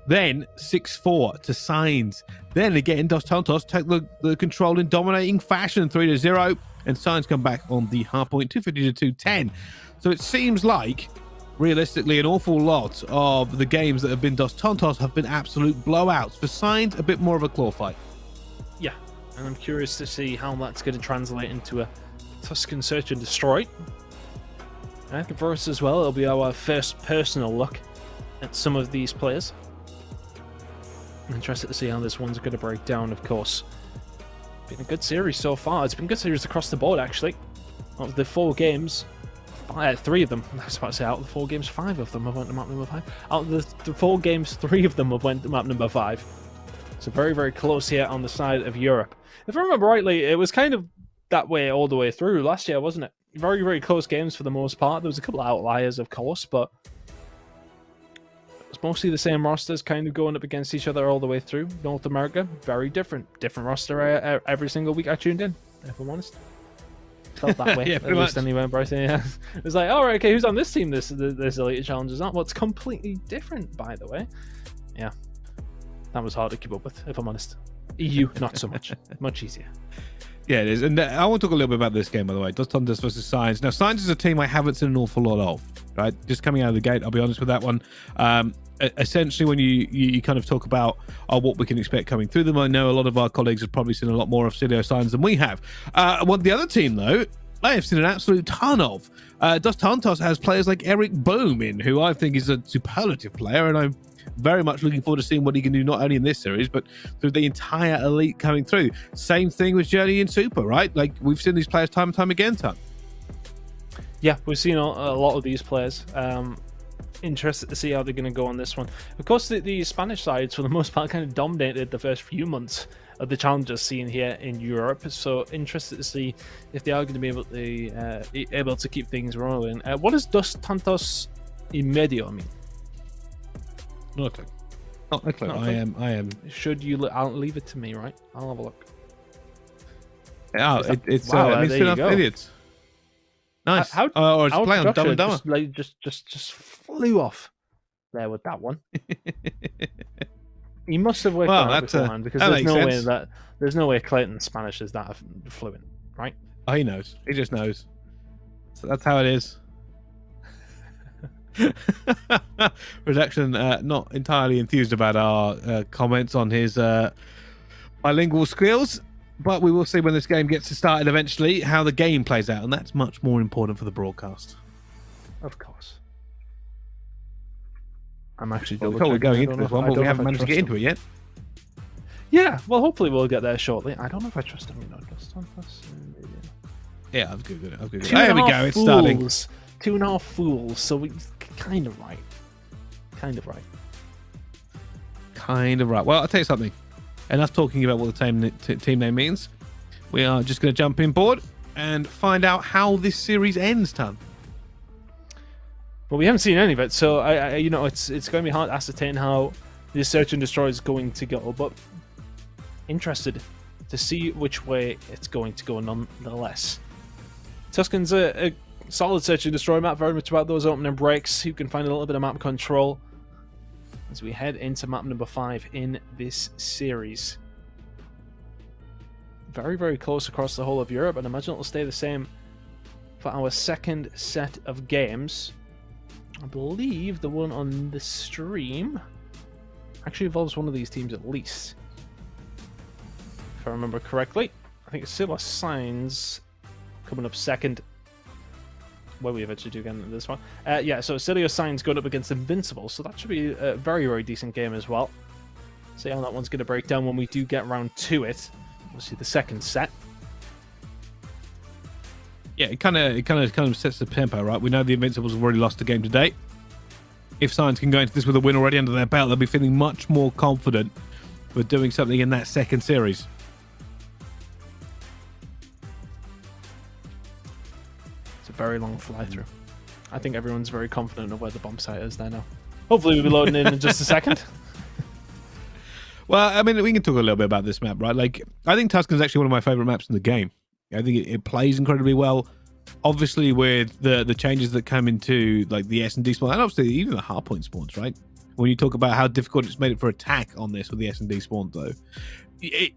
B: Then 6-4 to Signs. Then again, Dos Tontos take the control in dominating fashion 3-0. And Signs come back on the hard point 250 to 210. So it seems like, realistically, an awful lot of the games that have been Dos Tontos have been absolute blowouts. For Signs, a bit more of a claw fight.
C: Yeah, and I'm curious to see how that's going to translate into a Tuscan Search and Destroy. And for us as well, it'll be our first personal look at some of these players. I'm interested to see how this one's going to break down, of course. Been a good series so far. It's been a good series across the board, actually. Out of the 4 games, 3 of them, I was about to say, out of the 4 games, 5 of them have went to map number 5. Out of the 4 games, 3 of them have went to map number 5. So very, very close here on the side of Europe. If I remember rightly, it was kind of that way all the way through last year, wasn't it? Very, very close games for the most part. There was a couple of outliers, of course, but it's mostly the same rosters kind of going up against each other all the way through. North America, very different. Different roster every single week I tuned in, if I'm honest. Felt that way,
B: yeah,
C: at least anyway, Bryson. Yeah. It was like, all right, okay, who's on this team? This Elite Challenge is not what's completely different, by the way. Yeah, that was hard to keep up with, if I'm honest. EU, not so much. Much easier.
B: Yeah, it is. And I want to talk a little bit about this game, by the way. Dos Tontos versus Signs. Now, Signs is a team I haven't seen an awful lot of, right? Just coming out of the gate, I'll be honest with that one. Essentially, when you kind of talk about what we can expect coming through them, I know a lot of our colleagues have probably seen a lot more of Silio Signs than we have. The other team, though, I have seen an absolute ton of. Dos Tontos has players like Eric Boom in, who I think is a superlative player, and I'm very much looking forward to seeing what he can do not only in this series but through the entire Elite coming through. Same thing with Journey and Super, right? Like, we've seen these players time and time again, Tom.
C: Yeah, we've seen a lot of these players. Interested to see how they're going to go on this one. Of course, the Spanish sides, for the most part, kind of dominated the first few months of the challengers scene here in Europe. So interested to see if they are going to be able to keep things rolling. What does dos tantos y medio mean?
B: Not a clue. Not a clue.
C: Not a clue.
B: I am.
C: Should you? I'll leave it to me, right? I'll have a look.
B: Oh, it's
C: wow,
B: it means
C: there
B: two
C: you
B: and a half
C: go.
B: idiots. Nice.
C: How
B: or it's
C: how
B: play on Dumb
C: Joshua
B: and Dumber.
C: just flew off there with that one. He must have worked
B: Well,
C: on it
B: that's,
C: beforehand because
B: that
C: there's no way Clayton's Spanish is that fluent, right?
B: Oh, he knows. He just knows. So that's how it is. Redaction not entirely enthused about our comments on his bilingual skills, but we will see when this game gets started eventually how the game plays out, and that's much more important for the broadcast.
C: Of course. I'm actually
B: Well, we're going into this one, but we haven't managed to get into it yet.
C: Yeah, well, hopefully we'll get there shortly. I don't know if I trust him.
B: Yeah, I've googled it. There we go. It's starting.
C: 2.5 fools. So we kind of right. Kind of right.
B: Kind of right. Well, I'll tell you something. Enough talking about what the team name means. We are just going to jump in board and find out how this series ends, Tan.
C: Well, we haven't seen any of it, so I it's going to be hard to ascertain how this search and destroy is going to go. But interested to see which way it's going to go, nonetheless. Tuscan's a solid search and destroy map, very much about those opening breaks. You can find a little bit of map control as we head into map number 5 in this series. Very, very close across the whole of Europe, and I imagine it'll stay the same for our second set of games. I believe the one on the stream actually involves one of these teams at least, if I remember correctly. I think it's Silla Signs coming up second. Where we eventually do get into this one. Yeah, so Cilio Signs going up against Invincibles, so that should be a very, very decent game as well. See how that one's going to break down when we do get round to it. We'll see the second set.
B: Yeah, it kind of sets the tempo, right? We know the Invincibles have already lost the game today. If Signs can go into this with a win already under their belt, they'll be feeling much more confident with doing something in that second series.
C: Very long fly through. I think everyone's very confident of where the bomb site is there now. Hopefully we'll be loading in just a second.
B: Well, I mean, we can talk a little bit about this map, right? Like, I think Tuscan's actually one of my favorite maps in the game. I think it plays incredibly well. Obviously, with the changes that come into like the S&D spawn, and obviously even the hardpoint spawns, right? When you talk about how difficult it's made it for attack on this with the S&D spawn, though.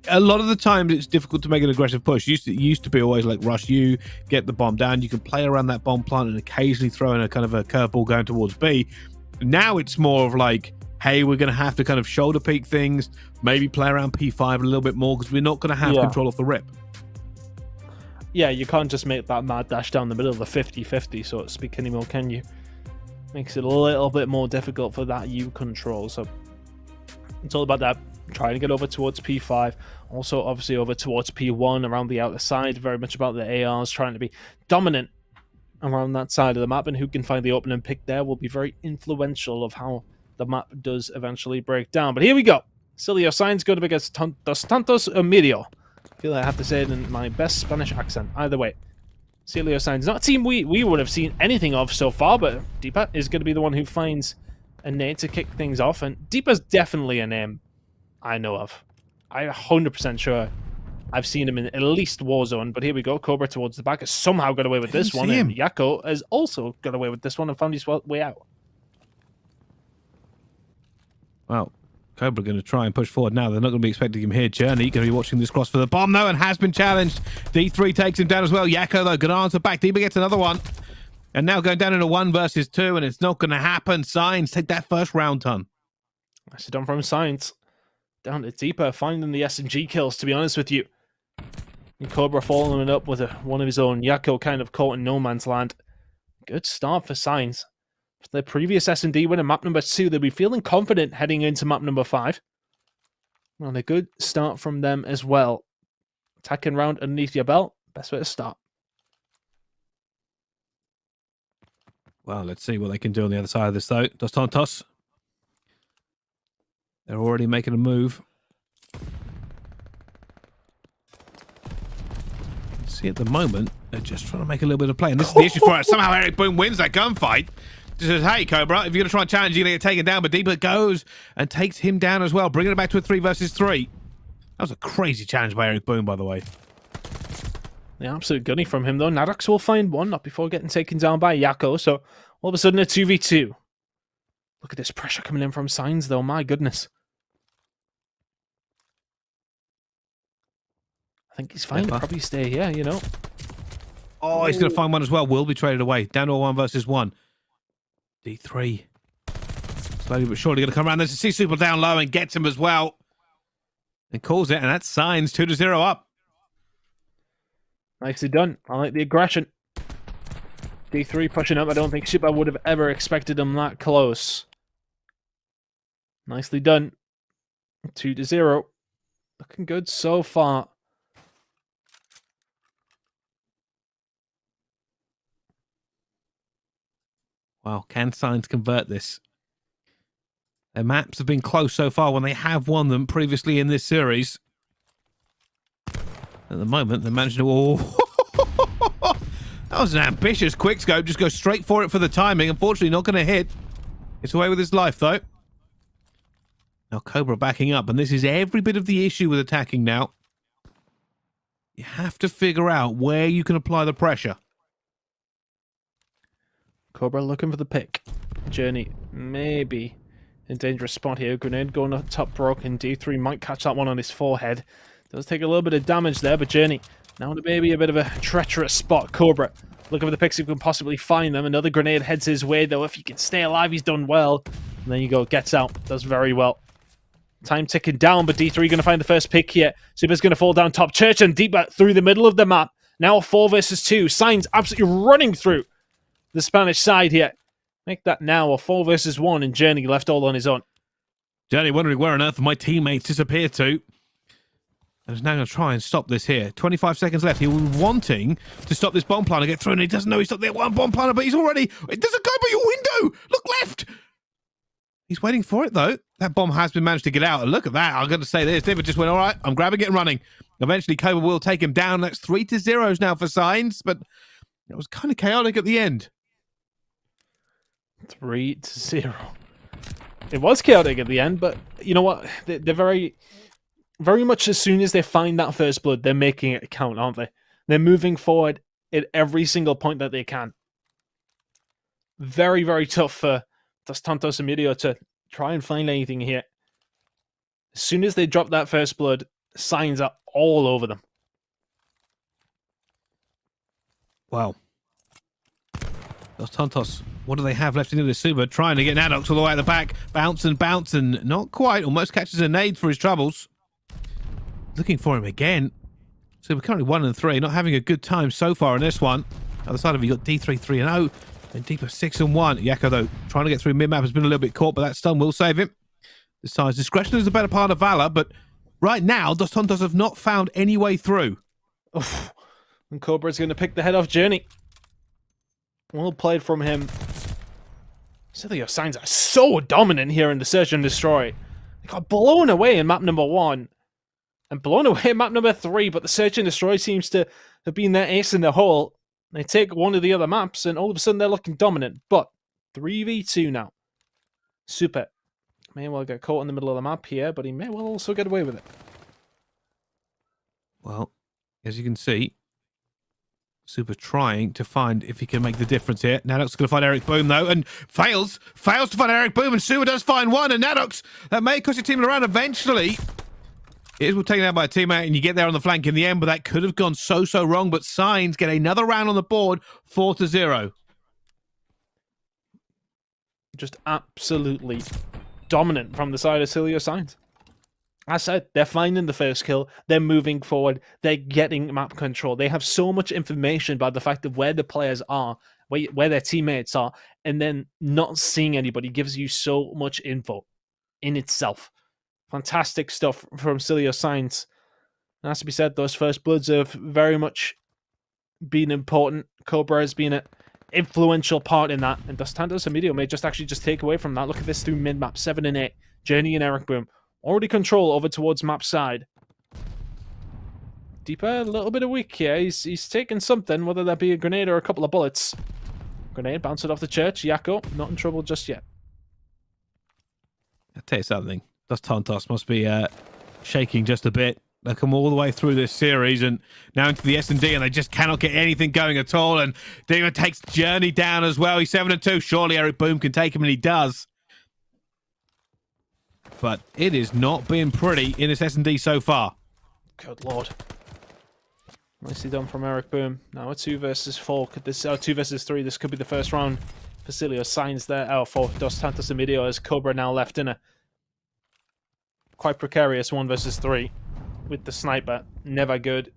B: A lot of the times it's difficult to make an aggressive push. It used to be always like rush you, get the bomb down. You can play around that bomb plant and occasionally throw in a kind of a curveball going towards B. Now it's more of like, hey, we're going to have to kind of shoulder peek things, maybe play around P5 a little bit more because we're not going to have control off the rip.
C: Yeah, you can't just make that mad dash down the middle of the 50-50, so to speak, anymore, can you? Makes it a little bit more difficult for that U control. So it's all about that. Trying to get over towards P5, also obviously over towards P1 around the outer side, very much about the ARs trying to be dominant around that side of the map, and who can find the opening pick there will be very influential of how the map does eventually break down. But here we go. Cilio Signs going up against Dos Tantos Emilio. I feel like I have to say it in my best Spanish accent. Either way, Cilio Signs, not a team we would have seen anything of so far, but Deepa is going to be the one who finds a nade to kick things off, and Deepa's definitely a name I know of. I'm 100% sure I've seen him in at least Warzone, but here we go. Cobra towards the back has somehow got away with this one, and Yako has also got away with this one and found his way out.
B: Well, Cobra going to try and push forward now. They're not going to be expecting him here. Journey going to be watching this cross for the bomb, though, and has been challenged. D3 takes him down as well. Yako, though, going to answer back. Deepa gets another one. And now going down into 1 versus 2, and it's not going to happen. Signs take that first round, Ton.
C: Nicely done from Signs. Down to Deepa, finding the SMG kills, to be honest with you. And Cobra following it up with one of his own. Yako kind of caught in no man's land. Good start for Signs. For their previous S&D win in map number 2, they'll be feeling confident heading into map number 5. And a good start from them as well. Attacking round underneath your belt, best way to start.
B: Well, let's see what they can do on the other side of this, though. Dos Tontos. They're already making a move. See, at the moment, they're just trying to make a little bit of play. And this is the issue for us. Somehow Eric Boom wins that gunfight. He says, hey, Cobra, if you're going to try and challenge, you're going to get taken down. But Deeper goes and takes him down as well, bringing it back to a 3 versus 3. That was a crazy challenge by Eric Boom, by the way.
C: The absolute gunny from him, though. Nadox will find one, not before getting taken down by Yakko. So all of a sudden, a 2v2. Look at this pressure coming in from Signs, though. My goodness. I think he's fine to probably stay here, you know.
B: Oh, he's going to find one as well. Will be traded away. Down to a 1 versus 1. D3. Slowly but surely going to come around. There's a C-Super down low and gets him as well. And calls it, and that's Signs 2-0 up.
C: Nicely done. I like the aggression. D3 pushing up. I don't think Super would have ever expected him that close. Nicely done. 2-0. Looking good so far.
B: Wow, can Signs convert this? Their maps have been close so far when they have won them previously in this series. At the moment, they managed to... Oh, that was an ambitious quickscope. Just go straight for it for the timing. Unfortunately, not going to hit. It's away with his life, though. Now, Cobra backing up, and this is every bit of the issue with attacking now. You have to figure out where you can apply the pressure.
C: Cobra looking for the pick. Journey, maybe in dangerous spot here. Grenade going up top broken. D3 might catch that one on his forehead. Does take a little bit of damage there, but Journey now maybe a bit of a treacherous spot. Cobra looking for the picks if he can possibly find them. Another grenade heads his way, though. If he can stay alive, he's done well. And there you go, gets out. Does very well. Time ticking down, but D3 going to find the first pick here. Super's going to fall down top. Church and Deeper through the middle of the map. Now a 4 versus 2. Signs absolutely running through the Spanish side here. Make that now a 4 versus 1, and Journey left all on his own.
B: Journey wondering where on earth my teammates disappear to. And is now going to try and stop this here. 25 seconds left. He was wanting to stop this bomb planter get through, and he doesn't know he's stopped there. One bomb planter, but he's already... It doesn't go by your window! Look left! He's waiting for it, though. That bomb has been managed to get out. And look at that. I'm going to say this. David just went, all right, I'm grabbing it and running. Eventually, Cobra will take him down. That's 3-0 now for Signs, but it was kind of chaotic at the end.
C: 3-0. It was chaotic at the end, but you know what? They're very, very much as soon as they find that first blood, they're making it count, aren't they? They're moving forward at every single point that they can. Very, very tough for Dos Tontos and Emilio to try and find anything here. As soon as they drop that first blood, Signs are all over them.
B: Wow. Dos Tontos, what do they have left into the Super? Trying to get Nadox all the way at the back. Bouncing. Not quite. Almost catches a nade for his troubles. Looking for him again. So we're currently 1-3. Not having a good time so far in this one. Other side of it, you got D3 3-0. And Deeper 6-1. Yakko, though, trying to get through mid-map has been a little bit caught, but that stun will save him. This side's discretion is the better part of valor, but right now, Dos Tontos have not found any way through.
C: Oof. And Cobra's going to pick the head off Journey. Well played from him. Silly Signs are so dominant here in the Search and Destroy. They got blown away in map number 1. And blown away in map number 3, but the Search and Destroy seems to have been their ace in the hole. They take one of the other maps, and all of a sudden they're looking dominant. But 3v2 now. Super may well get caught in the middle of the map here, but he may well also get away with it.
B: Well, as you can see, Super trying to find if he can make the difference here. Nadox going to find Eric Boom, though, and fails to find Eric Boom, and Super does find one, and Nadox, that may cost your team around eventually. It is taken out by a teammate, and you get there on the flank in the end, but that could have gone so wrong. But Signs get another round on the board, 4-0.
C: Just absolutely dominant from the side of Cilio Signs. As I said, they're finding the first kill. They're moving forward. They're getting map control. They have so much information about the fact of where the players are, where their teammates are, and then not seeing anybody gives you so much info in itself. Fantastic stuff from Cilio Signs. And has to be said, those first bloods have very much been important. Cobra has been influential part in that. And Dos Santos and Medio may just actually just take away from that. Look at this through mid-map, 7 and 8. Journey and Eric Boom already control over towards map side. Deeper, a little bit of weak here. He's taking something, whether that be a grenade or a couple of bullets. Grenade, bounce it off the church. Yako, not in trouble just yet.
B: I'll tell you something. Dos Santos must be shaking just a bit. They come all the way through this series and now into the S&D, and they just cannot get anything going at all. And Dima takes Journey down as well. He's 7-2. Surely Eric Boom can take him, and he does. But it is not being pretty in this S&D so far.
C: Good lord. Nicely done from Eric Boom. Now a 2 versus 4. Could this 2 versus 3? This could be the first round. Facilio signs there. Oh, for Dos Santos and Medio as Cobra now left in a quite precarious 1 versus 3 with the sniper. Never good.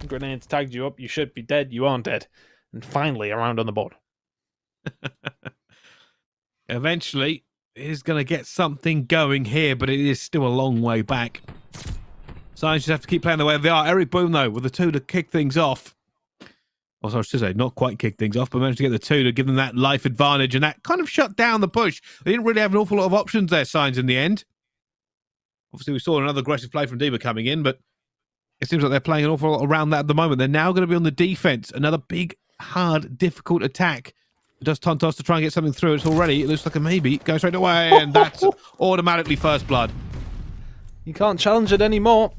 C: Grenades tagged you up. You should be dead. You aren't dead. And finally, a round on the board.
B: Eventually, he's going to get something going here, but it is still a long way back. Science just have to keep playing the way they are. Eric Boom, though, with the 2 to kick things off. Also, I should say, not quite kick things off, but managed to get the 2 to give them that life advantage, and that kind of shut down the push. They didn't really have an awful lot of options there, Signs, in the end. Obviously, we saw another aggressive play from Diva coming in, but it seems like they're playing an awful lot around that at the moment. They're now going to be on the defense. Another big, hard, difficult attack. Does Tontos to try and get something through. It looks like a maybe. Go straight away, and that's automatically first blood.
C: You can't challenge it anymore.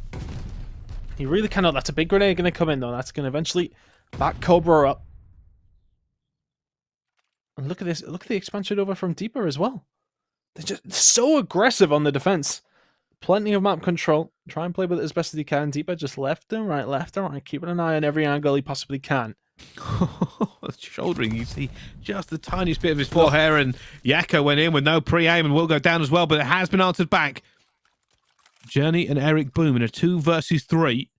C: You really cannot. That's a big grenade going to come in, though. That's going to eventually back Cobra up. And look at this. Look at the expansion over from Deeper as well. They're just so aggressive on the defense. Plenty of map control. Try and play with it as best as you can. Deeper just left and right, keeping an eye on every angle he possibly can.
B: Shouldering, you see just the tiniest bit of his forehair, and Yako went in with no pre-aim and will go down as well, but it has been answered back. Journey and Eric Boom in a 2 versus 3.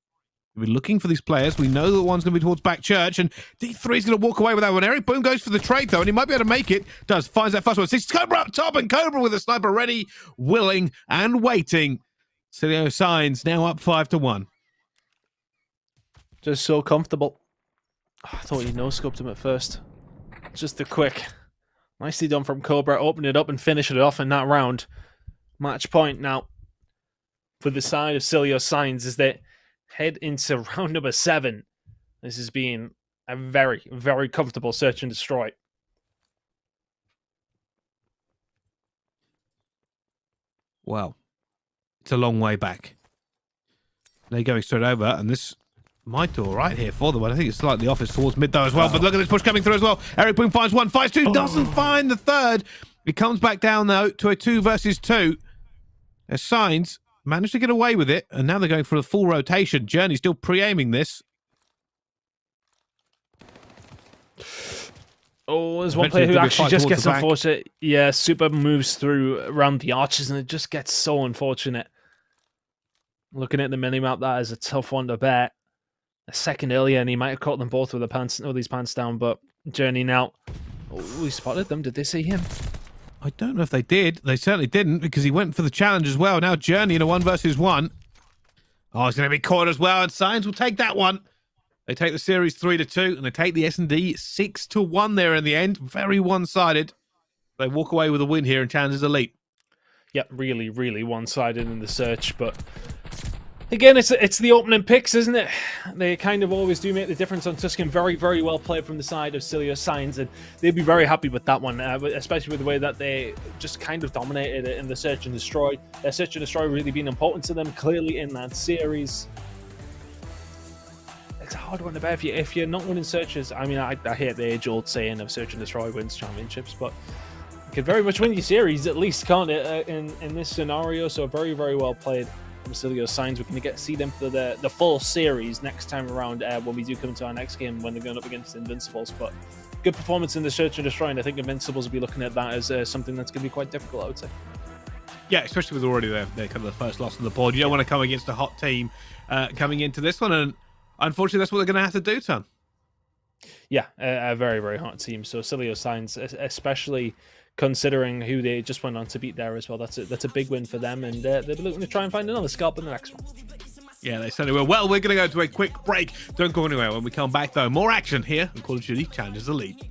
B: We're looking for these players. We know that one's going to be towards back church, and D3 is going to walk away with that one. Eric Boom goes for the trade, though, and he might be able to make it. Finds that first one. Sees Cobra up top, and Cobra with a sniper ready, willing, and waiting. Cilio Signs now up 5-1.
C: Just so comfortable. Oh, I thought he no-scoped him at first. Just a quick. Nicely done from Cobra. Open it up and finish it off in that round. Match point now for the side of Cilio Signs as they head into round number 7. This has been a very, very comfortable search and destroy.
B: Well, it's a long way back. They're going straight over, and this might do all right here for them. I think it's slightly off. It's towards mid, though, as well. But look at this push coming through as well. Eric Boom finds 1, finds 2, doesn't find the 3rd. It comes back down, though, to a 2 versus 2. As Signs managed to get away with it, and now they're going for a full rotation. Journey still pre-aiming this.
C: Oh, there's one player who actually just gets unfortunate. Yeah, Super moves through around the arches, and it just gets so unfortunate. Looking at the minimap, that is a tough one to bet. A second earlier, and he might have caught them both with the pants, all these pants down, but Journey now. Oh, he spotted them. Did they see him?
B: I don't know if they did. They certainly didn't, because he went for the challenge as well. Now Journey in a 1 versus 1. Oh, he's going to be caught as well, and Signs will take that one. They take the series 3-2, and they take the S&D 6-1 there in the end. Very one-sided. They walk away with a win here and challenges elite.
C: Yep, really, really one-sided in the search, but again, it's the opening picks, isn't it? They kind of always do make the difference on Tuscan. Very, very well played from the side of Cilio Signs, and they'd be very happy with that one, especially with the way that they just kind of dominated it in the search and destroy. Their search and destroy really being important to them, clearly in that series. It's a hard one to bet if you're not winning searches. I mean, I hate the age-old saying of search and destroy wins championships, but you could very much win your series at least, can't it? In this scenario, so very, very well played from Cilio Signs. We're going to see them for the full series next time around when we do come to our next game when they're going up against Invincibles. But good performance in the search and destroy, and I think Invincibles will be looking at that as something that's going to be quite difficult, I would say.
B: Yeah, especially with already their kind of the first loss on the board. You don't want to come against a hot team coming into this one, and unfortunately, that's what they're going to have to do, Ton. Yeah,
C: a very, very hot team. So Cilio Signs, especially considering who they just went on to beat there as well. That's a big win for them, and they'll be looking to try and find another scalp in the next one.
B: Yeah, they certainly will. Well, we're going to go to a quick break. Don't go anywhere. When we come back, though, more action here on Call of Duty Challengers Elite.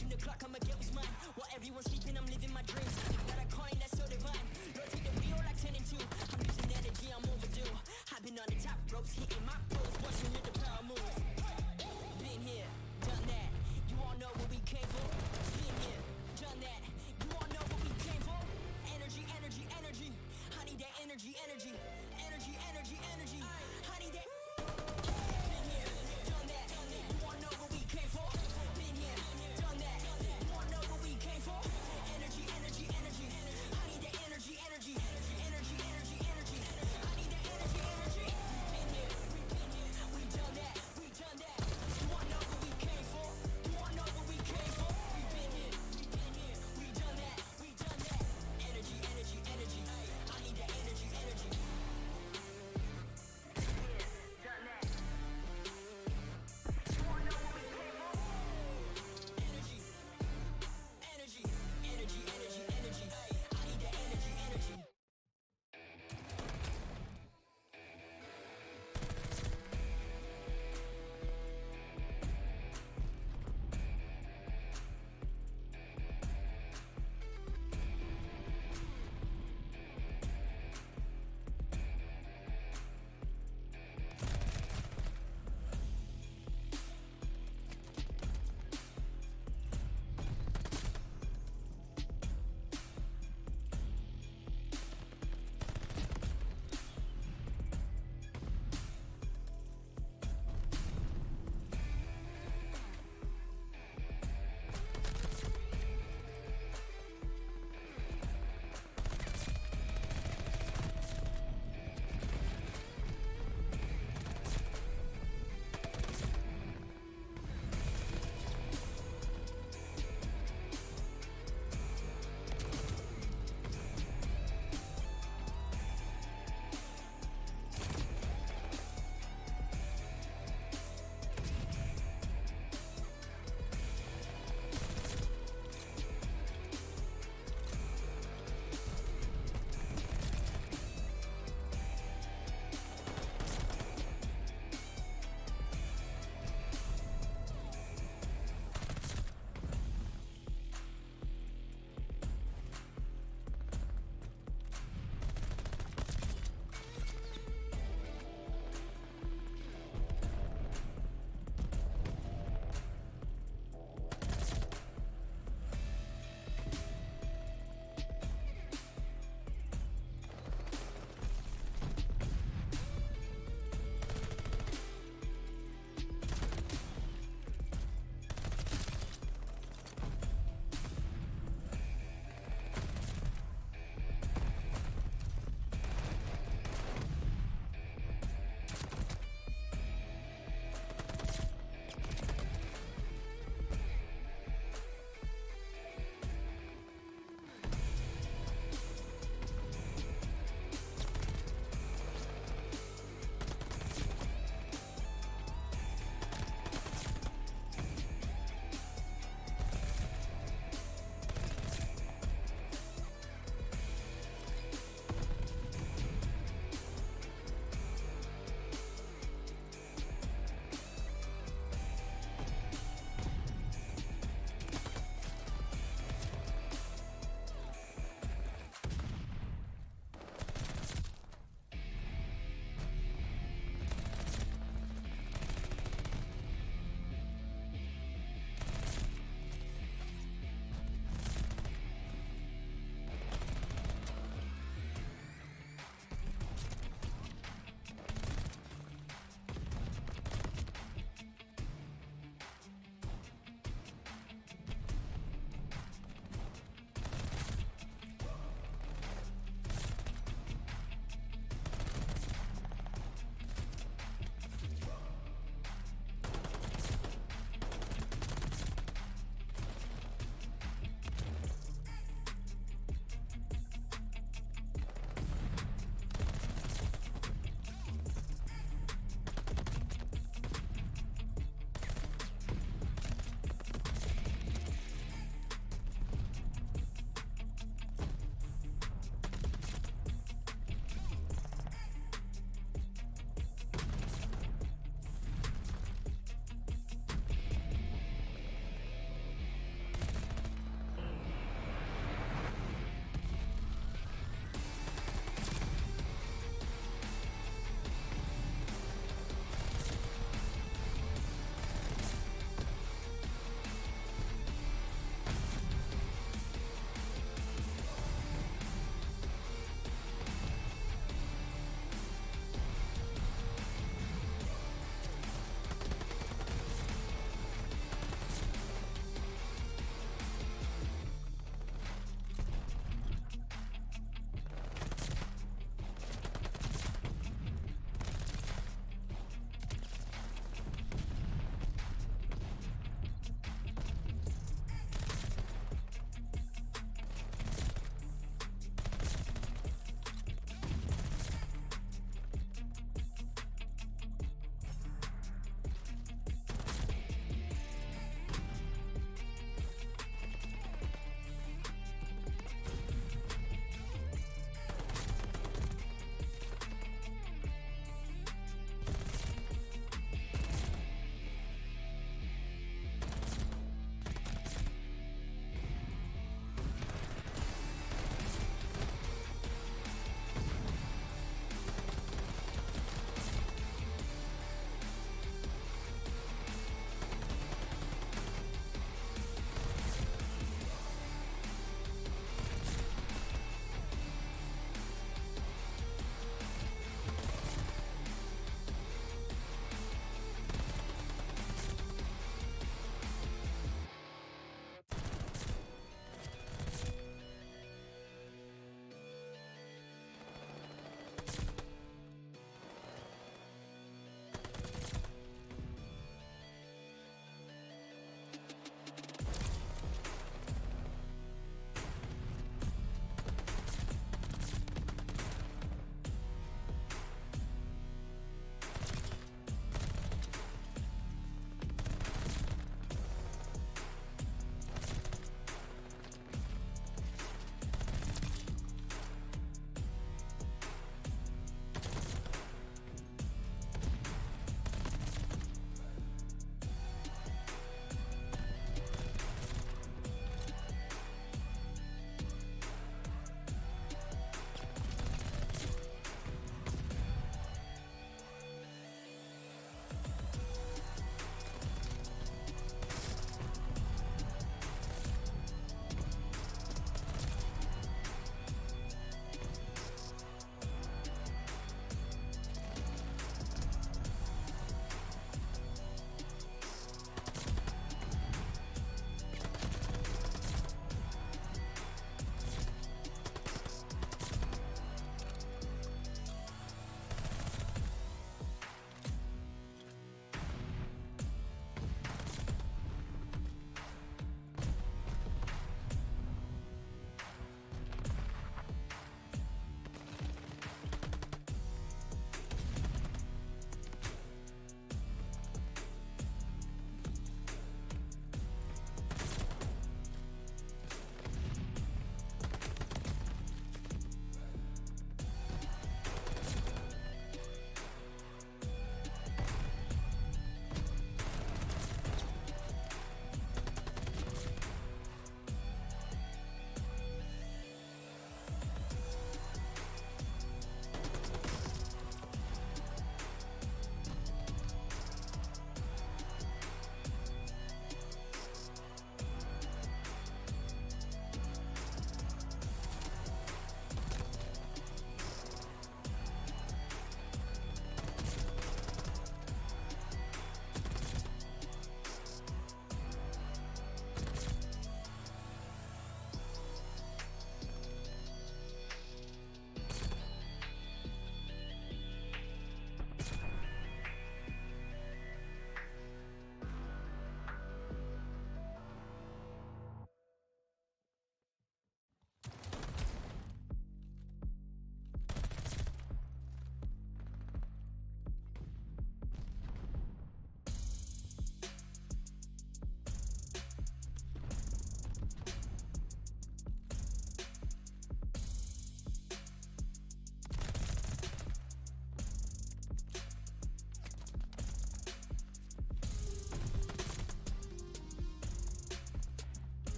A: watching the clock, I'ma get what's mine. While everyone's sleeping, I'm living my dreams. Got a calling that's so divine. Lord, take the wheel like 10 and 2. I'm losing energy, I'm overdue. I've been on the top ropes, hitting my pose, watching with the power moves. Been here, done that. You all know what we came for. Been here, done that. You all know what we came for. Energy, energy, energy. I need that energy, energy, energy, energy, energy. I need that. Been here, done that. You all know what we came for. Been here, done that. You all know what we came for. Energy, energy, energy. I need that energy, energy, energy, energy, energy. I need that energy, energy. Been here,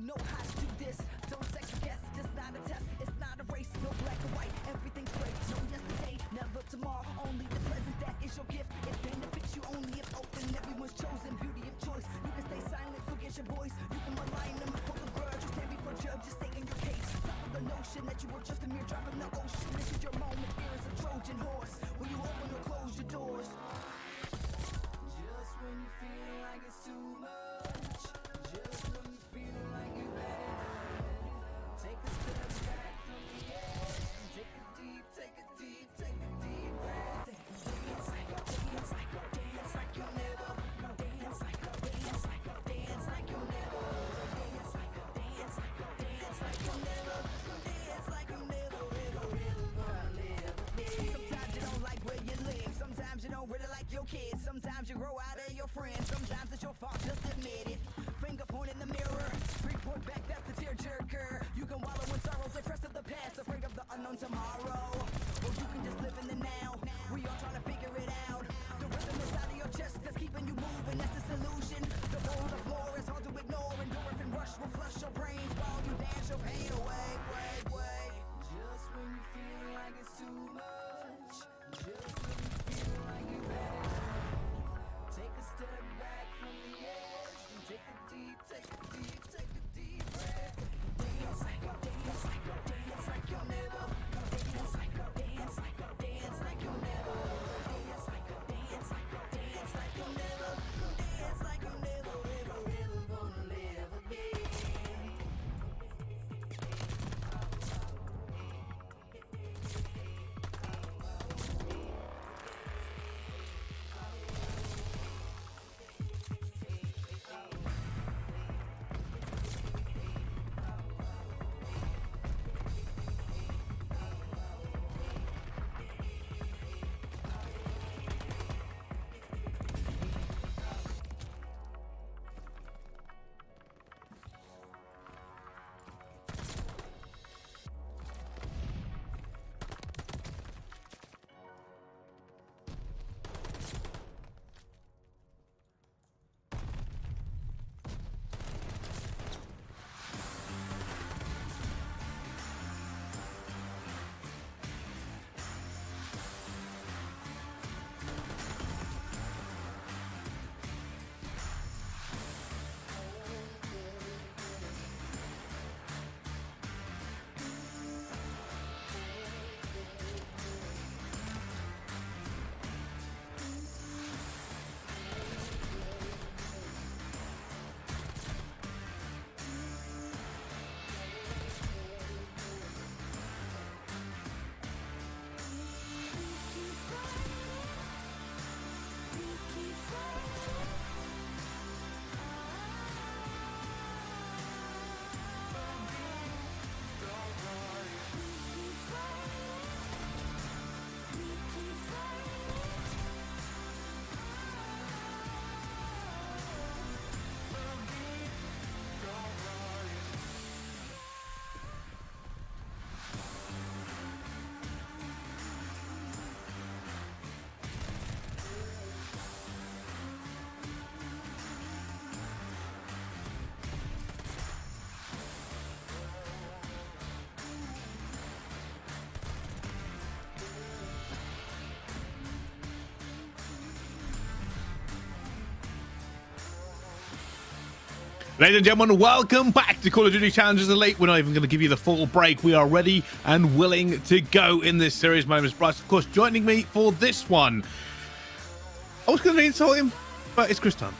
A: know how to do this. Don't second guess, just not a test. It's not a race, no black or white. Everything's great, no yesterday, never tomorrow. Only the present, that is your gift. It benefits you only if open. Everyone's chosen, beauty of choice. You can stay silent, forget your voice. You can malign them, hold a grudge, or stand before judge, just stating your case. Stop with the notion that you were just a mere drop in the ocean. This is your moment, fear is a Trojan horse. When you open or close your doors. Just when you feel like it's too much. Just when you feel like you've had enough. Take a step back from the edge. Take a deep breath. Dance like you'll never. Dance like you'll never. Dance like you'll never. Sometimes you don't like where you live. Sometimes you don't really like your kids. Sometimes you grow out of your friends. Sometimes it's your fault, just admit it. Finger point in the mirror. Report back, that's the tearjerker. You can wallow in sorrows, depressed of the past, afraid of the unknown tomorrow. Or you can just live in the now. We all trying to figure it out. The rhythm inside of your chest that's keeping you moving. That's the solution. The ball on the floor is hard to ignore. Endorphin rush will flush your brains while you dance your pain away. Just when you feel like it's too much. Just when you feel like you've had enough. Take a step back from the edge. And take a deep breath. Dance like you'll never. Dance like you'll never. Dance like you'll never. Dance like you'll never ever gonna live again.
B: Ladies and gentlemen, welcome back to Call of Duty Challengers Elite. We're not even going to give you the full break. We are ready and willing to go in this series. My name is Bryce, of course, joining me for this one. I was going to insult him, but it's Chris Dunn.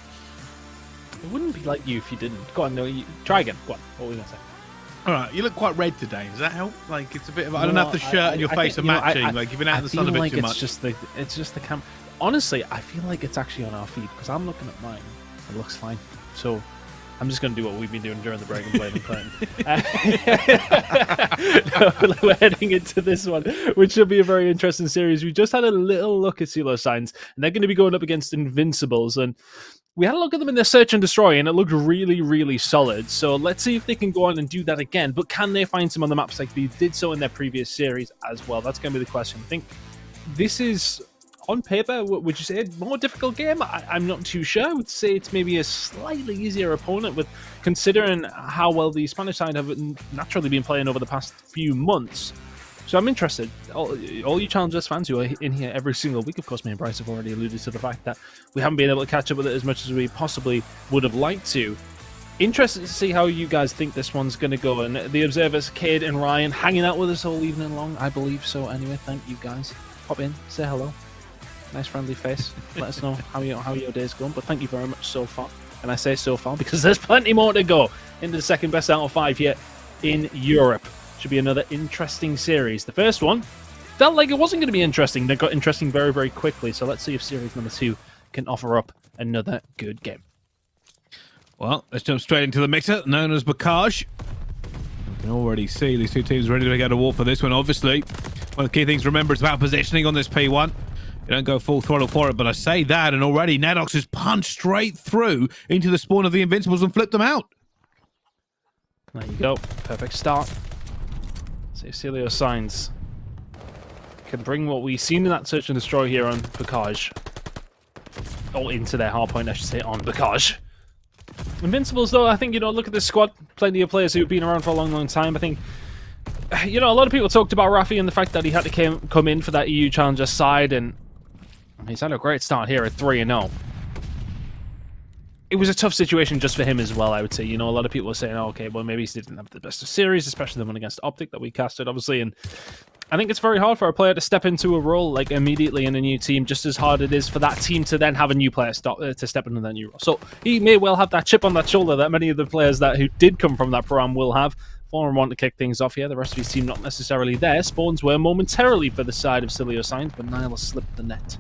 C: It wouldn't be like you if you didn't. Go on, no, try again. Go on. What were we going to say?
B: All right, you look quite red today. Does that help? Like, it's a bit of... I don't know if the shirt and your face are matching. Like, you've been out in the sun a bit too much.
C: It's just the cam. Honestly, I feel like it's actually on our feed because I'm looking at mine. It looks fine. So I'm just going to do what we've been doing during the break and play them playing. We're heading into this one, which should be a very interesting series. We just had a little look at CeeLo Signs, and they're going to be going up against Invincibles. And we had a look at them in their Search and Destroy, and it looked really, really solid. So let's see if they can go on and do that again. But can they find some on the maps like they did so in their previous series as well? That's going to be the question. I think this is on paper, would you say a more difficult game? I'm not too sure. I would say it's maybe a slightly easier opponent, with considering how well the Spanish side have naturally been playing over the past few months. So I'm interested. All you Challengers fans who are in here every single week, of course, me and Bryce have already alluded to the fact that we haven't been able to catch up with it as much as we possibly would have liked to. Interested to see how you guys think this one's going to go. And the observers, Cade and Ryan, hanging out with us all evening long. I believe so. Anyway, thank you guys. Pop in, say hello. Nice friendly face. Let us know how your day's going. But thank you very much so far. And I say so far because there's plenty more to go into the second best out of 5 here in Europe. Should be another interesting series. The first one felt like it wasn't going to be interesting. They got interesting very, very quickly. So let's see if series number 2 can offer up another good game.
B: Well, let's jump straight into the mixer, known as Bacage. You can already see these two teams ready to go to war for this one, obviously. One of the key things to remember is about positioning on this P1. You don't go full throttle for it, but I say that, and already Nadox has punched straight through into the spawn of the Invincibles and flipped them out.
C: There you go. Perfect start. See if Celio Signs can bring what we've seen in that search and destroy here on Bacage. Or into their hardpoint, I should say, on Bacage. Invincibles, though, I think, look at this squad. Plenty of players who've been around for a long, long time. I think, a lot of people talked about Rafi and the fact that he had to come in for that EU Challenger side, and he's had a great start here at 3-0. It was a tough situation just for him as well, I would say. A lot of people were saying, oh, okay, well, maybe he didn't have the best of series, especially the one against Optic that we casted, obviously. And I think it's very hard for a player to step into a role like immediately in a new team, just as hard it is for that team to then have a new player to step into that new role. So he may well have that chip on that shoulder that many of the players who did come from that pro-am will have. 4-1 to kick things off here. The rest of his team not necessarily there. Spawns were momentarily for the side of Celio Signs, but Nile has slipped the net.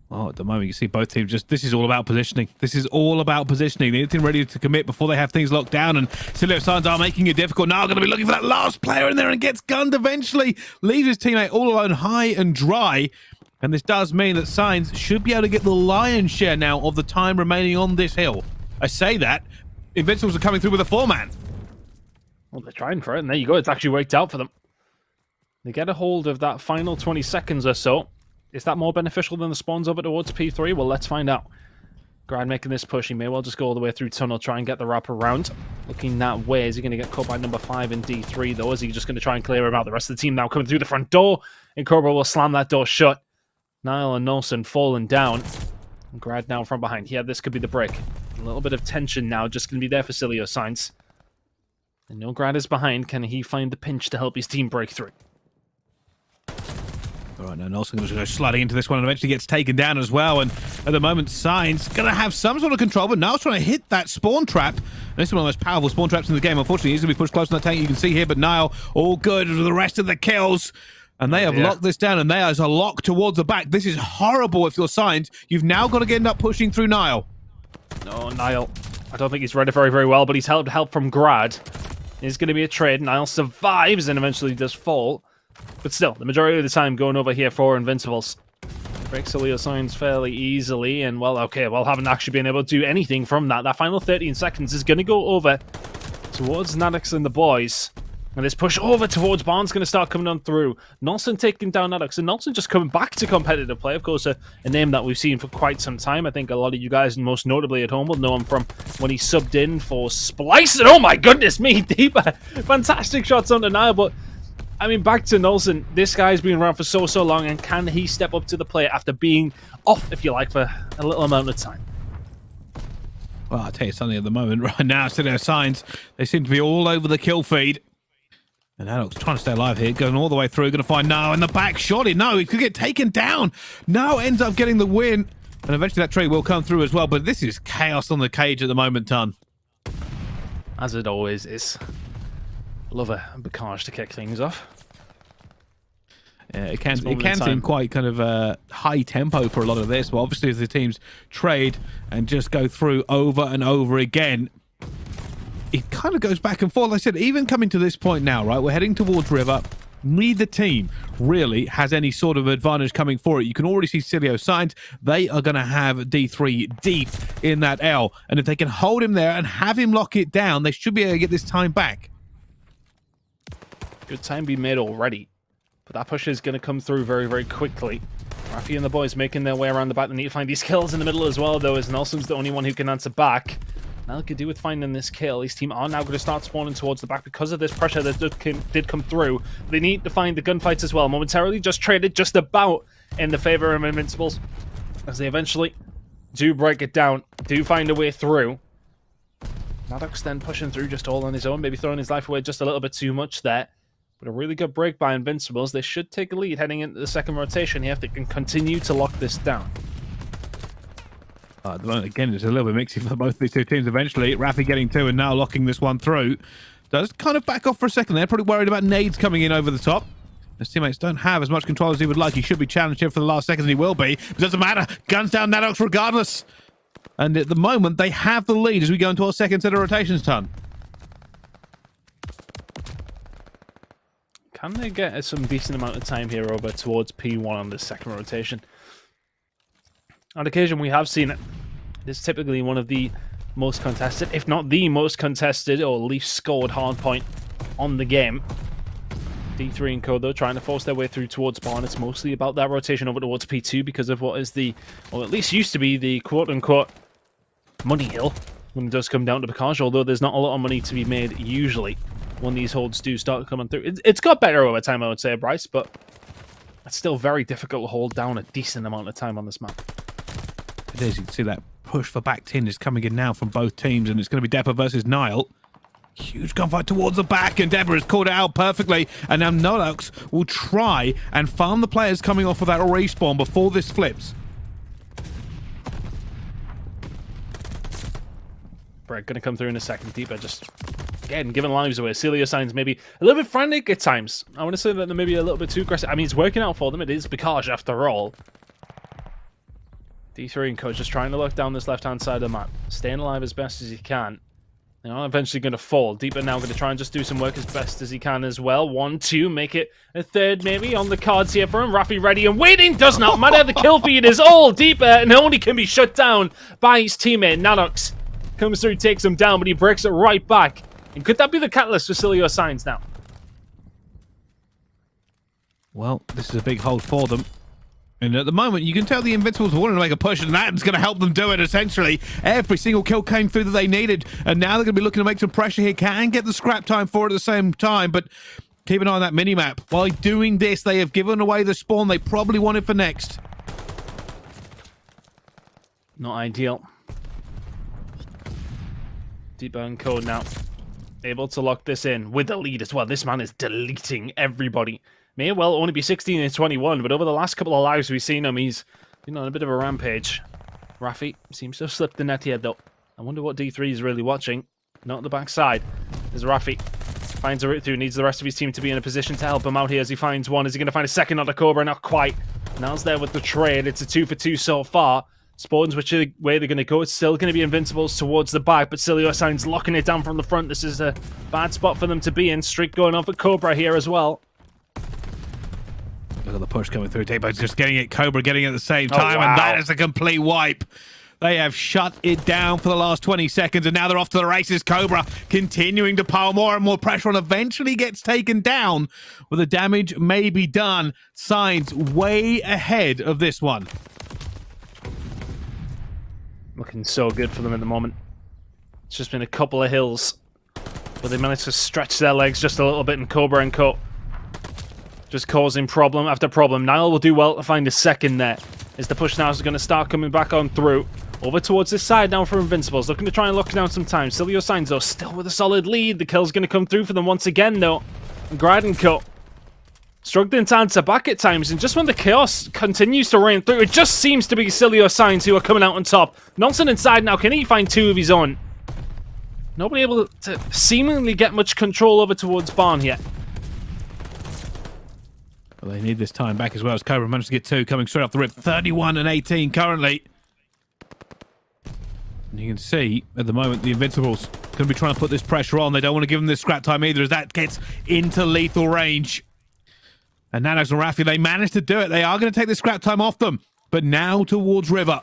B: Well, at the moment, you see both teams this is all about positioning. This is all about positioning. They're getting ready to commit before they have things locked down, and Celio Signs are making it difficult. Now going to be looking for that last player in there and gets gunned eventually. Leaves his teammate all alone, high and dry. And this does mean that Signs should be able to get the lion's share now of the time remaining on this hill. I say that. Invincibles are coming through with a 4-man.
C: Well, they're trying for it, and there you go. It's actually worked out for them. They get a hold of that final 20 seconds or so. Is that more beneficial than the spawns over towards P3? Well, let's find out. Grad making this push. He may well just go all the way through tunnel, try and get the wrap around. Looking that way. Is he going to get caught by number 5 in D3, though? Is he just going to try and clear him out? The rest of the team now coming through the front door. And Cobra will slam that door shut. Niall and Nolson falling down. And Grad now from behind. Yeah, this could be the break. A little bit of tension now. Just going to be there for Celio Signs. And no Grad is behind. Can he find the pinch to help his team break through?
B: All right, now Nelson going to go sliding into this one and eventually gets taken down as well. And at the moment, Signs going to have some sort of control, but Niall's trying to hit that spawn trap. And this is one of the most powerful spawn traps in the game. Unfortunately, he's going to be pushed close to that tank. You can see here, but Niall all good with the rest of the kills. And they have locked this down, and there's a lock towards the back. This is horrible if you're Signs. You've now got to end up pushing through Niall.
C: No, Niall. I don't think he's read it very, very well, but he's helped from Grad. It's going to be a trade. Niall survives and eventually does fall. But still, the majority of the time going over here for Invincibles. Break Celio Signs fairly easily, and haven't actually been able to do anything from that. That final 13 seconds is going to go over towards Nadox and the boys. And this push over towards Barnes going to start coming on through. Nolson taking down Nadox, and Nolson just coming back to competitive play. Of course, a name that we've seen for quite some time. I think a lot of you guys, most notably at home, will know him from when he subbed in for Splice. And oh my goodness me, Deeper! Fantastic shots on the Nile, but I mean, back to Nolson. This guy's been around for so long, and can he step up to the plate after being off, if you like, for a little amount of time?
B: Well, I'll tell you something at the moment. Right now, Celio Signs, they seem to be all over the kill feed. And Alex trying to stay alive here, going all the way through, going to find Nao in the back. Surely, no, he could get taken down. Nao ends up getting the win. And eventually that trade will come through as well. But this is chaos on the cage at the moment, Ton.
C: As it always is. Love a Bacage to kick things off.
B: Yeah, it can seem quite kind of high tempo for a lot of this, but obviously as the teams trade and just go through over and over again, it kind of goes back and forth. Like I said, even coming to this point now, right, we're heading towards River. Neither team really has any sort of advantage coming for it. You can already see Celio Signs. They are going to have D3 deep in that L, and if they can hold him there and have him lock it down, they should be able to get this time back.
C: Good time being made already. But that push is going to come through very, very quickly. Rafi and the boys making their way around the back. They need to find these kills in the middle as well, though, as Nelson's the only one who can answer back. Now they could do with finding this kill. His team are now going to start spawning towards the back because of this pressure that did come through. They need to find the gunfights as well. Momentarily just traded just about in the favor of Invincibles, as they eventually do break it down, do find a way through. Maddox then pushing through just all on his own, maybe throwing his life away just a little bit too much there. But a really good break by Invincibles. They should take a lead heading into the second rotation here if they can continue to lock this down.
B: At the moment, again, it's a little bit mixy for both these two teams eventually. Rafi getting 2 and now locking this one through. Does kind of back off for a second there. Probably worried about nades coming in over the top. His teammates don't have as much control as he would like. He should be challenged here for the last seconds, and he will be. It doesn't matter. Guns down Nadox regardless. And at the moment, they have the lead as we go into our second set of rotations turn.
C: Can they get some decent amount of time here over towards P1 on this second rotation? On occasion, we have seen it. It's typically one of the most contested, if not the most contested or least scored hardpoint on the game. D3 and Co, though, trying to force their way through towards spawn. It's mostly about that rotation over towards P2 because of what is the, or at least used to be, the quote-unquote money hill when it does come down to Bacage, although there's not a lot of money to be made usually when these holds do start coming through. It's got better over time, I would say, Bryce, but it's still very difficult to hold down a decent amount of time on this map.
B: It is. You can see that push for back 10 is coming in now from both teams, and it's going to be Depper versus Nile. Huge gunfight towards the back, and Deborah has called it out perfectly. And now Nolux will try and farm the players coming off of that respawn before this flips.
C: Brett going to come through in a second. Deeper just, again, giving lives away. Celio signs maybe a little bit frantic at times. I want to say that they're maybe a little bit too aggressive. I mean, it's working out for them. It is Bacage after all. D3 and Co just trying to lock down this left-hand side of the map. Staying alive as best as he can. They are eventually going to fall. Deeper now going to try and just do some work as best as he can as well. 1, 2, make it a third maybe on the cards here for him. Rafi ready and waiting. Does not matter. The kill feed is all Deeper and only can be shut down by his teammate. Nanox comes through, takes him down, but he breaks it right back. And could that be the catalyst for Cilio Signs now?
B: Well, this is a big hold for them. And at the moment, you can tell the Invincibles wanted to make a push, and that's going to help them do it, essentially. Every single kill came through that they needed, and now they're going to be looking to make some pressure here. Can get the scrap time for it at the same time, but keep an eye on that mini-map. While doing this, they have given away the spawn they probably wanted for next.
C: Not ideal. Deep burn code now. Able to lock this in with the lead as well. This man is deleting everybody. May well only be 16 and 21, but over the last couple of lives we've seen him, he's been on a bit of a rampage. Rafi seems to have slipped the net here, though. I wonder what D3 is really watching. Not at the backside. There's Rafi. Finds a route through, needs the rest of his team to be in a position to help him out here as he finds one. Is he going to find a second on the Cobra? Not quite. Now's there with the trade. It's a 2 for 2 so far. Spawns which way they're going to go. It's still going to be Invincibles towards the back, but Cilio Signs locking it down from the front. This is a bad spot for them to be in. Streak going on for Cobra here as well.
B: Look at the push coming through. Daybo's just getting it. Cobra getting it at the same time,
C: wow.
B: And that is a complete wipe. They have shut it down for the last 20 seconds, and now they're off to the races. Cobra continuing to pile more and more pressure on, eventually gets taken down, but the damage may be done. Signs way ahead of this one.
C: Looking so good for them at the moment. It's just been a couple of hills, but they managed to stretch their legs just a little bit, and Cobra and Co just causing problem after problem. Nile will do well to find a second there, as the push now is going to start coming back on through. Over towards this side now for Invincibles, looking to try and lock down some time. Cilio Signs, though, still with a solid lead. The kill's going to come through for them once again, though. And Grad and Co struggling to answer back at times, and just when the chaos continues to reign through, it just seems to be Cilio Signs who are coming out on top. Nelson inside now, can he find 2 of his own? Nobody able to seemingly get much control over towards Barn yet.
B: Well, they need this time back as well, as Cobra managed to get 2 coming straight off the rip. 31 and 18 currently. And you can see, at the moment, the Invincibles going to be trying to put this pressure on. They don't want to give them this scrap time either, as that gets into lethal range. And Nanox and Rafi, they managed to do it. They are going to take the scrap time off them. But now towards River.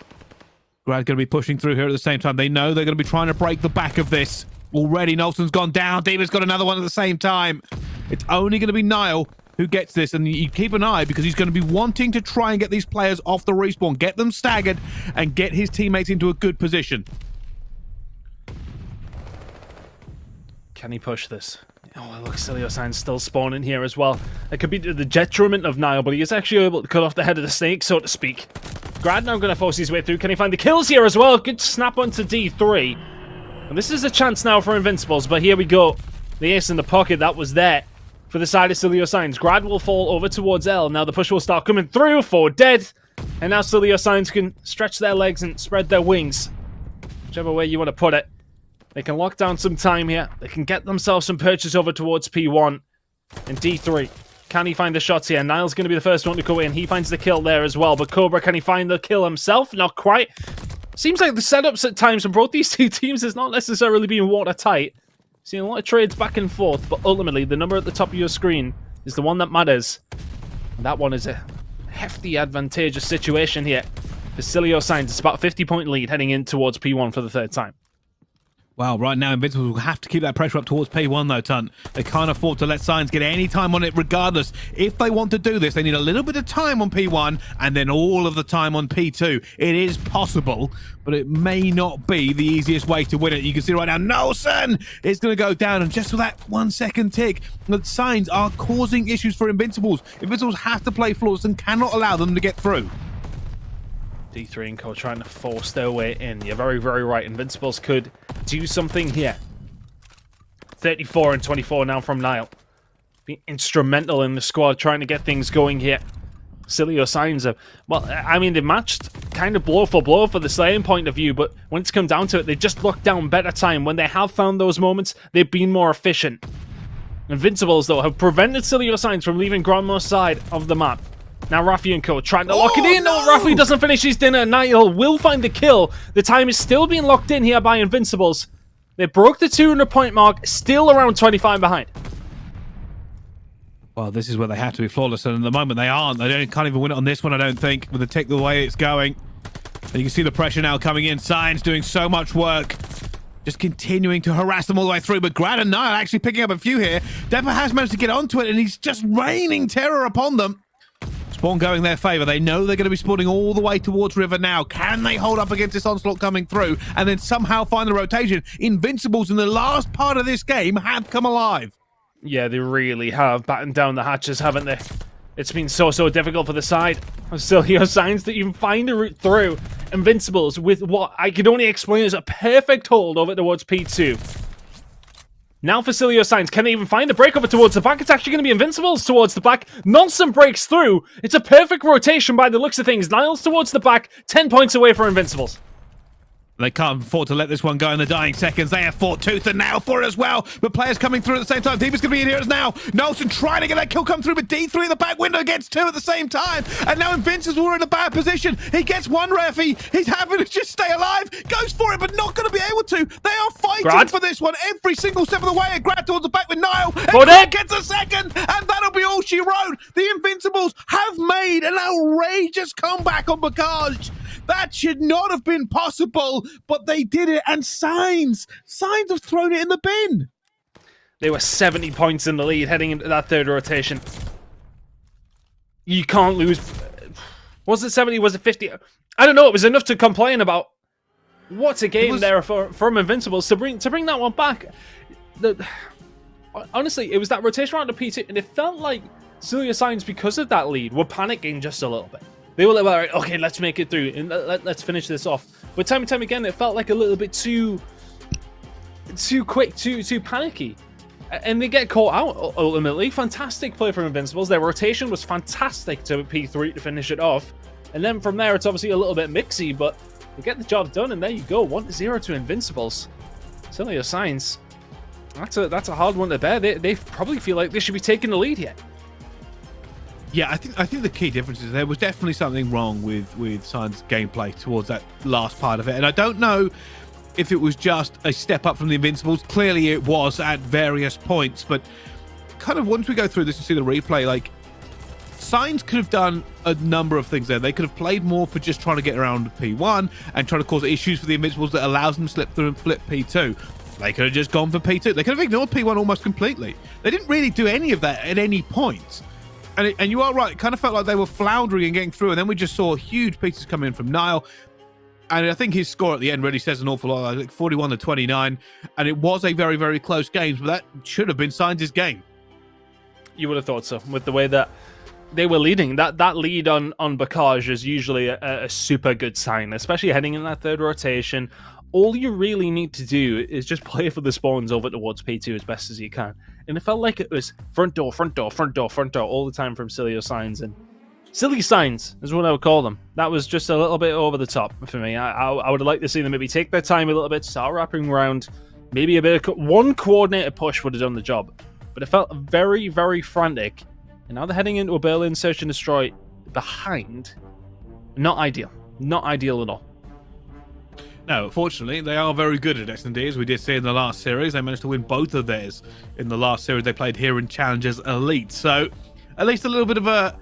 B: Grad going to be pushing through here at the same time. They know they're going to be trying to break the back of this. Already, Nelson's gone down. Deva's got another one at the same time. It's only going to be Nile who gets this, and you keep an eye because he's going to be wanting to try and get these players off the respawn, get them staggered, and get his teammates into a good position.
C: Can he push this? Oh, look, Siliosigns still spawning here as well. It could be to the detriment of Nile, but he is actually able to cut off the head of the snake, so to speak. Grad now going to force his way through. Can he find the kills here as well? Good snap onto D3. And this is a chance now for Invincibles, but here we go. The ace in the pocket, that was there for the side of Siliosigns. Grad will fall over towards L. Now the push will start coming through for dead. And now Siliosigns can stretch their legs and spread their wings. Whichever way you want to put it. They can lock down some time here. They can get themselves some purchase over towards P1. And D3. Can he find the shots here? Nile's going to be the first one to go in. He finds the kill there as well. But Cobra, can he find the kill himself? Not quite. Seems like the setups at times from both these two teams has not necessarily been watertight. Seeing a lot of trades back and forth. But ultimately, the number at the top of your screen is the one that matters. And that one is a hefty advantageous situation here. For Siliosigns, it's about a 50-point lead heading in towards P1 for the third time.
B: Well, right now, Invincibles will have to keep that pressure up towards P1, though, Tunt. They can't afford to let Signs get any time on it regardless. If they want to do this, they need a little bit of time on P1 and then all of the time on P2. It is possible, but it may not be the easiest way to win it. You can see right now, Nelson is going to go down, and just for that 1 second tick, the Signs are causing issues for Invincibles. Invincibles have to play flawless and cannot allow them to get through.
C: D3 and Co trying to force their way in. You're very, very right. Invincibles could do something here. 34 and 24 now from Nile. Be instrumental in the squad trying to get things going here. Siliosigns are, well, I mean, they matched kind of blow for the slaying point of view, but when it's come down to it, they just locked down better time. When they have found those moments, they've been more efficient. Invincibles, though, have prevented Siliosigns from leaving Grandma's side of the map. Now Rafi and Co trying to lock it in. No, Rafi doesn't finish his dinner. Nile will find the kill. The time is still being locked in here by Invincibles. They broke the 200-point mark, still around 25 behind.
B: Well, this is where they have to be flawless, and at the moment they aren't. They can't even win it on this one, I don't think, with the tick the way it's going. And you can see the pressure now coming in. Signs doing so much work. Just continuing to harass them all the way through, but Grad and Nile actually picking up a few here. Depper has managed to get onto it, and he's just raining terror upon them. Spawn going their favor. They know they're going to be spawning all the way towards River now. Can they hold up against this onslaught coming through and then somehow find the rotation? Invincibles in the last part of this game have come alive.
C: Yeah, they really have battened down the hatches, haven't they? It's been so difficult for the side of Siliosigns to even find a route through. Invincibles with what I could only explain as a perfect hold over towards P2. Now for Siliosigns, can they even find a break over towards the back? It's actually going to be Invincibles towards the back. Nelson breaks through. It's a perfect rotation by the looks of things. Niles towards the back, 10 points away for Invincibles.
B: They can't afford to let this one go in the dying seconds. They have fought tooth and nail for it as well. But players coming through at the same time. Deepa's going to be in here as now. Nelson trying to get that kill come through, but D3 in the back window gets two at the same time. And now Invincibles are in a bad position. He gets one, Rafi. He's having to just stay alive. Goes for it, but not going to be able to. They are fighting for this one every single step of the way. And Grad towards the back with Nile. And Grad gets a second. And that'll be all she wrote. The Invincibles have made an outrageous comeback on Bakaj. That should not have been possible, but they did it, and Signs have thrown it in the bin.
C: They were 70 points in the lead heading into that third rotation. You can't lose. Was it 70? Was it 50? I don't know. It was enough to complain about. What a game there from Invincibles to bring that one back. Honestly, it was that rotation around the P2, and it felt like Siliosigns, because of that lead, were panicking just a little bit. They were like, all right, okay, let's make it through, and let's finish this off. But time and time again, it felt like a little bit too quick, too panicky. And they get caught out, ultimately. Fantastic play from Invincibles. Their rotation was fantastic to P3 to finish it off. And then from there, it's obviously a little bit mixy, but they get the job done, and there you go. 1-0 to Invincibles. Siliosigns, that's a hard one to bear. They probably feel like they should be taking the lead here.
B: Yeah, I think the key difference is there was definitely something wrong with Signs' gameplay towards that last part of it. And I don't know if it was just a step up from the Invincibles. Clearly it was at various points, but kind of once we go through this and see the replay, like, Signs could have done a number of things there. They could have played more for just trying to get around P1 and trying to cause issues for the Invincibles that allows them to slip through and flip P2. They could have just gone for P2. They could have ignored P1 almost completely. They didn't really do any of that at any point. And you are right. It kind of felt like they were floundering and getting through, and then we just saw huge pieces come in from Niall. And I think his score at the end really says an awful lot. Like 41-29, and it was a very, very close game. But that should have been Sainz' game.
C: You would have thought so, with the way that they were leading. That lead on Bacage is usually a super good sign, especially heading in that third rotation. All you really need to do is just play for the spawns over towards P2 as best as you can. And it felt like it was front door, front door, front door, front door all the time from Silly Signs. And silly signs is what I would call them. That was just a little bit over the top for me. I would have liked to see them maybe take their time a little bit, start wrapping around. Maybe a bit of one coordinated push would have done the job. But it felt very, very frantic. And now they're heading into a Berlin search and destroy behind. Not ideal. Not ideal at all.
B: No, fortunately, they are very good at S&D, as we did see in the last series. They managed to win both of theirs in the last series they played here in Challengers Elite. So, at least a little bit of a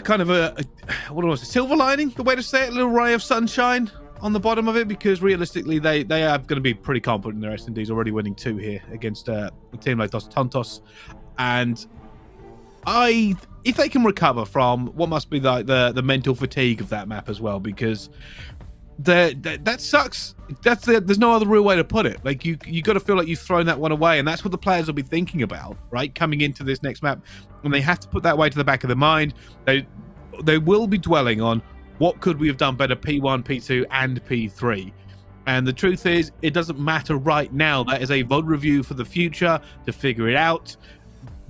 B: kind of what was it, silver lining, the way to say it, a little ray of sunshine on the bottom of it, because realistically, they are going to be pretty confident in their S&Ds, already winning 2 here against a team like Dos Tontos. And if they can recover from what must be like the mental fatigue of that map as well, because that sucks. There's no other real way to put it. Like you got to feel like you've thrown that one away, and that's what the players will be thinking about, right? Coming into this next map, and they have to put that way to the back of their mind. They will be dwelling on what could we have done better, P1, P2, and P3. And the truth is, it doesn't matter right now. That is a VOD review for the future to figure it out.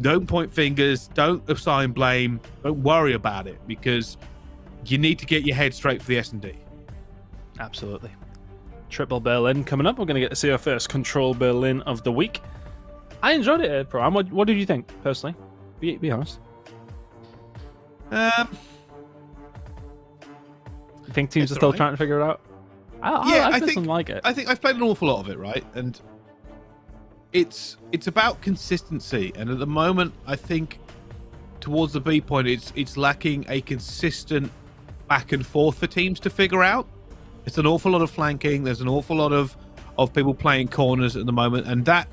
B: Don't point fingers. Don't assign blame. Don't worry about it, because you need to get your head straight for the S&D.
C: Absolutely. Triple Berlin coming up. We're going to get to see our first Control Berlin of the week. I enjoyed it, Pro. What did you think, personally? Be honest.
B: You
C: think teams are still trying to figure it out? I think like it.
B: I think I've played an awful lot of it, right? And it's about consistency. And at the moment, I think towards the B point, it's lacking a consistent back and forth for teams to figure out. It's an awful lot of flanking. There's an awful lot of people playing corners at the moment, and that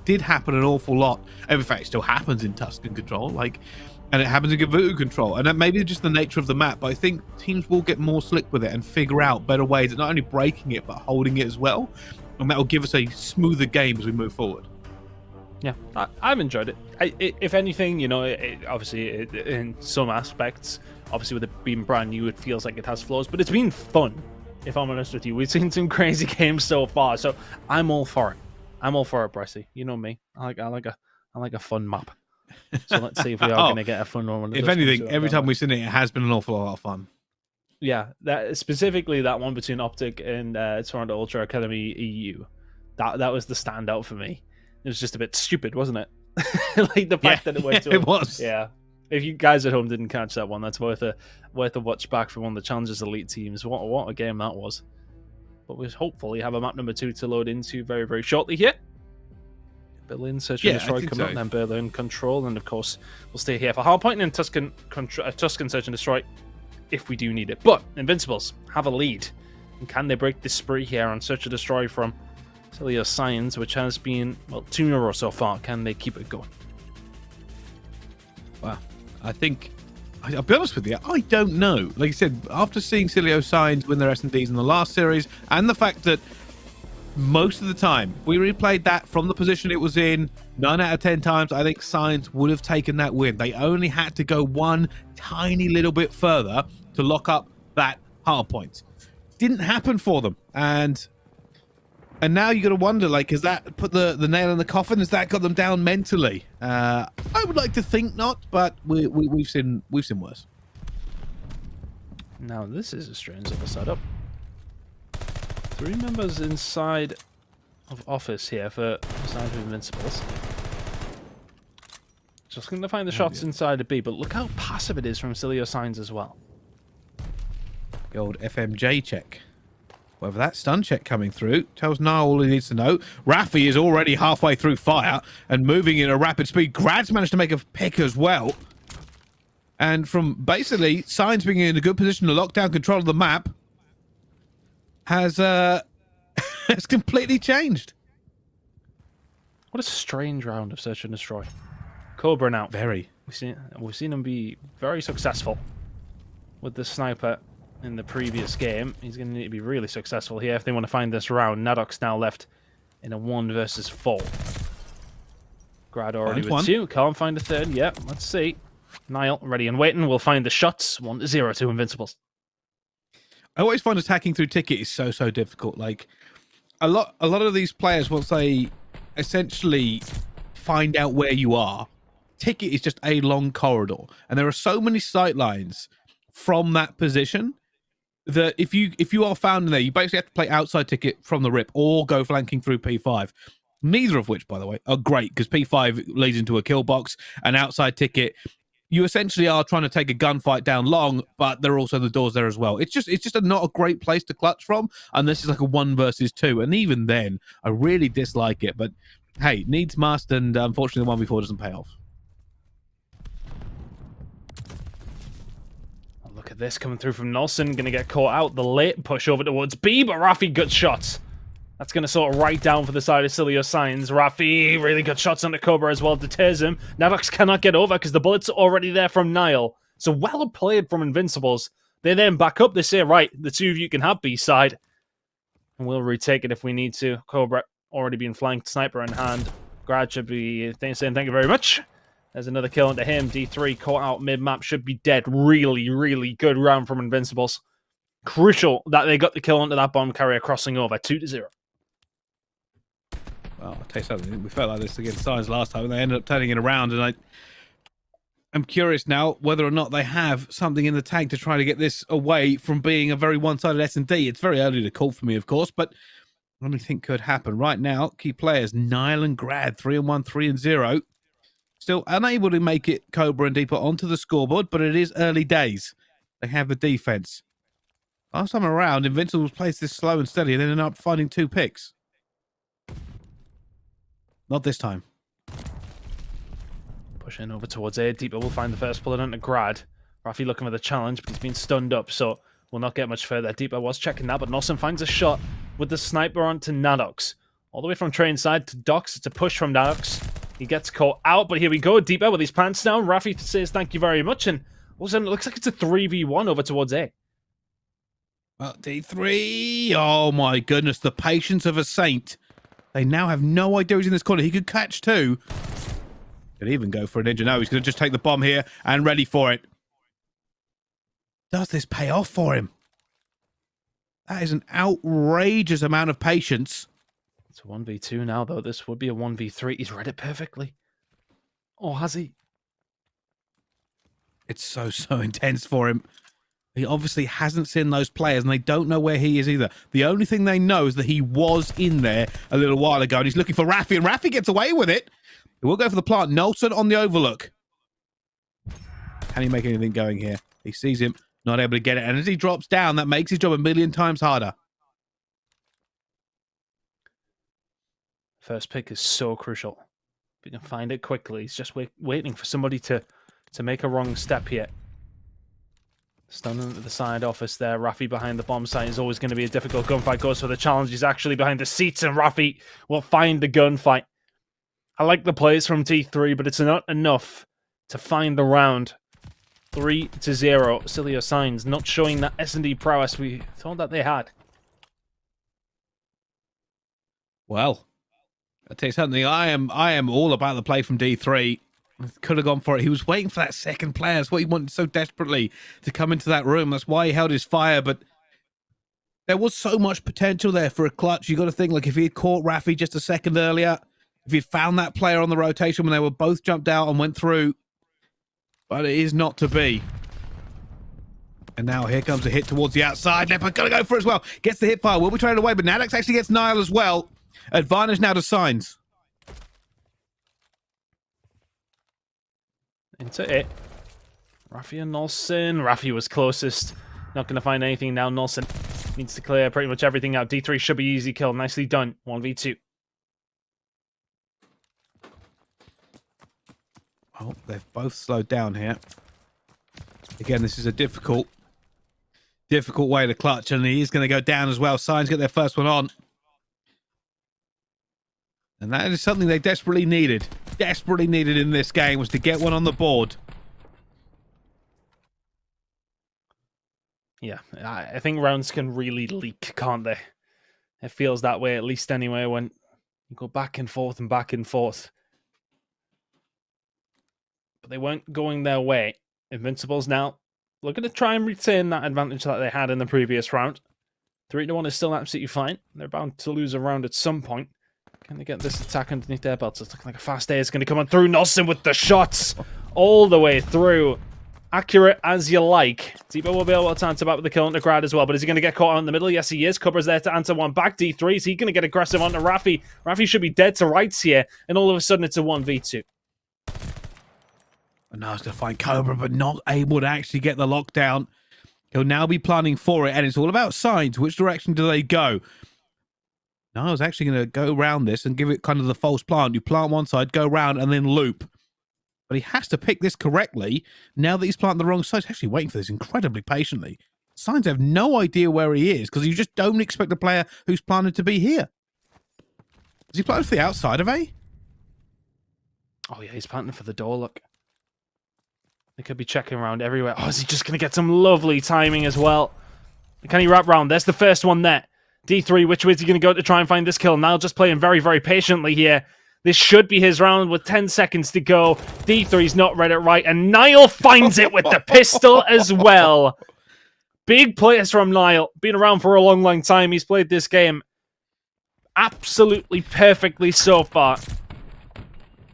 B: did happen an awful lot. And in fact, it still happens in Tuscan Control, and it happens in Gavutu Control, and that may be just the nature of the map. But I think teams will get more slick with it and figure out better ways of not only breaking it but holding it as well, and that will give us a smoother game as we move forward.
C: Yeah, I've enjoyed it. If anything, obviously in some aspects, obviously with it being brand new, it feels like it has flaws, but it's been fun. If I'm honest with you, we've seen some crazy games so far, so I'm all for it. I'm all for it, Brycey. You know me. I like a fun map. So let's see if we are going to get a fun one.
B: If anything, every time we've seen it, it has been an awful lot of fun.
C: Yeah, that specifically that one between Optic and Toronto Ultra Academy EU. That was the standout for me. It was just a bit stupid, wasn't it? Like the fact that it went to
B: it was.
C: Yeah. If you guys at home didn't catch that one, that's worth a watch back from one of the Challengers Elite teams. What a game that was. But we'll hopefully have a map number 2 to load into very, very shortly here. Berlin Search and Destroy coming up, then Berlin Control, and of course we'll stay here for Hardpoint and Tuscan Search and Destroy if we do need it. But Invincibles have a lead. And can they break this spree here on Search and Destroy from Celio Science, which has been, 2 in a row so far? Can they keep it going?
B: Wow. I think, I'll be honest with you, I don't know. Like I said, after seeing Cilio Signs win their S&Ds in the last series, and the fact that most of the time, we replayed that from the position it was in 9 out of 10 times, I think Signs would have taken that win. They only had to go one tiny little bit further to lock up that hard point. Didn't happen for them. And now you got to wonder, has that put the nail in the coffin? Has that got them down mentally? I would like to think not, but we've seen worse.
C: Now this is a strange little setup. 3 members inside of office here for side of Invincibles. Just going to find the shots inside of B, but look how passive it is from Cilio Signs as well.
B: The old FMJ check. Whether that stun check coming through tells Niall all he needs to know. Rafi is already halfway through fire and moving in a rapid speed. Grad's managed to make a pick as well. And from basically Signs being in a good position to lock down control of the map has completely changed.
C: What a strange round of Search and Destroy. Cobra now.
B: Very.
C: We've seen him be very successful with the sniper in the previous game. He's going to need to be really successful here if they want to find this round. Nadok's now left in a 1 versus 4. Grad already with 2. Can't find a third. Yep, let's see. Niall, ready and waiting. We'll find the shots. 1-0 to Invincibles.
B: I always find attacking through ticket is so difficult. Like a lot of these players, once they essentially find out where you are, ticket is just a long corridor, and there are so many sight lines from that position that if you are found in there, you basically have to play outside ticket from the rip or go flanking through P5. Neither of which, by the way, are great because P5 leads into a kill box, and outside ticket, you essentially are trying to take a gunfight down long, but there are also the doors there as well. It's just not a great place to clutch from, and this is like a 1 versus 2, and even then, I really dislike it. But hey, needs must, and unfortunately, the 1v4 doesn't pay off.
C: Look at this coming through from Nelson. Going to get caught out. The late push over towards B, but Rafi, good shots. That's going to sort of right down for the side of Cilio Signs. Rafi, really good shots on the Cobra as well, deters him. Nadox cannot get over because the bullets are already there from Niall. So well played from Invincibles. They then back up. They say, right, the 2 of you can have B side. And we'll retake it if we need to. Cobra already being flanked, sniper in hand. Grad should be saying thank you very much. There's another kill into him. D3 caught out mid-map, should be dead. Really good round from Invincibles. Crucial that they got the kill onto that bomb carrier crossing over. 2-0.
B: Well, I'll tell you something. We felt like this against Signs last time, and they ended up turning it around. And I'm curious now whether or not they have something in the tank to try to get this away from being a very one-sided S&D. It's very early to call for me, of course, but anything could happen. Right now, key players, Niall and Grad, 3-1, 3-0. Still unable to make it Cobra and Deeper onto the scoreboard, but it is early days. They have the defense. Last time around, Invincibles plays this slow and steady and then end up finding 2 picks. Not this time.
C: Pushing over towards A. Deeper will find the first bullet onto Grad. Rafi looking for the challenge, but he's been stunned up, so will not get much further. Deeper was checking that, but Nelson finds a shot with the sniper onto Nadox. All the way from train side to Dox. It's a push from Nadox. He gets caught out, but here we go. Deeper with his pants down. Rafi says thank you very much, and all of a sudden it looks like it's a 3v1 over towards A.
B: Well, D3. Oh my goodness, the patience of a saint. They now have no idea he's in this corner. He could catch 2. Could even go for a ninja. No, he's going to just take the bomb here and ready for it. Does this pay off for him? That is an outrageous amount of patience.
C: It's a 1v2 now, though. This would be a 1v3. He's read it perfectly. Or has he?
B: It's so intense for him. He obviously hasn't seen those players, and they don't know where he is either. The only thing they know is that he was in there a little while ago, and he's looking for Rafi, and Rafi gets away with it. He will go for the plant. Nelson on the overlook. Can he make anything going here? He sees him, not able to get it, and as he drops down, that makes his job a million times harder.
C: First pick is so crucial. If you can find it quickly, he's just waiting for somebody to make a wrong step here. Stunning into the side office there. Rafi behind the bomb site is always going to be a difficult gunfight. Goes for the challenge. He's actually behind the seats, and Rafi will find the gunfight. I like the plays from T3, but it's not enough to find the round. 3-0. Cilio Signs not showing that S&D prowess we thought that they had.
B: Well, I'll tell you something. I am all about the play from D3. Could have gone for it. He was waiting for that second player. That's what he wanted so desperately, to come into that room. That's why he held his fire. But there was so much potential there for a clutch. You got to think, like, if he had caught Rafi just a second earlier, if he'd found that player on the rotation when they were both jumped out and went through. But it is not to be. And now here comes a hit towards the outside. Leopard got to go for it as well. Gets the hit fire. Will be traded away, but Nadox actually gets Niall as well. Advantage now to Signs.
C: Into it. Rafi and Nelson. Rafi was closest. Not going to find anything now. Nelson needs to clear pretty much everything out. D3 should be easy kill. Nicely done. 1v2.
B: Oh, they've both slowed down here. Again, this is a difficult way to clutch, and he is going to go down as well. Signs get their first one on. And that is something they desperately needed. desperately needed in this game was to get one on the board.
C: Yeah, I think rounds can really leak, can't they? It feels that way, at least anyway, when you go back and forth and back and forth. But they weren't going their way. Invincibles now looking to try and retain that advantage that they had in the previous round. 3-1 is still absolutely fine. They're bound to lose a round at some point. Can they get this attack underneath their belts? It's looking like a fast A is going to come on through. Nelson with the shots all the way through. Accurate as you like. Debo will be able to answer back with the kill onto Grad as well, but is he going to get caught out in the middle? Yes, he is. Cobra's there to answer one back. D3, is he going to get aggressive onto Rafi? Rafi should be dead to rights here, and all of a sudden it's a 1v2.
B: And now it's going to find Cobra, but not able to actually get the lockdown. He'll now be planning for it, and it's all about sides. Which direction do they go? Niall's actually going to go around this and give it kind of the false plant. You plant one side, go round, and then loop. But he has to pick this correctly. Now that he's planted the wrong side, he's actually waiting for this incredibly patiently. Signs have no idea where he is because you just don't expect a player who's planted to be here. Is he planted for the outside of A?
C: Oh, yeah, he's planting for the door, look. They could be checking around everywhere. Oh, is he just going to get some lovely timing as well? Can he wrap round? There's the first one there. D3, which way is he going to go to try and find this kill? Niall just playing very, very patiently here. This should be his round with 10 seconds to go. D3's not read it right, and Niall finds it with the pistol as well. Big plays from Niall. Been around for a long, long time. He's played this game absolutely perfectly so far.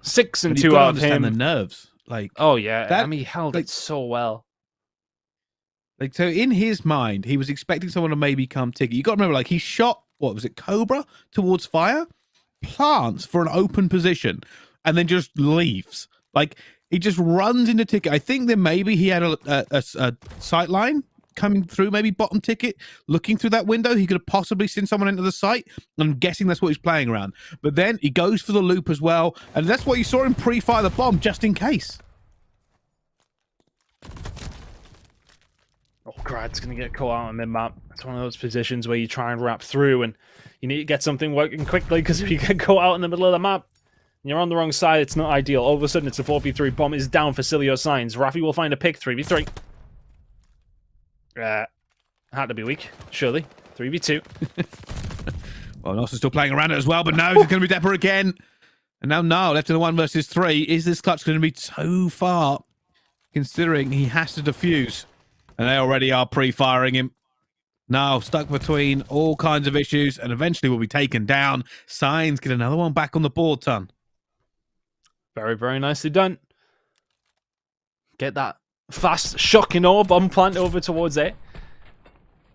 C: 6 and 2 out of him.
B: The nerves. Like,
C: oh, yeah. I mean, he held it so well.
B: Like, so in his mind, he was expecting someone to maybe come ticket. You got to remember, like, he shot, what was it, Cobra towards fire? Plants for an open position and then just leaves. Like, he just runs into ticket. I think that maybe he had a sight line coming through, maybe bottom ticket, looking through that window. He could have possibly seen someone into the site. I'm guessing that's what he's playing around. But then he goes for the loop as well, and that's what you saw him pre-fire the bomb just in case.
C: Oh, Grad's going to get caught out on mid-map. It's one of those positions where you try and wrap through and you need to get something working quickly because if you get caught out in the middle of the map and you're on the wrong side, it's not ideal. All of a sudden, it's a 4v3. Bomb is down for Cilio Signs. Rafi will find a pick. 3v3. Had to be weak, surely. 3v2.
B: Well, Nelson's still playing around it as well, but now it's going to be Depper again. And now Niall left in the 1 versus 3. Is this clutch going to be too far, considering he has to defuse? And they already are pre-firing him. Now stuck between all kinds of issues and eventually will be taken down. Signs get another one back on the board, Ton.
C: Very, very nicely done. Get that fast, shocking orb on plant over towards it.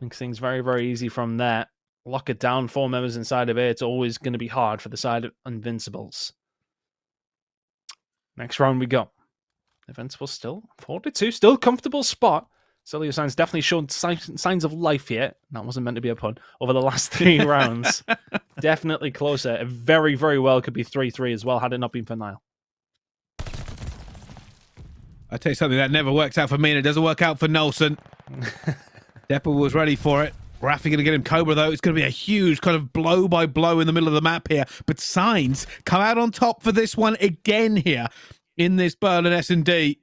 C: Makes things very, very easy from there. Lock it down. 4 members inside of it. It's always going to be hard for the side of Invincibles. Next round we go. Invincibles still 42. Still comfortable spot. Cilio Signs definitely shown signs of life here. That wasn't meant to be a pun. Over the last 3 rounds. Definitely closer. It very, very well could be 3-3 as well, had it not been for Niall.
B: I tell you something, that never works out for me, and it doesn't work out for Nelson. Depper was ready for it. Rafi going to get him Cobra, though. It's going to be a huge kind of blow by blow in the middle of the map here. But Signs come out on top for this one again here in this Berlin S&D.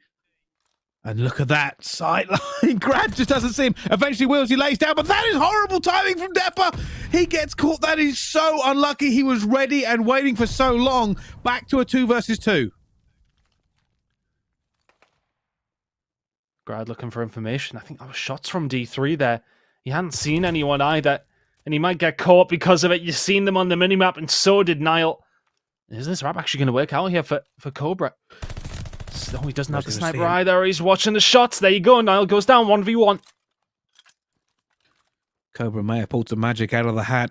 B: And look at that sideline. Grad just doesn't see him. Eventually, Willsy lays down, but that is horrible timing from Depper. He gets caught. That is so unlucky. He was ready and waiting for so long. Back to a 2 versus 2.
C: Grad looking for information. I think that was shots from D3 there. He hadn't seen anyone either. And he might get caught because of it. You've seen them on the minimap, and so did Niall. Is this rap actually going to work out here for Cobra? Oh, he doesn't have the sniper either. He's watching the shots. There you go. Niall goes down 1v1.
B: Cobra may have pulled some magic out of the hat.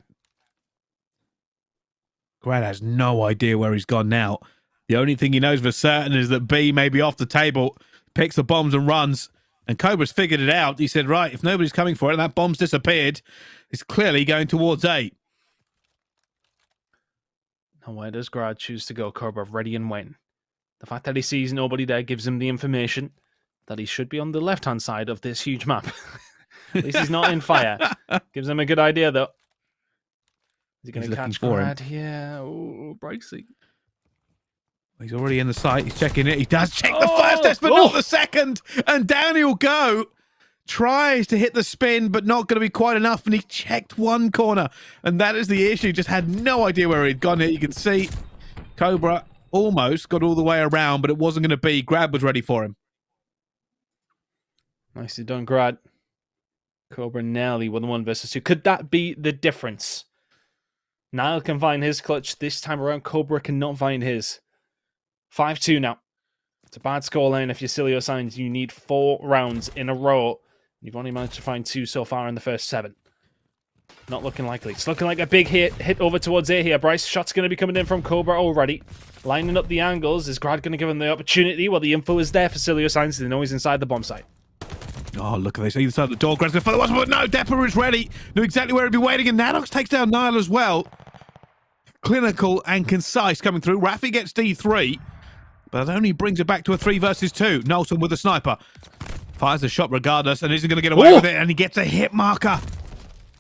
B: Grad has no idea where he's gone now. The only thing he knows for certain is that B may be off the table, picks the bombs and runs. And Cobra's figured it out. He said, right, if nobody's coming for it and that bomb's disappeared, it's clearly going towards A.
C: Now, where does Grad choose to go? Cobra ready and waiting. The fact that he sees nobody there gives him the information that he should be on the left-hand side of this huge map. At least he's not in fire. Gives him a good idea, though. Is he going to catch Grad here? Oh, Bricey.
B: He's already in the site. He's checking it. He does check the first test, but not the second. And down he'll go. Tries to hit the spin, but not going to be quite enough. And he checked one corner. And that is the issue. Just had no idea where he'd gone here. You can see Cobra almost got all the way around, but it wasn't going to be. Grad was ready for him.
C: Nicely done, Grad. Cobra narrowly with 1 versus 2. Could that be the difference? Niall can find his clutch. This time around, Cobra cannot find his. 5-2 now. It's a bad scoreline if you're Cilio Signs. You need 4 rounds in a row. You've only managed to find 2 so far in the first 7. Not looking likely. It's looking like a big hit over towards A here. Bryce, shot's going to be coming in from Cobra already. Lining up the angles. Is Grad going to give him the opportunity? Well, the info is there for Cilio Signs. They know he's inside the bomb site.
B: Oh, look at this. Either side of the door. Grad's going to follow us, but no, Depper is ready. Knew exactly where he'd be waiting, and Nanox takes down Niall as well. Clinical and concise coming through. Rafi gets D3, but that only brings it back to a 3 versus 2. Nelson with a sniper. Fires a shot regardless, and isn't going to get away with it, and he gets a hit marker.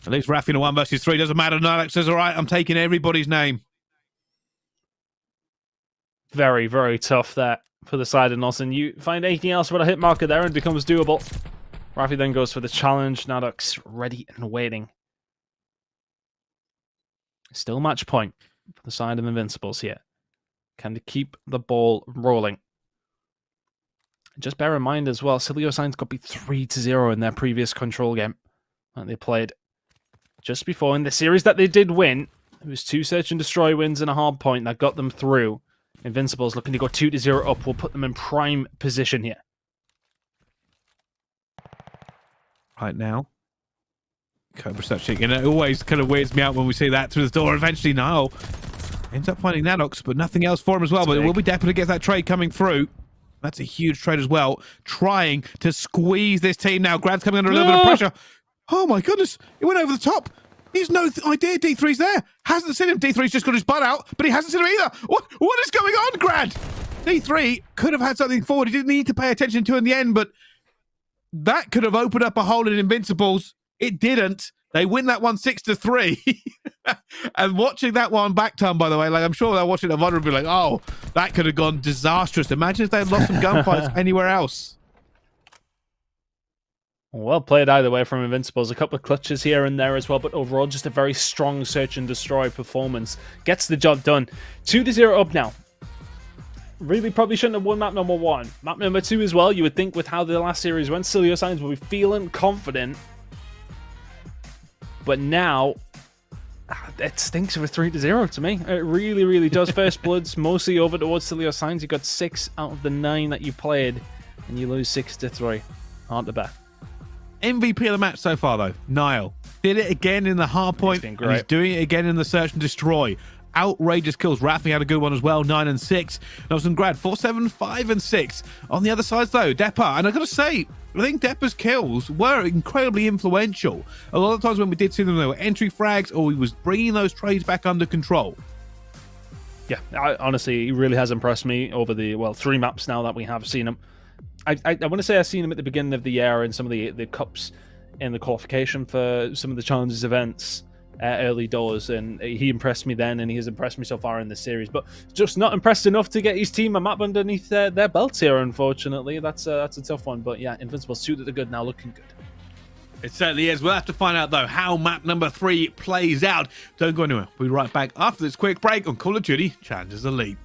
B: At least Rafi in a 1 versus 3. Doesn't matter. Niall says, all right, I'm taking everybody's name.
C: Very, very tough there for the side of Nelson. You find anything else with a hit marker there and it becomes doable. Rafi then goes for the challenge. Nadux ready and waiting. Still match point for the side of Invincibles here. Can they keep the ball rolling? Just bear in mind as well, Cilio Signs got beat 3-0 in their previous control game that they played just before. In the series that they did win, it was 2 search and destroy wins and a hard point that got them through. Invincibles looking to go 2-0 up will put them in prime position here.
B: Right now, Cobra searching, and it always kind of weirds me out when we see that through the door. Eventually, Niall ends up finding Nanox, but nothing else for him as well. But it will be Depper to get that trade coming through. That's a huge trade as well. Trying to squeeze this team now. Grad's coming under a little bit of pressure. Oh my goodness, he went over the top. He's no idea D3's there. Hasn't seen him. D3's just got his butt out, but he hasn't seen him either. What is going on, Grad? D3 could have had something forward. He didn't need to pay attention to in the end, but that could have opened up a hole in Invincibles. It didn't. They win that one 6-3. And watching that one back time, by the way, like I'm sure they're watching it and be like, oh, that could have gone disastrous. Imagine if they had lost some gunfights anywhere else.
C: Well played either way from Invincibles. A couple of clutches here and there as well, but overall just a very strong search and destroy performance. Gets the job done. 2-0 up now. Really probably shouldn't have won map number 1. Map number 2 as well, you would think with how the last series went, Cilio Signs will be feeling confident. But now, it stinks of a 3-0 to me. It really, really does. First Blood's mostly over towards Cilio Signs. You got 6 out of the 9 that you played, and you lose 6-3. Hard to bet.
B: MVP of the match so far, though, Niall. Did it again in the hard point, and he's doing it again in the search and destroy. Outrageous kills. Rafi had a good one as well, 9 and 6. Nelson Grad, 4-7, 5 and 6. On the other side, though, Depper, and I've got to say, I think Depper's kills were incredibly influential. A lot of times when we did see them, they were entry frags, or he was bringing those trades back under control.
C: Yeah, honestly, he really has impressed me over the, 3 maps now that we have seen him. I want to say I've seen him at the beginning of the year in some of the cups in the qualification for some of the challenges events early doors, and he impressed me then, and he has impressed me so far in this series, but just not impressed enough to get his team a map underneath their belts here, unfortunately. That's a tough one, but yeah, Invincibles suited the good now, looking good.
B: It certainly is. We'll have to find out, though, how map number 3 plays out. Don't go anywhere. We'll be right back after this quick break on Call of Duty Challengers Elite.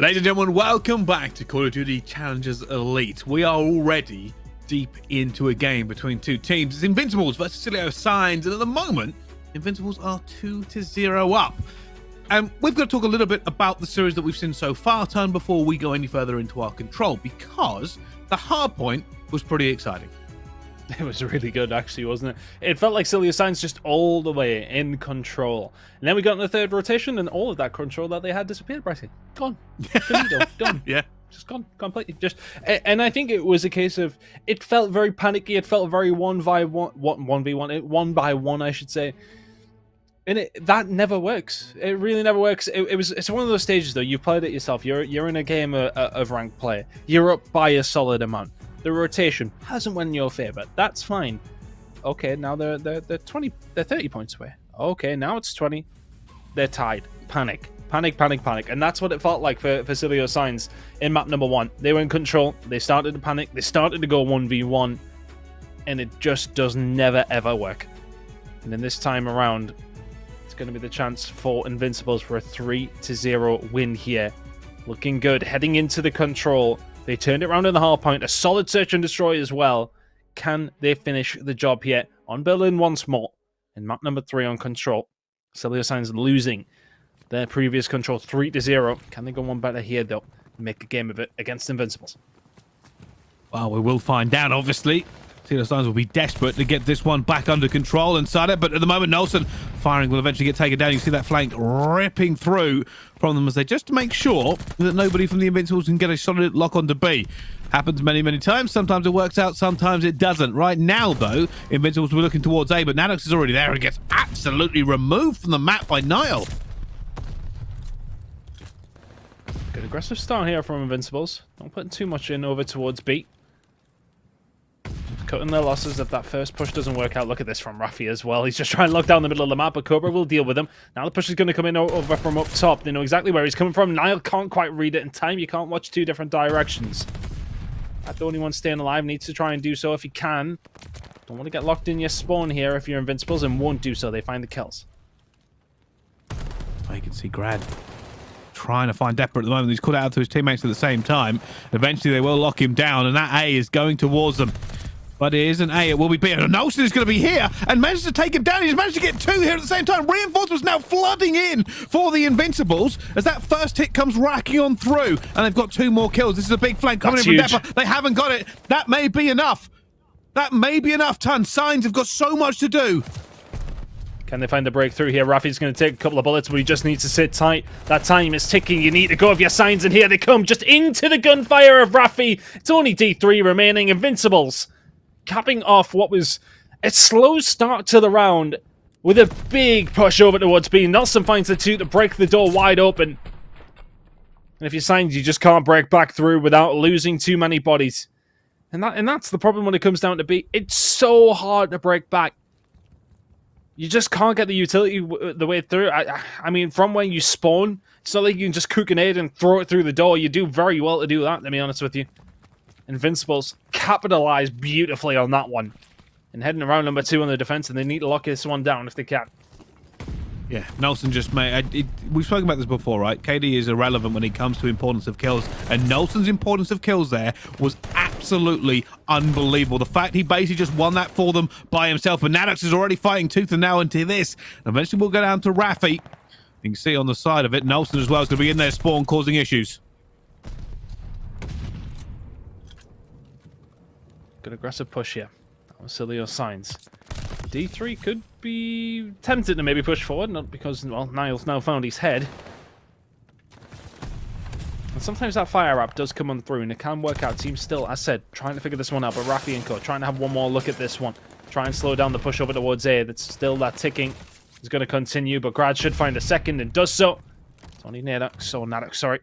B: Ladies and gentlemen, welcome back to Call of Duty Challengers Elite. We are already deep into a game between two teams. It's Invincibles versus Silio Signs, and at the moment, Invincibles are 2-0 up. And we've got to talk a little bit about the series that we've seen so far, Ton, before we go any further into our control, because the hard point was pretty exciting.
C: It was really good, actually, wasn't it? It felt like Silio Signs just all the way in control. And then we got in the third rotation, and all of that control that they had disappeared, Bryce. Gone. Finito. Done.
B: Yeah.
C: Just gone. Completely. And I think it was a case of, it felt very panicky. It felt very one by one, I should say. And that never works. It really never works. It's one of those stages, though. You played it yourself. You're in a game of ranked play. You're up by a solid amount. The rotation hasn't went in your favor. That's fine. Okay, now they're 20, they're 30 points away. Okay, now it's 20. They're tied. Panic. And that's what it felt like for Silio Signs in map number 1. They were in control. They started to panic. They started to go 1v1. And it just does never, ever work. And then this time around, it's going to be the chance for Invincibles for a 3-0 win here. Looking good. Heading into the control. They turned it around in the hard point. A solid search and destroy as well. Can they finish the job here? On Berlin once more. In map number 3 on control. Silio Signs losing their previous control 3-0. Can they go one better here, though? Make a game of it against Invincibles.
B: Well, we will find out, obviously. Silio Signs will be desperate to get this one back under control inside it, but at the moment, Nelson firing will eventually get taken down. You see that flank ripping through from them as they just to make sure that nobody from the Invincibles can get a solid lock onto B. Happens many, many times. Sometimes it works out, sometimes it doesn't. Right now, though, Invincibles were looking towards A, but Nanox is already there and gets absolutely removed from the map by Nile.
C: Good aggressive start here from Invincibles. Not putting too much in over towards B. Cutting their losses if that first push doesn't work out. Look at this from Rafi as well. He's just trying to lock down the middle of the map, but Cobra will deal with him. Now the push is going to come in over from up top. They know exactly where he's coming from. Nile can't quite read it in time. You can't watch two different directions. The only one staying alive needs to try and do so if he can. Don't want to get locked in your spawn here if you're Invincibles, and won't do so. They find the kills.
B: Oh, you can see Grad trying to find Depper at the moment. He's called out to his teammates at the same time. Eventually they will lock him down, and that A is going towards them. But it isn't A, it will be B. And Nelson is going to be here and manages to take him down. He's managed to get 2 here at the same time. Reinforcements now flooding in for the Invincibles as that first hit comes racking on through. And they've got 2 more kills. This is a big flank coming in from Depper. They haven't got it. That may be enough. That may be enough, Ton. Signs have got so much to do.
C: Can they find the breakthrough here? Rafi's going to take a couple of bullets, but he just needs to sit tight. That time is ticking. You need to go with your Signs, and here they come. Just into the gunfire of Rafi. It's only D3 remaining. Invincibles capping off what was a slow start to the round with a big push over towards B. Nelson finds the 2 to break the door wide open. And if you're Signs, you just can't break back through without losing too many bodies. And that's the problem when it comes down to B. It's so hard to break back. You just can't get the utility the way through. I mean, from when you spawn, it's not like you can just cook an aid and throw it through the door. You do very well to do that, to be honest with you. Invincibles capitalize beautifully on that one. And heading around number 2 on the defense, and they need to lock this one down if they can.
B: Yeah, Nelson just made... we've spoken about this before, right? KD is irrelevant when it comes to importance of kills, and Nelson's importance of kills there was absolutely unbelievable. The fact he basically just won that for them by himself, and Nanox is already fighting tooth and nail into this. Eventually we'll go down to Rafi. You can see on the side of it, Nelson as well is going to be in their spawn causing issues.
C: Good aggressive push here. That was Silio Signs. D3 could be tempted to maybe push forward, not because, well, Niall's now found his head. And sometimes that fire wrap does come on through, and it can work out. Team still, as said, trying to figure this one out, but Rafi and Co. trying to have one more look at this one. Try and slow down the push over towards A. That's still that ticking is going to continue, but Grad should find a second and does so. It's only Nadok, sorry.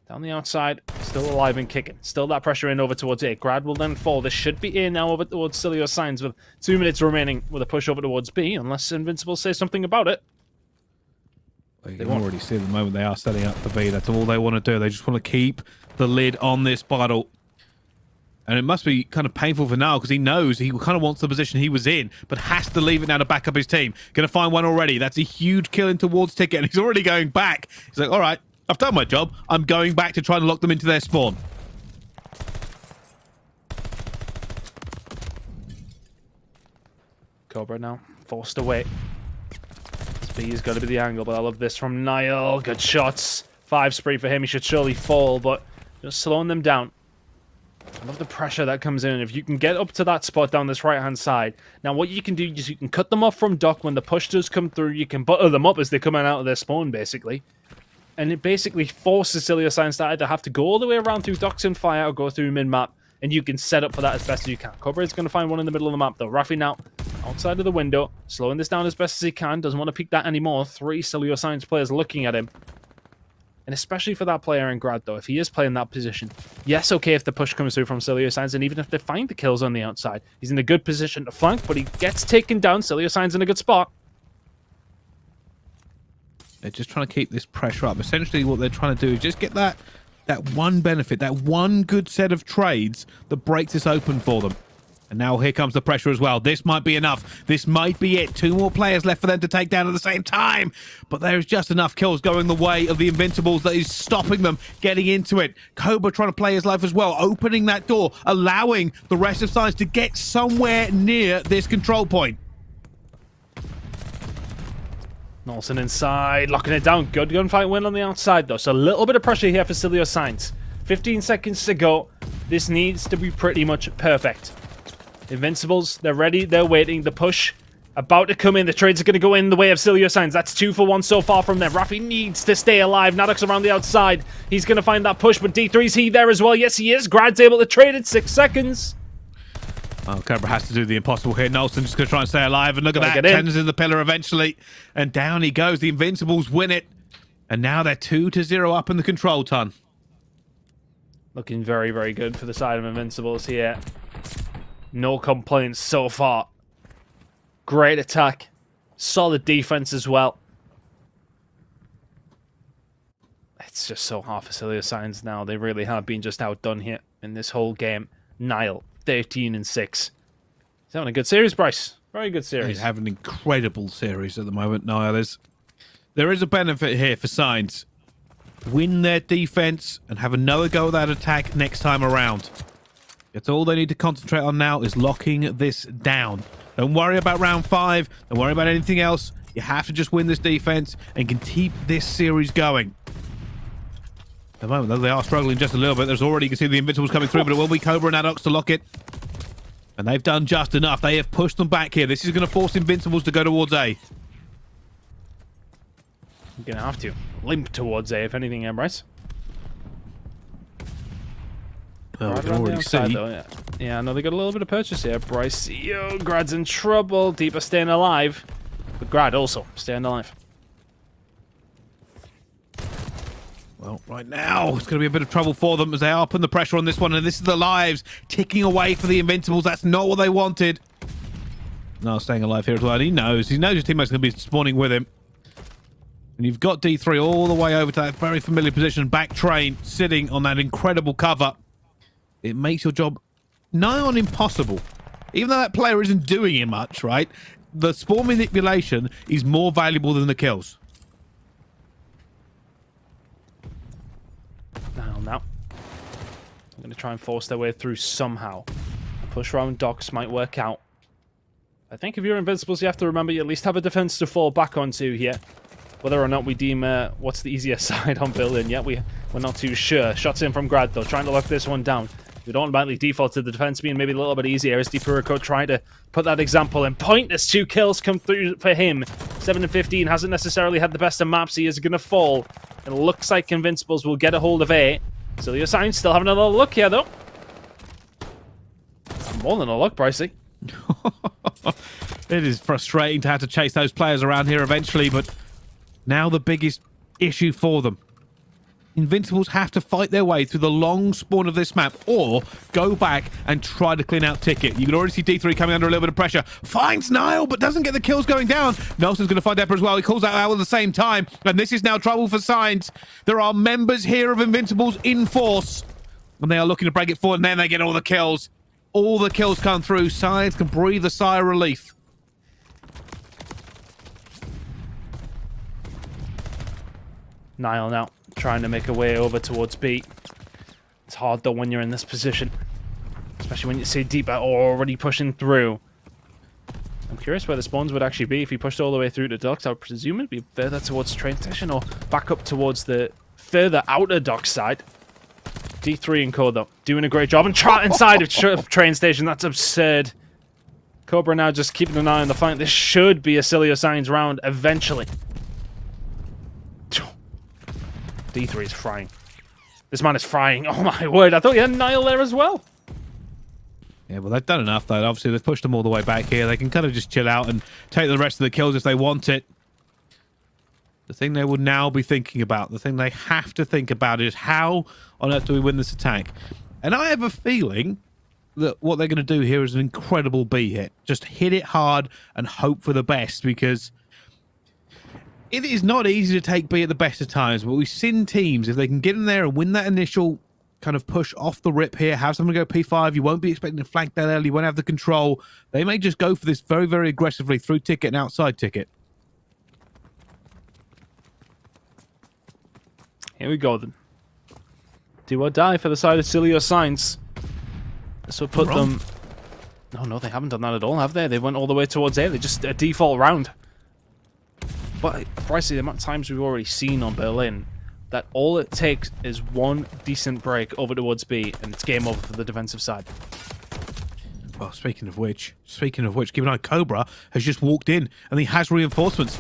C: Down the outside, still alive and kicking. Still that pressure in over towards A. Grad will then fall. This should be in now over towards Silio Signs with 2 minutes remaining with a push over towards B, unless Invincible says something about it.
B: Well, you can already see at the moment they are setting up for B. That's all they want to do. They just want to keep the lid on this battle. And it must be kind of painful for Niall because he knows he kind of wants the position he was in, but has to leave it now to back up his team. Going to find one already. That's a huge kill in towards Ticket, and he's already going back. He's like, all right. I've done my job. I'm going back to try and lock them into their spawn.
C: Cobra now forced away. B is going to be the angle, but I love this from Niall. Good shots. 5 spree for him. He should surely fall, but just slowing them down. I love the pressure that comes in. If you can get up to that spot down this right-hand side. Now, what you can do is you can cut them off from Dock when the push does come through. You can butter them up as they're coming out of their spawn, basically. And it basically forces Cilio Science to either have to go all the way around through Docks and Fire or go through mid-map. And you can set up for that as best as you can. Cobra is going to find one in the middle of the map, though. Rafi now outside of the window, slowing this down as best as he can. Doesn't want to peek that anymore. 3 Cilio Science players looking at him. And especially for that player in Grad, though, if he is playing that position. Yes, okay, if the push comes through from Cilio Science, and even if they find the kills on the outside, he's in a good position to flank, but he gets taken down. Cilio Science in a good spot.
B: They're just trying to keep this pressure up. Essentially, what they're trying to do is just get that one benefit, that one good set of trades that breaks this open for them. And now here comes the pressure as well. This might be enough. This might be it. 2 more players left for them to take down at the same time. But there's just enough kills going the way of the Invincibles that is stopping them getting into it. Cobra trying to play his life as well, opening that door, allowing the rest of Science to get somewhere near this control point.
C: Nelson inside, locking it down. Good gunfight win on the outside, though. So a little bit of pressure here for Cilio Science. 15 seconds to go. This needs to be pretty much perfect. Invincibles, they're ready, they're waiting. The push about to come in. The trades are going to go in the way of Cilio Science. That's 2 for 1 so far from them. Rafi needs to stay alive. Nadok's around the outside. He's going to find that push, but D3's he there as well. Yes, he is. Grad's able to trade it. 6 seconds.
B: Oh, Cobra has to do the impossible here. Nelson just going to try and stay alive. And look at that. Turns into the pillar eventually. And down he goes. The Invincibles win it. And now they're 2-0 up in the control ton.
C: Looking very, very good for the side of Invincibles here. No complaints so far. Great attack. Solid defense as well. It's just so hard for Cilio Science now. They really have been just outdone here in this whole game. Niall, 13-6. He's having a good series, Bryce. Very good series.
B: He's having an incredible series at the moment, Niall. There is a benefit here for Science. Win their defense and have another go at that attack next time around. That's all they need to concentrate on now is locking this down. Don't worry about round 5. Don't worry about anything else. You have to just win this defense and can keep this series going. At the moment, though, they are struggling just a little bit. There's already, you can see the Invincibles coming through, but it will be Cobra and Adox to lock it. And they've done just enough. They have pushed them back here. This is going to force Invincibles to go towards A.
C: You're going to have to limp towards A, if anything, Bryce.
B: Oh,
C: right,
B: we can already see.
C: Though, yeah, no, they got a little bit of purchase here. Bryce, yo, Grad's in trouble. Deeper staying alive. But Grad also staying alive.
B: Well, right now, it's going to be a bit of trouble for them as they are putting the pressure on this one. And this is the lives ticking away for the Invincibles. That's not what they wanted. No, staying alive here as well. And he knows his teammate's going to be spawning with him. And you've got D3 all the way over to that very familiar position. Back train sitting on that incredible cover. It makes your job nigh on impossible. Even though that player isn't doing it much, right? The spawn manipulation is more valuable than the kills.
C: Now. I'm going to try and force their way through somehow. A push around Docks might work out. I think if you're Invincibles, you have to remember you at least have a defense to fall back onto here. Whether or not we deem what's the easier side on building yet, we're not too sure. Shots in from Grad, though, trying to lock this one down. We don't automatically default to the defense being maybe a little bit easier as Dipurico trying to put that example in point. There's 2 kills come through for him. 7-15 hasn't necessarily had the best of maps. He is going to fall. It looks like Invincibles will get a hold of A. Cilio Science still having another look here, though. More than a look, Brycey.
B: It is frustrating to have to chase those players around here eventually, but now the biggest issue for them. Invincibles have to fight their way through the long spawn of this map or go back and try to clean out Ticket. You can already see D3 coming under a little bit of pressure. Finds Niall, but doesn't get the kills going down. Nelson's going to find Epper as well. He calls out at the same time, and this is now trouble for Science. There are members here of Invincibles in force, and they are looking to break it forward, and then they get all the kills. All the kills come through. Science can breathe a sigh of relief.
C: Niall now trying to make a way over towards B. It's hard though when you're in this position, especially when you see Deeper already pushing through. I'm curious where the spawns would actually be if he pushed all the way through the docks. I would presume it'd be further towards the train station or back up towards the further outer dock side. D3 and Co though, doing a great job and trot inside of train station. That's absurd. Cobra now just keeping an eye on the flank. This should be a Cilio Signs round eventually. D3 is frying. This man is frying. Oh my word, I thought you had Nile there as well.
B: Yeah, well, they've done enough, though. Obviously, they've pushed them all the way back here. They can kind of just chill out and take the rest of the kills if they want it. The thing they will now be thinking about, the thing they have to think about is how on earth do we win this attack? And I have a feeling that what they're going to do here is an incredible B hit. Just hit it hard and hope for the best, because it is not easy to take B at the best of times, but we've seen teams, if they can get in there and win that initial kind of push off the rip here, have someone go P5, you won't be expecting to flank that early, you won't have the control. They may just go for this very, very aggressively through ticket and outside ticket.
C: Here we go then. Do or die for the side of Cilio Signs. This will put them... No, they haven't done that at all, have they? They went all the way towards A. They just a default round. But, Brycey, the amount of times we've already seen on Berlin, that all it takes is one decent break over towards B, and it's game over for the defensive side.
B: Well, speaking of which, keep an eye, Cobra has just walked in, and he has reinforcements.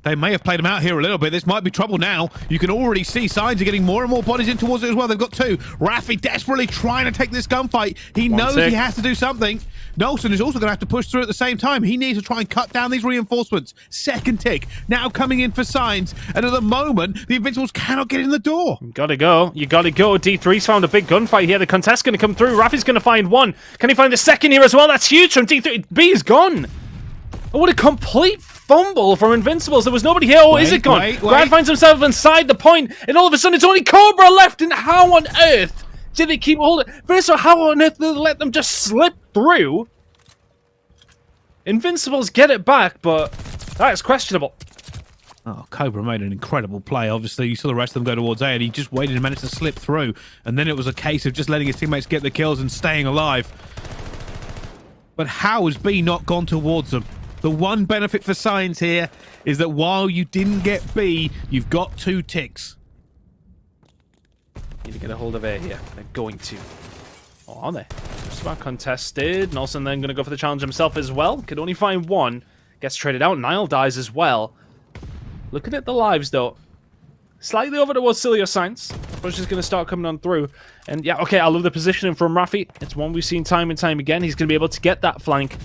B: They may have played him out here a little bit. This might be trouble now. You can already see signs of getting more and more bodies in towards it as well. They've got two. Raffi desperately trying to take this gunfight. He knows he has to do something. Nelson is also going to have to push through at the same time. He needs to try and cut down these reinforcements. Second tick. Now coming in for signs. And at the moment, the Invincibles cannot get in the door.
C: You gotta go. You gotta go. D3's found a big gunfight here. The contest's going to come through. Raffi's going to find one. Can he find the second here as well? That's huge from D3. B's gone. Oh, what a complete fumble from Invincibles. There was nobody here. Oh, is it gone? Grad finds himself inside the point, and all of a sudden it's only Cobra left. And how on earth did they keep holding? First of all, how on earth did they let them just slip through? Invincibles get it back, but that is questionable.
B: Oh, Cobra made an incredible play. Obviously, you saw the rest of them go towards A, and he just waited and managed to slip through. And then it was a case of just letting his teammates get the kills and staying alive. But how has B not gone towards them? The one benefit for Signs here is that while you didn't get B, you've got two ticks.
C: Need to get a hold of A here. They're going to. Oh, are they? Just about contested. Nelson then going to go for the challenge himself as well. Could only find one. Gets traded out. Nile dies as well. Looking at the lives, though. Slightly over towards Cilio Signs. Push is going to start coming on through. And yeah, okay, I love the positioning from Raffi. It's one we've seen time and time again. He's going to be able to get that flank.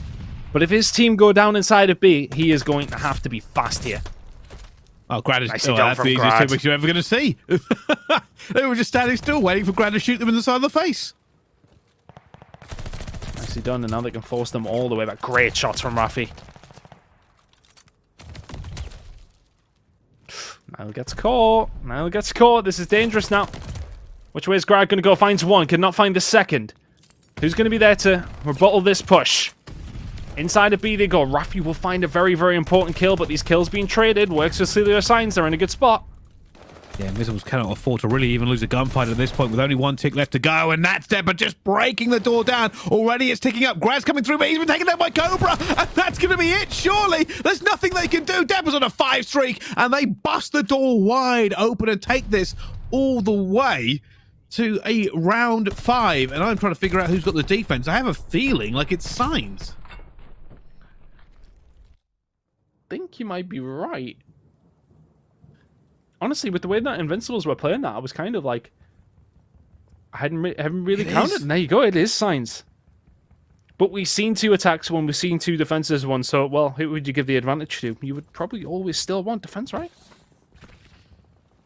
C: But if his team go down inside of B, he is going to have to be fast here.
B: Oh, Grad is that's the easiest two you're ever going to see. They were just standing still, waiting for Grad to shoot them in the side of the face.
C: Nicely done, and now they can force them all the way back. Great shots from Raffi. Nile gets caught. Nile gets caught. This is dangerous now. Which way is Grad going to go? Finds one. Cannot find the second. Who's going to be there to rebuttal this push? Inside of B they go. Raffi will find a very, very important kill, but these kills being traded. Works for Cilio Signs. They're in a good spot.
B: Yeah, Invincibles cannot afford to really even lose a gunfight at this point with only one tick left to go, and that's Debba just breaking the door down. Already it's ticking up. Grad's coming through, but he's been taken down by Cobra, and that's going to be it, surely. There's nothing they can do. Debba's on a 5 streak, and they bust the door wide open and take this all the way to a round 5, and I'm trying to figure out who's got the defense. I have a feeling like it's Signs.
C: I think you might be right. Honestly, with the way that Invincibles were playing that, I was kind of like, I haven't really counted. And there you go, it is Signs. But we've seen 2 attacks when we've seen 2 defenses one. So, well, who would you give the advantage to? You would probably always still want defense, right?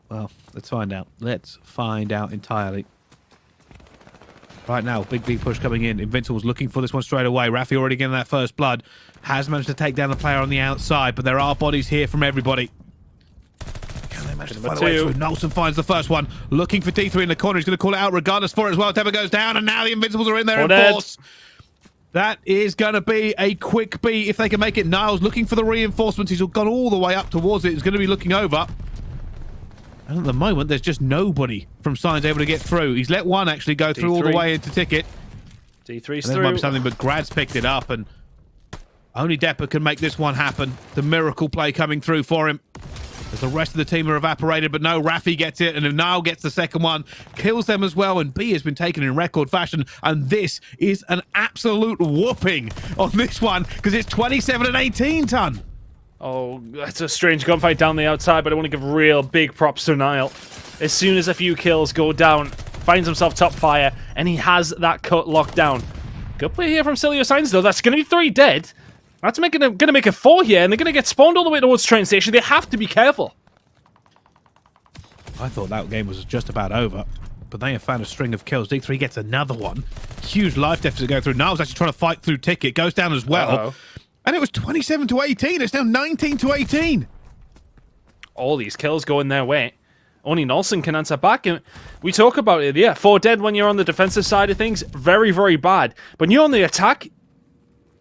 B: Well, let's find out. Let's find out entirely. Right now, big B push coming in. Invincibles looking for this one straight away. Raffi already getting that first blood. Has managed to take down the player on the outside, but there are bodies here from everybody. Can they manage to find a way through? Nelson finds the first one. Looking for D3 in the corner. He's going to call it out regardless for it as well. Debba goes down, and now the Invincibles are in there in force. That is going to be a quick B if they can make it. Niles looking for the reinforcements. He's gone all the way up towards it. He's going to be looking over. And at the moment, there's just nobody from Signs able to get through. He's let one actually go through all the way into Ticket.
C: D3's
B: There
C: through.
B: might be something, but Grad's picked it up, and only Depper can make this one happen. The miracle play coming through for him. As the rest of the team are evaporated, but no, Rafi gets it, and now gets the second one, kills them as well, and B has been taken in record fashion, and this is an absolute whooping on this one, because it's 27 and 18 ton.
C: Oh, that's a strange gunfight down the outside, but I want to give real big props to Niall. As soon as a few kills go down, finds himself top fire, and he has that cut locked down. Good play here from Cilio Signs, though. That's going to be 3 dead. That's going to make it 4 here, and they're going to get spawned all the way towards train station. They have to be careful.
B: I thought that game was just about over, but they have found a string of kills. D3 gets another one. Huge life deficit going through. Niall's actually trying to fight through Ticket. Goes down as well.
C: Uh-oh.
B: And it was 27 to 18. It's now 19 to 18.
C: All these kills going their way. Only Nolson can answer back. And we talk about it, yeah. 4 dead when you're on the defensive side of things. Very, very bad. But when you're on the attack,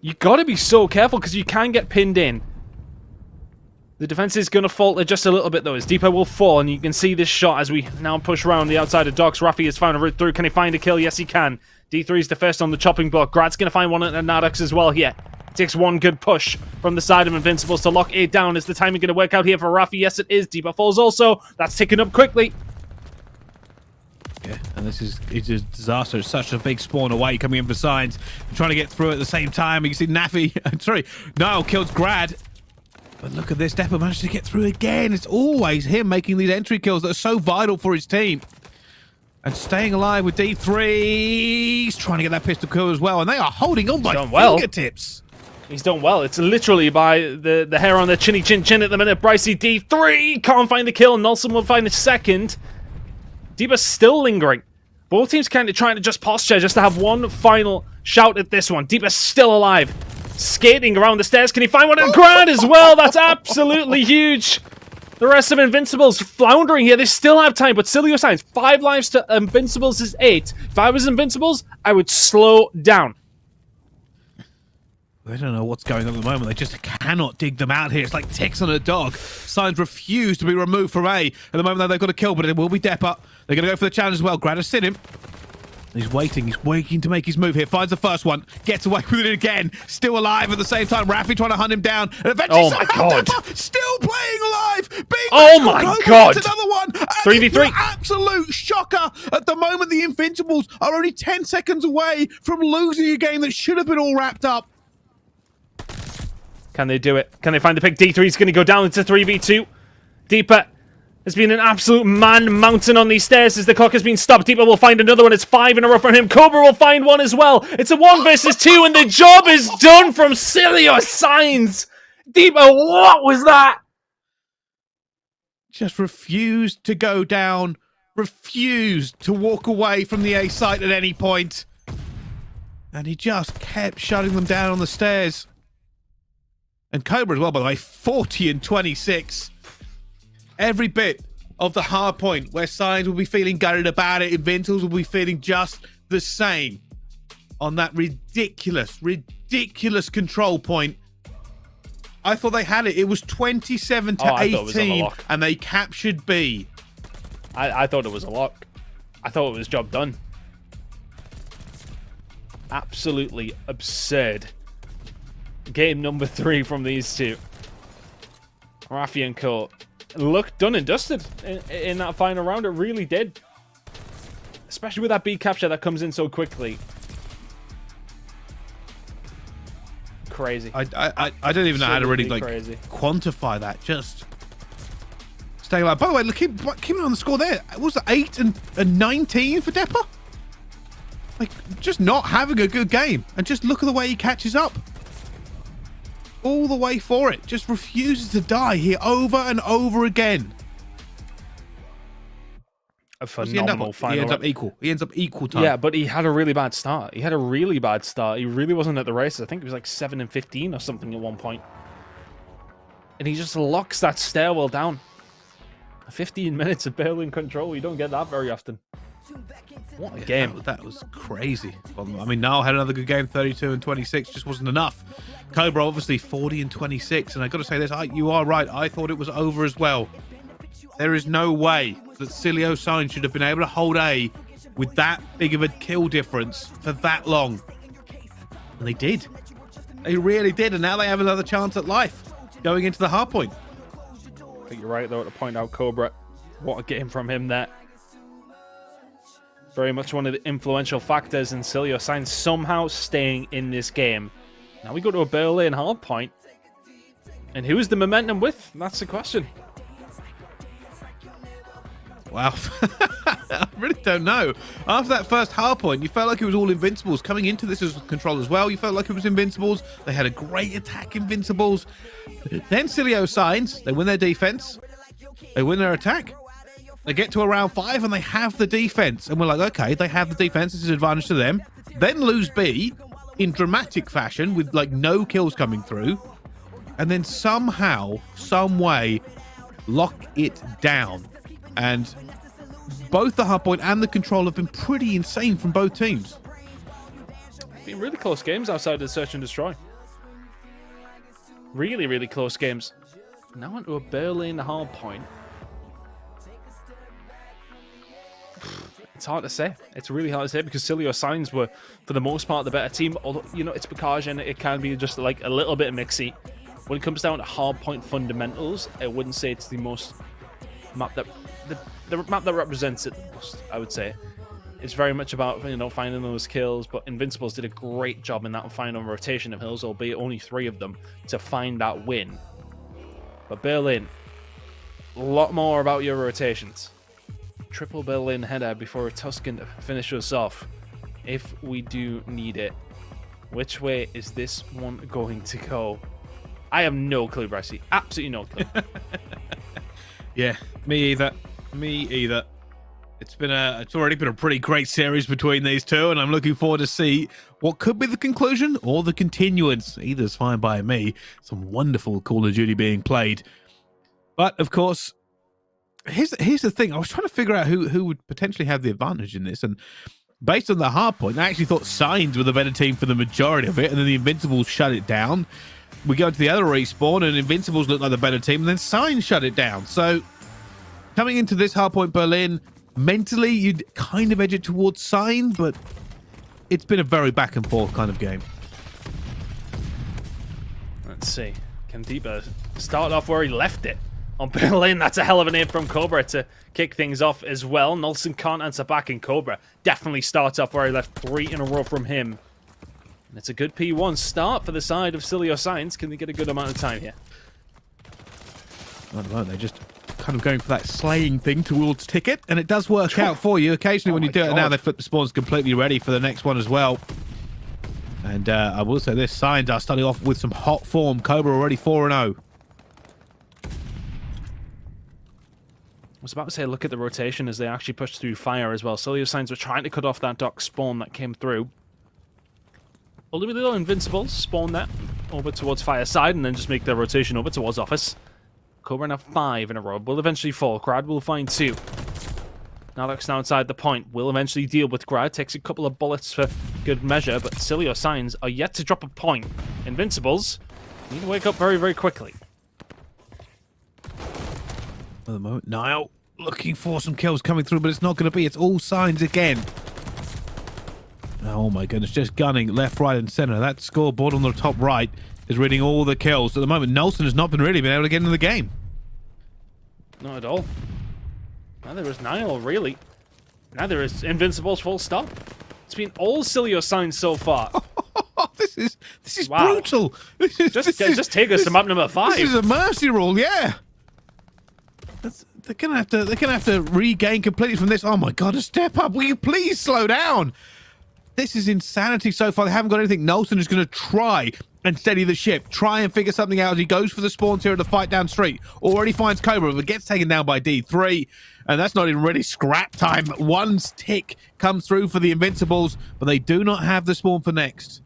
C: you got to be so careful because you can get pinned in. The defense is going to falter just a little bit, though, as Deepa will fall, and you can see this shot as we now push around the outside of docks. Rafi has found a route through. Can he find a kill? Yes, he can. D3 is the first on the chopping block. Grad's going to find one at the Nadox as well here. Takes one good push from the side of Invincibles to lock it down. Is the timing going to work out here for Rafi? Yes, it is. Deepa falls also. That's ticking up quickly.
B: Yeah, and it's a disaster. It's such a big spawn away coming in for Signs. Trying to get through at the same time. You can see Nafi, sorry, Niall kills Grad. But look at this, Depper managed to get through again. It's always him making these entry kills that are so vital for his team. And staying alive with D3. He's trying to get that pistol kill as well. And they are holding on by fingertips.
C: He's done well. It's literally by the hair on their chinny chin chin at the minute. Brycey D3 can't find the kill. Nelson will find a second. Deepa's still lingering. Both teams kind of trying to just posture just to have one final shout at this one. Deepa's still alive. Skating around the stairs. Can he find one? And Grad as well. That's absolutely huge. The rest of Invincibles floundering here. They still have time, but Cilio Signs, 5 lives to Invincibles is 8. If I was Invincibles, I would slow down.
B: They don't know what's going on at the moment. They just cannot dig them out here. It's like ticks on a dog. Signs refuse to be removed from A. At the moment, though, they've got a kill, but it will be Depper. They're going to go for the challenge as well. Grad has seen him. He's waiting. He's waiting to make his move here. Finds the first one. Gets away with it again. Still alive at the same time. Rafi trying to hunt him down. And eventually,
C: oh my God.
B: Depper still playing alive.
C: Oh my God.
B: Gets another one.
C: 3v3.
B: Absolute shocker. At the moment, the Invincibles are only 10 seconds away from losing a game that should have been all wrapped up.
C: Can they do it? Can they find the pick? D3 is going to go down into 3v2. Deepa has been an absolute man-mountain on these stairs as the clock has been stopped. Deepa will find another one. It's 5 in a row from him. Cobra will find one as well. It's a 1 versus 2, and the job is done from Cilio Signs. Deepa, what was that?
B: Just refused to go down. Refused to walk away from the A site at any point. And he just kept shutting them down on the stairs. And Cobra as well, by the way, 40 and 26. Every bit of the hard point where Signs will be feeling gutted about it, Invincibles will be feeling just the same on that ridiculous, ridiculous control point. I thought they had it. It was 27 to 18, and they captured B.
C: I thought it was a lock. I thought it was job done. Absolutely absurd. Game number 3 from these two. Rafi and Co. looked done and dusted in that final round. It really did. Especially with that B capture that comes in so quickly. Crazy.
B: I don't even know how to really quantify that. Just staying alive. By the way, look, keep on the score there. It was 8 and 19 for Depper. Like, just not having a good game. And just look at the way he catches up. All the way for it. Just refuses to die here over and over again.
C: A phenomenal final.
B: He ends up equal. He ends up equal time.
C: Yeah, but he had a really bad start. He had a really bad start. He really wasn't at the races. I think it was like 7 and 15 or something at one point. And he just locks that stairwell down. 15 minutes of Berlin control. You don't get that very often. What a game.
B: That was crazy. I mean, Niall had another good game, 32 and 26. Just wasn't enough. Cobra, obviously, 40 and 26. And I got to say this, you are right. I thought it was over as well. There is no way that Cilio Sign should have been able to hold A with that big of a kill difference for that long. And they did. They really did. And now they have another chance at life going into the hard point.
C: I think you're right, though, to point out Cobra. What a game from him there. Very much one of the influential factors in Cilio Sign somehow staying in this game. Now we go to a Berlin hard point. And who is the momentum with? That's the question.
B: Wow. I really don't know. After that first hard point, you felt like it was all Invincibles. Coming into this as control as well, you felt like it was Invincibles. They had a great attack, Invincibles. Then Cilio Signs, they win their defense. They win their attack. They get to around 5 and they have the defense. And we're like, okay, they have the defense. This is an advantage to them. Then lose B in dramatic fashion with like no kills coming through. And then somehow, some way, lock it down. And both the hard point and the control have been pretty insane from both teams.
C: Been really close games outside of the search and destroy. Really, really close games. Now onto a Berlin hard point. It's hard to say. It's really hard to say because Cilio Signs were, for the most part, the better team. Although, you know, it's Bacage and it can be just like a little bit mixy. When it comes down to hard point fundamentals, I wouldn't say it's the most map that the map that represents it the most. I would say it's very much about, you know, finding those kills. But Invincibles did a great job in that final rotation of hills, albeit only 3 of them, to find that win. But Berlin, a lot more about your rotations. Triple Berlin header before a Tuscan to finish us off, if we do need it. Which way is this one going to go? I have no clue, Brycey. Absolutely no clue.
B: Yeah, me either. Me either. It's already been a pretty great series between these two, and I'm looking forward to see what could be the conclusion or the continuance. Either's fine by me. Some wonderful Call of Duty being played. But of course, here's the thing. I was trying to figure out who would potentially have the advantage in this, and based on the hard point, I actually thought Signs were the better team for the majority of it, and then the Invincibles shut it down. We go to the other respawn, and Invincibles looked like the better team, and then Signs shut it down. So coming into this hardpoint Berlin, mentally you'd kind of edge it towards Sign, but it's been a very back and forth kind of game.
C: Let's see. Can Deepa start off where he left it? On Berlin, that's a hell of a name from Cobra to kick things off as well. Nelson can't answer back, and Cobra definitely starts off where he left. 3 in a row from him. And it's a good P1 start for the side of Cilio Signs. Can they get a good amount of time here?
B: I don't know, they're just kind of going for that slaying thing towards Ticket, and it does work out for you. Occasionally when you do it, now they flip the spawns completely ready for the next one as well. And I will say this, Signs are starting off with some hot form. Cobra already 4-0.
C: I was about to say, look at the rotation as they actually pushed through fire as well. Cilio Signs were trying to cut off that dock spawn that came through. Only little Invincibles spawn that over towards Fireside and then just make their rotation over towards Office. Cobra now 5 in a row. Will eventually fall. Grad will find 2. Now looks outside the point. Will eventually deal with Grad. Takes a couple of bullets for good measure, but Cilio Signs are yet to drop a point. Invincibles need to wake up very, very quickly.
B: At the moment, Niall looking for some kills coming through, but it's not going to be. It's all Signs again. Oh my goodness, just gunning left, right, and center. That scoreboard on the top right is reading all the kills. At the moment, Nelson has not been able to get into the game.
C: Not at all. Neither is Niall, really. Neither is Invincibles, full stop. It's been all Cilio Signs so far.
B: This is wow. Brutal.
C: Just take us to map number 5.
B: This is a mercy rule, yeah. They're gonna have to regain completely from this. Oh my god, a step up. Will you please slow down? This is insanity so far. They haven't got anything. Nelson is going to try and steady the ship. Try and figure something out as he goes for the spawns here at the fight down street. Already finds Cobra, but gets taken down by D3. And that's not even really scrap time. One tick comes through for the Invincibles, but they do not have the spawn for next.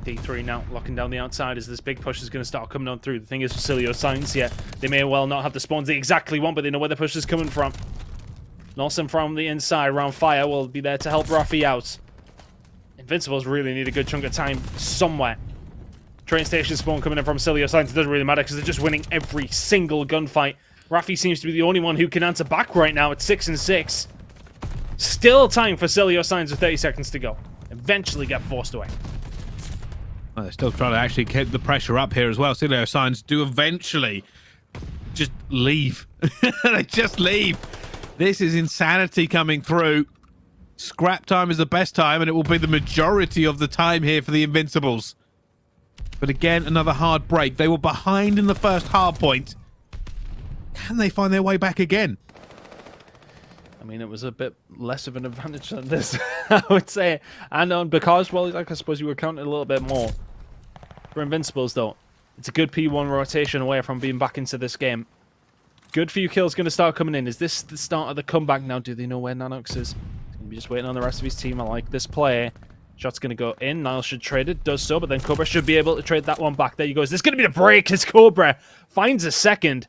C: D3 now locking down the outside as this big push is going to start coming on through. The thing is, Cilio Signs, yeah, they may well not have the spawns they exactly want, but they know where the push is coming from. Nelson from the inside around fire will be there to help Rafi out. Invincibles really need a good chunk of time somewhere. Train station spawn coming in from Cilio Signs. It doesn't really matter because they're just winning every single gunfight. Rafi seems to be the only one who can answer back right now at 6 and 6. Still time for Cilio Signs with 30 seconds to go. Eventually get forced away.
B: Well, they're still trying to actually keep the pressure up here as well. Cilio Signs do eventually just leave. They just leave. This is insanity coming through. Scrap time is the best time, and it will be the majority of the time here for the Invincibles. But again, another hard break. They were behind in the first hard point. Can they find their way back again?
C: I mean, it was a bit less of an advantage than this, I would say. And because, well, like I suppose you were counting a little bit more. For Invincibles, though, it's a good P1 rotation away from being back into this game. Good few kills going to start coming in. Is this the start of the comeback now? Do they know where Nanox is? He's going to be just waiting on the rest of his team. I like this play. Shot's going to go in. Niles should trade it. Does so, but then Cobra should be able to trade that one back. There you go. Is this going to be the break as Cobra finds a second?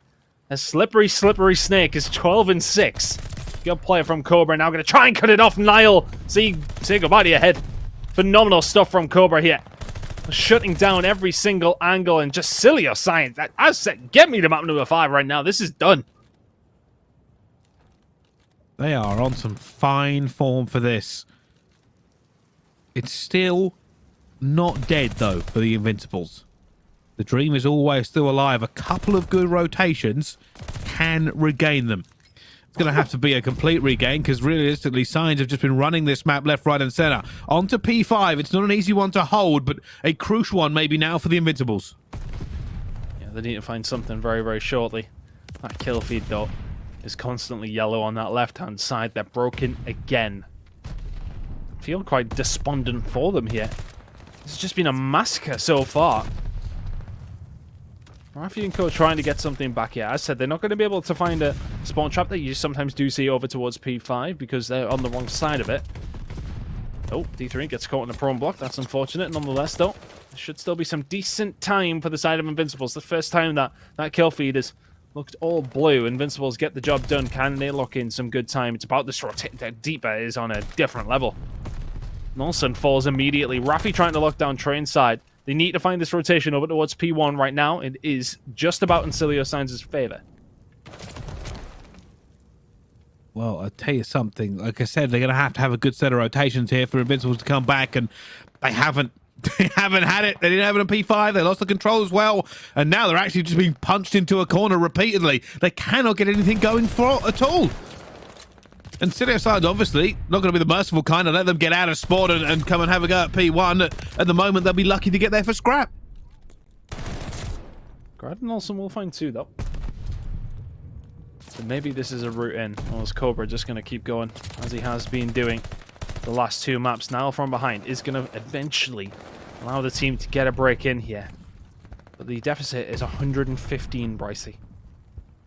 C: A slippery, slippery snake is 12 and 6. Good play from Cobra. Now going to try and cut it off. Nile, say goodbye to your head. Phenomenal stuff from Cobra here. Shutting down every single angle and just Cilio Signs. I said, get me to map number 5 right now. This is done.
B: They are on some fine form for this. It's still not dead, though, for the Invincibles. The dream is always still alive. A couple of good rotations can regain them. It's going to have to be a complete regain because realistically, Signs have just been running this map left, right, and center. On to P5. It's not an easy one to hold, but a crucial one maybe now for the Invincibles.
C: Yeah, they need to find something very, very shortly. That kill feed, though, is constantly yellow on that left-hand side. They're broken again. I feel quite despondent for them here. It's just been a massacre so far. Rafi and Co trying to get something back here. As I said, they're not going to be able to find a spawn trap that you sometimes do see over towards P5 because they're on the wrong side of it. Oh, D3 gets caught in a prone block. That's unfortunate. Nonetheless, though, there should still be some decent time for the side of Invincibles. The first time that kill feed has looked all blue. Invincibles get the job done. Can they lock in some good time? It's about this rotate. Their deeper is on a different level. Nelson falls immediately. Rafi trying to lock down train side. They need to find this rotation over towards P1 right now. It is just about in Cilio Signs' favor.
B: Well, I'll tell you something. Like I said, they're going to have a good set of rotations here for Invincibles to come back, and they haven't. They haven't had it. They didn't have it on P5. They lost the control as well, and now they're actually just being punched into a corner repeatedly. They cannot get anything going for at all. And Cilio Signs, obviously, not going to be the merciful kind and let them get out of spawn and come and have a go at P1. At the moment, they'll be lucky to get there for scrap.
C: Grad and Olsen will find 2, though. So maybe this is a route in. Or is Cobra just going to keep going, as he has been doing the last 2 maps? Now from behind is going to eventually allow the team to get a break in here. But the deficit is 115, Brycey.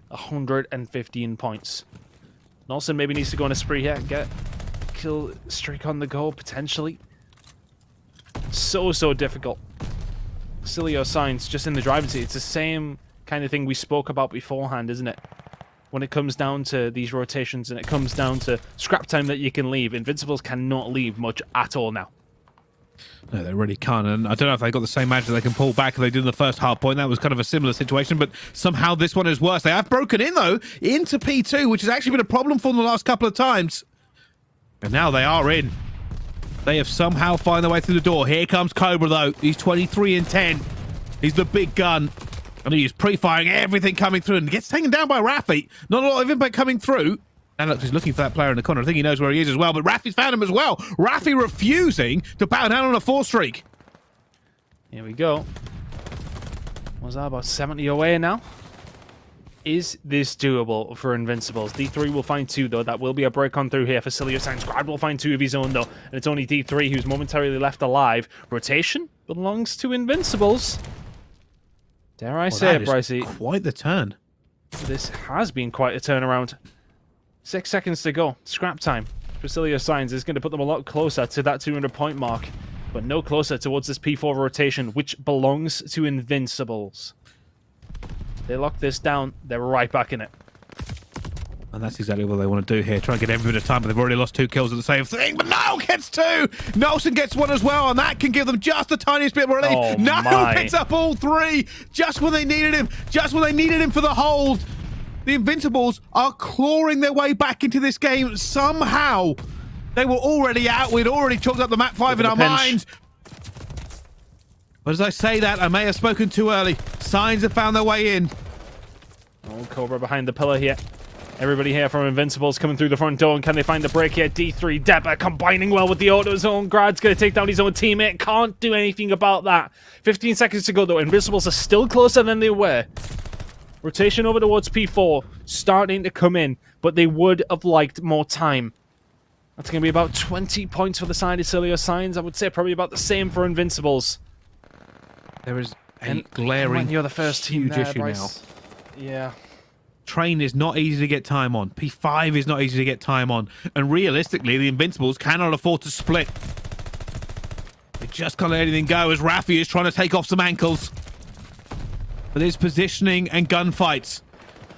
C: 115 points. Nelson maybe needs to go on a spree here and get a kill streak on the go, potentially. So difficult. Cilio Signs just in the driving seat. It's the same kind of thing we spoke about beforehand, isn't it? When it comes down to these rotations and it comes down to scrap time that you can leave, Invincibles cannot leave much at all now.
B: No, they really can't, and I don't know if they got the same magic they can pull back as they did in the first hard point. That was kind of a similar situation, but somehow this one is worse. They have broken in, though, into P2, which has actually been a problem for them the last couple of times. And now they are in. They have somehow found their way through the door. Here comes Cobra, though. He's 23 and 10. He's the big gun. And he's pre-firing everything coming through and gets taken down by Rafi. Not a lot of impact coming through. And look, he's looking for that player in the corner. I think he knows where he is as well, but Rafi's found him as well. Rafi refusing to bow down on a 4 streak.
C: Here we go. Was that about 70 away now? Is this doable for Invincibles? D3 will find 2, though. That will be a break on through here for Cilio Signs. Grad will find 2 of his own, though. And it's only D3 who's momentarily left alive. Rotation belongs to Invincibles. Dare I say it, Brycey?
B: Quite the turn.
C: This has been quite a turnaround. 6 seconds to go. Scrap time. Cilio Signs is going to put them a lot closer to that 200-point mark, but no closer towards this P4 rotation, which belongs to Invincibles. They lock this down. They're right back in it.
B: And that's exactly what they want to do here. Try and get every bit of time, but they've already lost 2 kills of the same thing. But Niall gets 2! Nelson gets 1 as well, and that can give them just the tiniest bit of relief.
C: Oh,
B: Niall picks up all 3! Just when they needed him! Just when they needed him for the hold! The Invincibles are clawing their way back into this game somehow. They were already out. We'd already chalked up the map 5 in our minds. But as I say that, I may have spoken too early. Signs have found their way in.
C: Oh, Cobra behind the pillar here. Everybody here from Invincibles coming through the front door, and can they find the break here? D3 Deppa combining well with the AutoZone. Grad's going to take down his own teammate. Can't do anything about that. 15 seconds to go, though. Invincibles are still closer than they were. Rotation over towards P4, starting to come in, but they would have liked more time. That's going to be about 20 points for the side of Cilio Signs. I would say probably about the same for Invincibles.
B: There is a glaring,
C: you're the first team
B: huge
C: there,
B: issue
C: Bryce.
B: now.
C: Yeah.
B: Train is not easy to get time on. P5 is not easy to get time on. And realistically, the Invincibles cannot afford to split. They just can't let anything go as Raffi is trying to take off some ankles. But there's positioning and gunfights.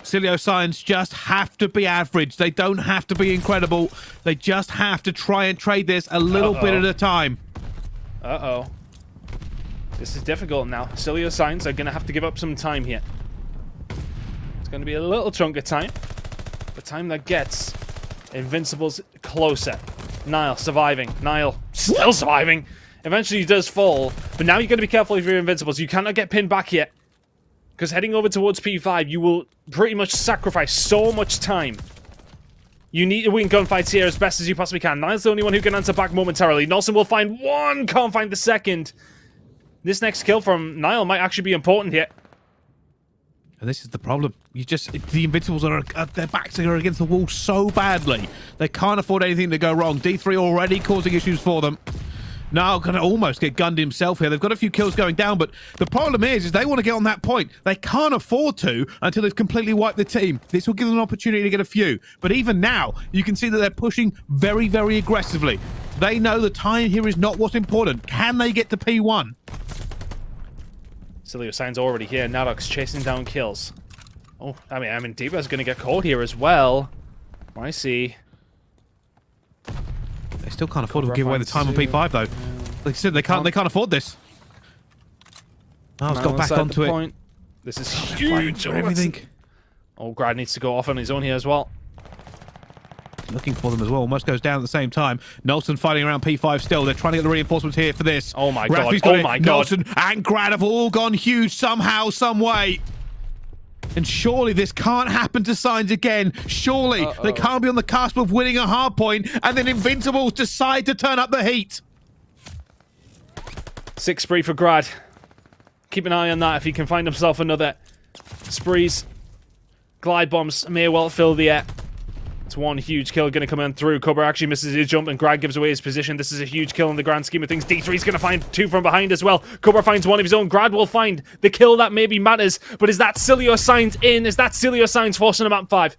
B: Cilio Signs just have to be average. They don't have to be incredible. They just have to try and trade this a little bit at a time.
C: Uh-oh. This is difficult now. Cilio Signs are going to have to give up some time here. It's going to be a little chunk of time. The time that gets Invincibles closer. Niall surviving. Niall still surviving. Eventually he does fall. But now you're going to be careful if you're Invincibles. You cannot get pinned back yet. Because heading over towards P5, you will pretty much sacrifice so much time. You need to win gunfights here as best as you possibly can. Niall's the only one who can answer back momentarily. Nelson will find one, can't find the second. This next kill from Niall might actually be important here.
B: And this is the problem. The Invincibles are their backs are against the wall so badly. They can't afford anything to go wrong. D3 already causing issues for them. Now going to almost get gunned himself here. They've got a few kills going down, but the problem is they want to get on that point. They can't afford to until they've completely wiped the team. This will give them an opportunity to get a few. But even now, you can see that they're pushing very, very aggressively. They know the time here is not what's important. Can they get to P1?
C: Cilio Signs already here. Nadox chasing down kills. Oh, I mean, Diva's going to get caught here as well. I see.
B: They still can't afford to give away the time on P5 though. Like I said, they can't afford this. Oh, it's got back onto it.
C: This is huge.
B: Everything.
C: Oh, Grad needs to go off on his own here as well.
B: Looking for them as well. Almost goes down at the same time. Nelson fighting around P5 still. They're trying to get the reinforcements here for this.
C: Oh my
B: Raffi's
C: god.
B: got it. Nelson and Grad have all gone huge somehow, some way. And surely this can't happen to Signs again. Surely they can't be on the cusp of winning a hard point and then Invincibles decide to turn up the heat.
C: 6 spree for Grad. Keep an eye on that if he can find himself another sprees. Glide bombs may well fill the air. It's one huge kill going to come in through. Cobra actually misses his jump and Grad gives away his position. This is a huge kill in the grand scheme of things. D3 is going to find 2 from behind as well. Cobra finds 1 of his own. Grad will find the kill that maybe matters. But is that Cilio Signs in? Is that Cilio Signs forcing him up 5?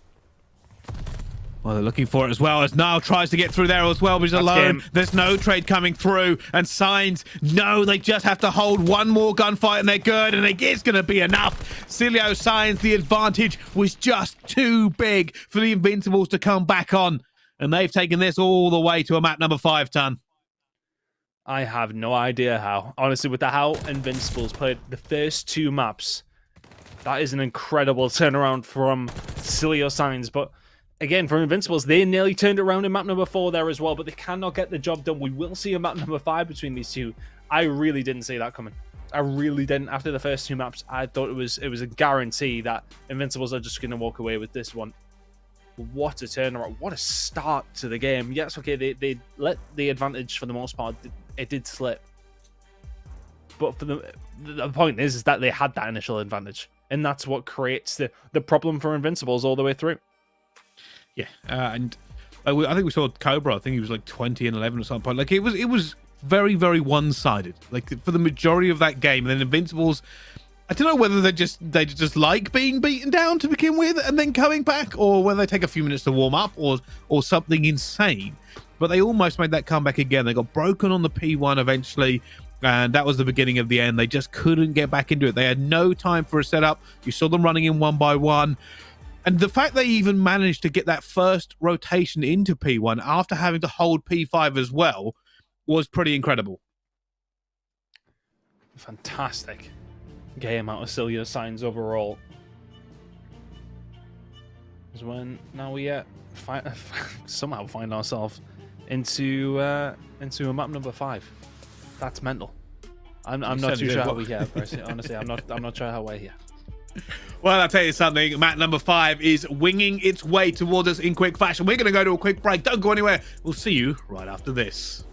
B: Well, they're looking for it as well as Niall tries to get through there as well, but he's alone. There's no trade coming through. And Signs, no, they just have to hold one more gunfight and they're good. And it's going to be enough. Cilio Signs, the advantage was just too big for the Invincibles to come back on. And they've taken this all the way to a map number 5 ton.
C: I have no idea how. Honestly, with how Invincibles played the first 2 maps, that is an incredible turnaround from Cilio Signs. But again, for Invincibles, they nearly turned it around in map number 4 there as well, but they cannot get the job done. We will see a map number 5 between these two. I really didn't see that coming. I really didn't. After the first 2 maps, I thought it was a guarantee that Invincibles are just going to walk away with this one. What a turnaround. What a start to the game. Yes, okay, they let the advantage for the most part. It did slip. But for the point is that they had that initial advantage. And that's what creates the problem for Invincibles all the way through.
B: Yeah, and I think we saw Cobra. I think he was like 20 and 11 or something. Like it was very, very one-sided. Like for the majority of that game, and then Invincibles, I don't know whether they just like being beaten down to begin with and then coming back, or whether they take a few minutes to warm up, or something insane. But they almost made that comeback again. They got broken on the P1 eventually, and that was the beginning of the end. They just couldn't get back into it. They had no time for a setup. You saw them running in 1 by 1. And the fact they even managed to get that first rotation into P1 after having to hold P5 as well was pretty incredible.
C: Fantastic game out of Cilio Signs overall. happens when now we somehow find ourselves into a map number 5. That's mental. I'm not too sure how we get. Honestly, I'm not sure how we're here.
B: Well, I'll tell you something. Map number 5 is winging its way towards us in quick fashion. We're going to go to a quick break. Don't go anywhere. We'll see you right after this.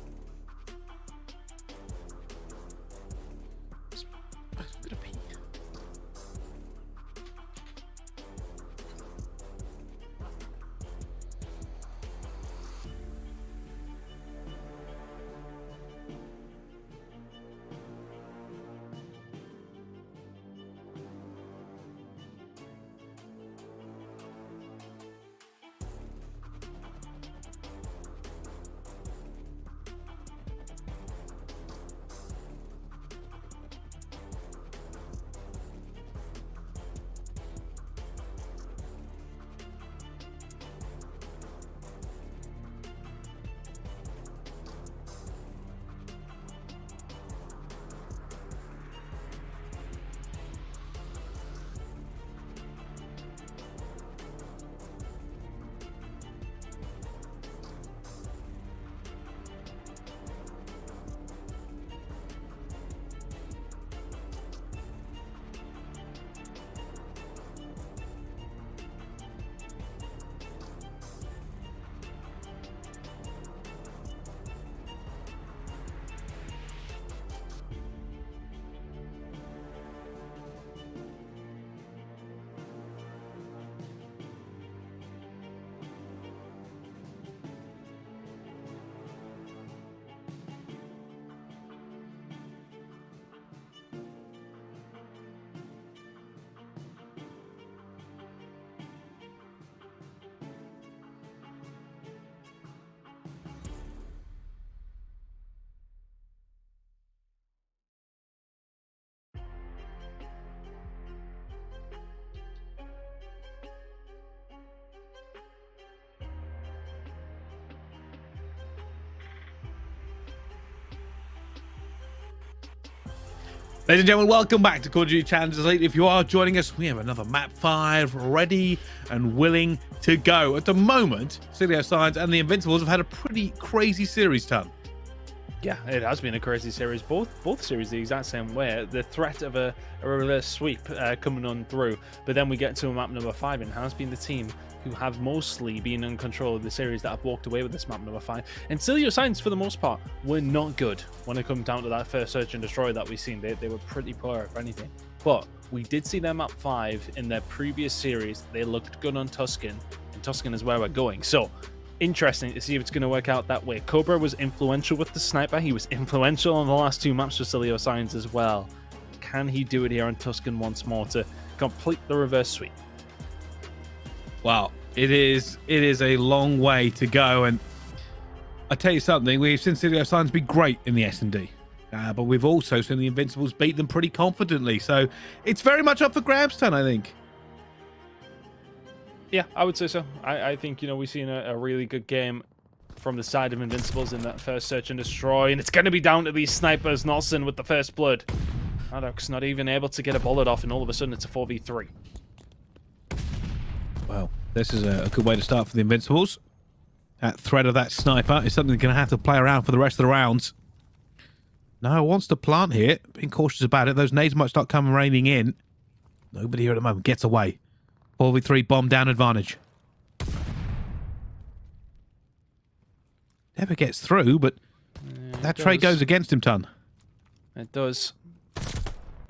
B: Ladies and gentlemen, welcome back to Call of Duty Challengers Elite. If you are joining us, we have another map 5 ready and willing to go. At the moment, Cilio Science and the Invincibles have had a pretty crazy series, Ton.
C: Yeah, it has been a crazy series. Both series the exact same way. The threat of a reverse sweep coming on through. But then we get to map number 5, and it has been the team who have mostly been in control of the series that have walked away with this map number 5. And Cilio Science, for the most part, were not good when it comes down to that first search and destroy that we've seen. They were pretty poor, if anything. But we did see their map 5 in their previous series. They looked good on Tuscan, and Tuscan is where we're going. So, interesting to see if it's going to work out that way. Cobra was influential with the sniper. He was influential on the last 2 maps for Cilio Science as well. Can he do it here on Tuscan once more to complete the reverse sweep?
B: Wow, it is a long way to go, and I tell you something, we've seen Cilio Science be great in the S&D, but we've also seen the Invincibles beat them pretty confidently, so it's very much up for grabs, Ton, I think.
C: Yeah, I would say so. I think, we've seen a really good game from the side of Invincibles in that first search and destroy, and it's going to be down to these snipers. Nelson with the first blood. Maddox not even able to get a bullet off, and all of a sudden it's a 4v3.
B: Well, this is a good way to start for the Invincibles. That threat of that sniper is something they're going to have to play around for the rest of the rounds. No, wants to plant here. Being cautious about it. Those nades might start coming raining in. Nobody here at the moment gets away. 4v3 bomb down advantage. Never gets through, but that trade goes against him, Ton.
C: It does.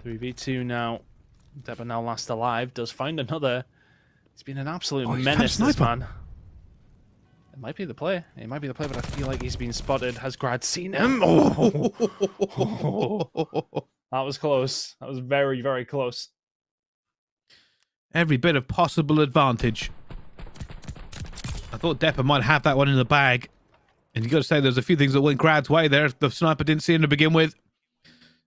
C: 3v2 now. Deba now last alive. Does find another. He's been an absolute menace, this man. It might be the play. It might be the play, but I feel like he's been spotted. Has Grad seen him? Oh. That was close. That was very, very close.
B: Every bit of possible advantage. I thought Depper might have that one in the bag. And you got to say there's a few things that went Grad's way there. The sniper didn't see him to begin with.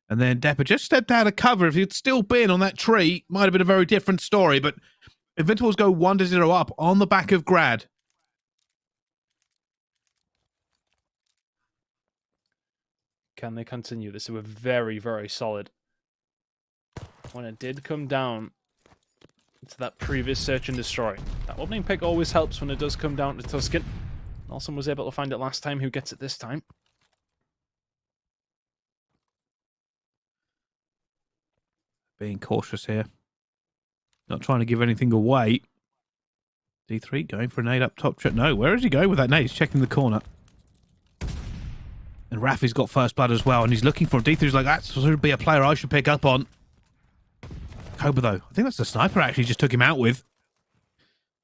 B: And then Depper just stepped out of cover. If he'd still been on that tree, might have been a very different story. But Invincibles go 1-0 up on the back of Grad.
C: Can they continue this? They were very, very solid. When it did come down to that previous search and destroy. That opening pick always helps when it does come down to Tuscan. Nelson was able to find it last time. Who gets it this time?
B: Being cautious here. Not trying to give anything away. D3 going for a nade up top. No, where is he going with that nade? He's checking the corner. And Rafi's got first blood as well, and he's looking for him. D3's like, that should be a player I should pick up on. Cobra, though. I think that's the sniper actually just took him out with.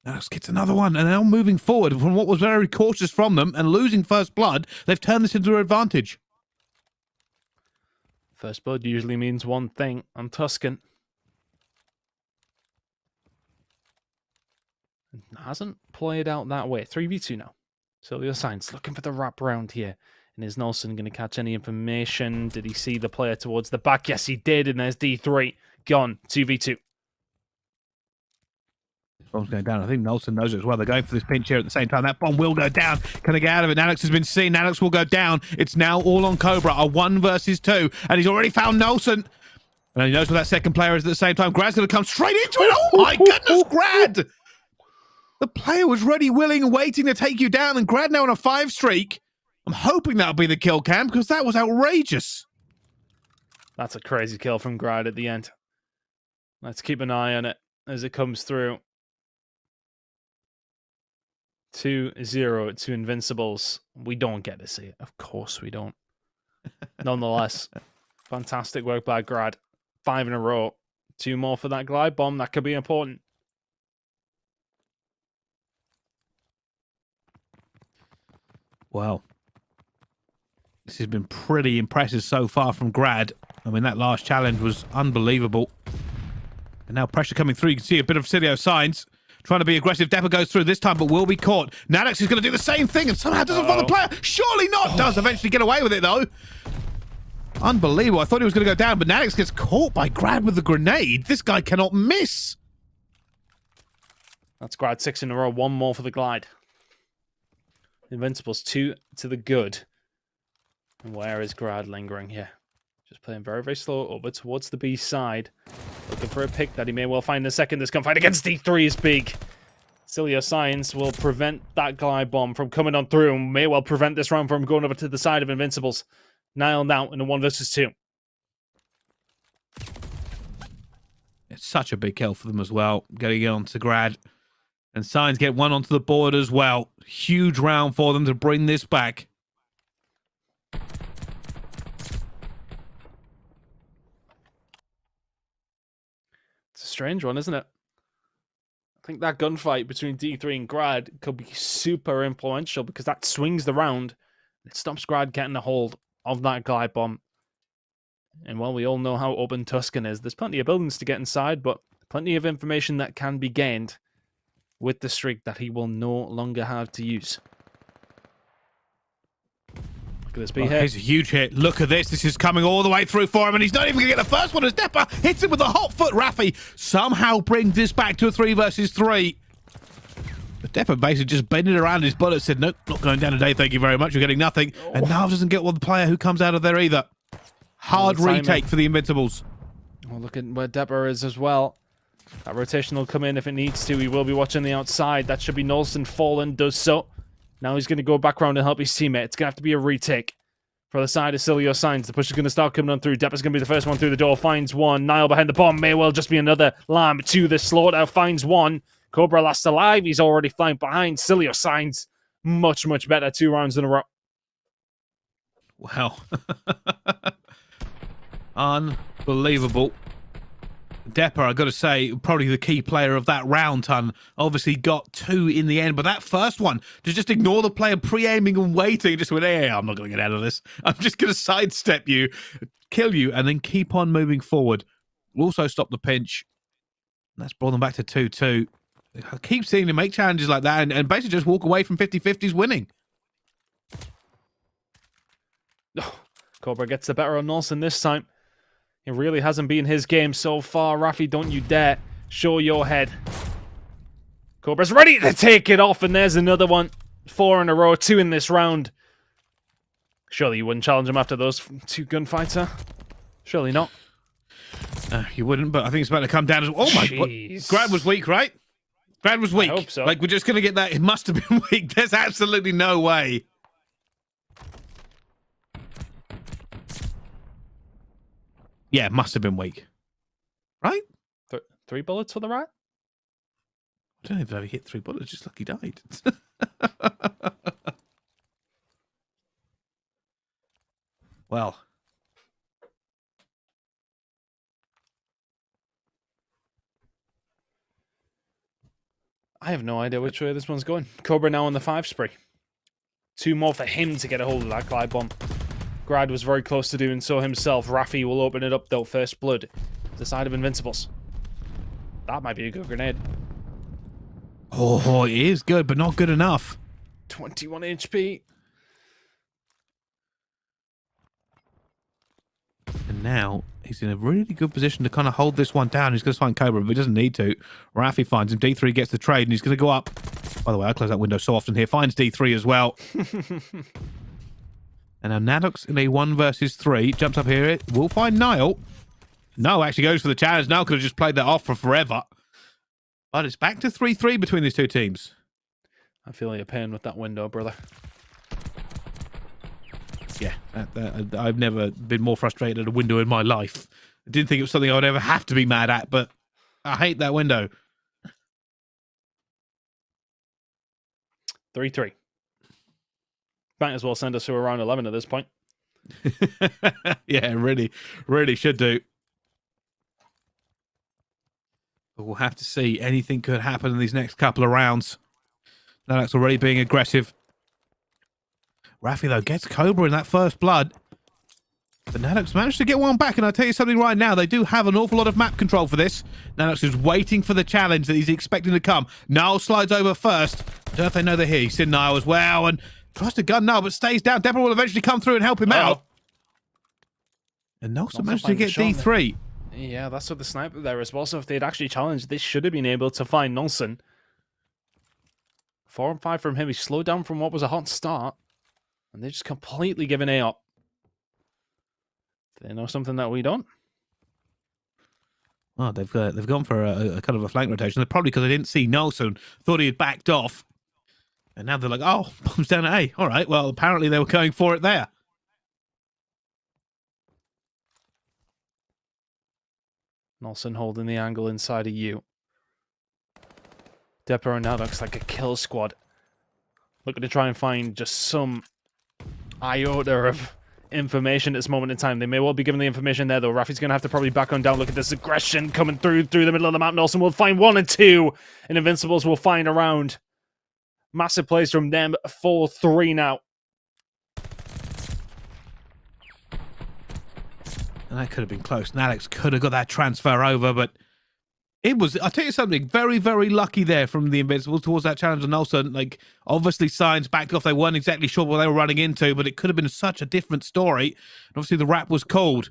B: Alex gets another one, and now moving forward from what was very cautious from them and losing first blood, they've turned this into an advantage.
C: First blood usually means one thing on Tuscan. It hasn't played out that way. 3v2 now. Silio Sainz looking for the wrap round here. And is Nelson going to catch any information? Did he see the player towards the back? Yes, he did. And there's D3. Gone. 2v2.
B: Bomb's going down. I think Nelson knows it as well. They're going for this pinch here at the same time. That bomb will go down. Can they get out of it? Nanox has been seen. Nanox will go down. It's now all on Cobra. A 1 versus 2. And he's already found Nelson. And he knows where that second player is at the same time. Grad's going to come straight into it. Oh my goodness, Grad! The player was ready, willing, and waiting to take you down. And Grad now on a 5 streak. I'm hoping that'll be the kill cam because that was outrageous.
C: That's a crazy kill from Grad at the end. Let's keep an eye on it as it comes through. 2-0 to Invincibles. We don't get to see it. Of course we don't. Nonetheless, fantastic work by Grad. 5 in a row. 2 more for that glide bomb. That could be important.
B: Wow. This has been pretty impressive so far from Grad. I mean, that last challenge was unbelievable. And now pressure coming through. You can see a bit of Silio Signs trying to be aggressive. Depper goes through this time, but will be caught. Nanox is going to do the same thing and somehow doesn't find the player. Surely not. Does eventually get away with it, though. Unbelievable. I thought he was going to go down, but Nanox gets caught by Grad with the grenade. This guy cannot miss.
C: That's Grad 6 in a row. 1 more for the glide. Invincibles 2 to the good. And where is Grad lingering here? Just playing very, very slow over towards the B side. Looking for a pick that he may well find in a second. This gunfight against D3 is big. Silio Signs will prevent that glide bomb from coming on through and may well prevent this round from going over to the side of Invincibles. Nile now in a 1 versus 2.
B: It's such a big kill for them as well. Getting on to Grad. And Signs get 1 onto the board as well. Huge round for them to bring this back.
C: It's a strange one, isn't it? I think that gunfight between D3 and Grad could be super influential because that swings the round. It stops Grad getting a hold of that glide bomb. And while we all know how open Tuscan is, there's plenty of buildings to get inside, but plenty of information that can be gained with the streak that he will no longer have to use. Look at this B hit.
B: Here's a huge hit. Look at this. This is coming all the way through for him, and he's not even going to get the first one as Depper hits him with a hot foot. Rafi somehow brings this back to a 3 versus 3. But Depper basically just bending around his bullet, said, nope, not going down today, thank you very much. You're getting nothing. Oh. And Nav doesn't get one the player who comes out of there either. Hard retake for the Invincibles.
C: Oh, look at where Depper is as well. That rotation will come in if it needs to. He will be watching the outside. That should be Nolson. Fallen does so. Now he's going to go back around and help his teammate. It's going to have to be a retake for the side of Silio Signs. The push is going to start coming on through. Depper's going to be the first one through the door. Finds one. Nile behind the bomb. May well just be another lamb to the slaughter. Finds one. Cobra last alive. He's already flying behind. Silio Signs. Much, much better. 2 rounds in a row.
B: Wow. Unbelievable. Depper, I've got to say, probably the key player of that round, Ton. Obviously got 2 in the end, but that first one, to just ignore the player pre-aiming and waiting, just went, hey, I'm not going to get out of this. I'm just going to sidestep you, kill you, and then keep on moving forward. Also stop the pinch. That's brought them back to 2-2. I keep seeing them make challenges like that and basically just walk away from 50-50s winning.
C: Oh, Cobra gets the better on Nolson this time. It really hasn't been his game so far. Rafi, don't you dare show your head. Cobra's ready to take it off, and there's another one. 4 in a row, 2 in this round. Surely you wouldn't challenge him after those 2 gunfights, huh? Surely not.
B: You wouldn't, but I think it's about to come down as well. Oh my god. Grad was weak, right? Grad was weak.
C: I hope so.
B: Like, we're just going to get that. It must have been weak. There's absolutely no way. Yeah, it must have been weak. Right?
C: 3 bullets for the rat?
B: I don't know if I hit 3 bullets, just like he died. Well.
C: I have no idea which way this one's going. Cobra now on the 5 spree. 2 more for him to get a hold of that glide bomb. Grad was very close to doing so himself. Raffi will open it up though. First blood. The side of Invincibles. That might be a good grenade.
B: Oh, it is good, but not good enough.
C: 21 HP.
B: And now he's in a really good position to kind of hold this one down. He's going to find Cobra, but he doesn't need to. Raffi finds him. D3 gets the trade, and he's going to go up. By the way, I close that window so often here. Finds D3 as well. And now Nadux in a 1 versus 3. Jumps up here. We'll find Niall. No, actually goes for the challenge. Niall could have just played that off for forever. But it's back to 3-3 between these two teams.
C: I'm feeling your pain with that window, brother.
B: Yeah, I've never been more frustrated at a window in my life. I didn't think it was something I would ever have to be mad at, but I hate that window.
C: 3-3. Might as well send us to around 11 at this point.
B: Yeah, really should do. But we'll have to see. Anything could happen in these next couple of rounds. Nadux already being aggressive. Raffi, though, gets Cobra in that first blood. But Nadux managed to get one back, and I'll tell you something right now. They do have an awful lot of map control for this. Nadux is waiting for the challenge that he's expecting to come. Niall slides over first. I don't know if they know they're here. He's seen Niall as well, and tries to gun Niall, but stays down. Deborah will eventually come through and help him out. And Nelson managed to get D3.
C: Yeah, that's what the sniper there as well. So if they'd actually challenged, they should have been able to find Nelson. 4 and 5 from him. He slowed down from what was a hot start. And they're just completely giving A up. Do they know something that we don't?
B: Well, they've gone for a kind of a flank rotation. Probably because they didn't see Nelson. Thought he had backed off. And now they're like, oh, bombs down at A. All right, well, apparently they were going for it there.
C: Nelson holding the angle inside of you. Depot now looks like a kill squad. Looking to try and find just some iota of information at this moment in time. They may well be given the information there, though. Raffi's going to have to probably back on down. Look at this aggression coming through the middle of the map. Nelson will find 1 and 2. And Invincibles will find around. Massive plays from them. 4-3 now.
B: And that could have been close. Nadux could have got that transfer over, but it was, I'll tell you something, very, very lucky there from the Invincibles towards that challenge. And also, like, obviously signs backed off. They weren't exactly sure what they were running into, but it could have been such a different story. And obviously the wrap was called.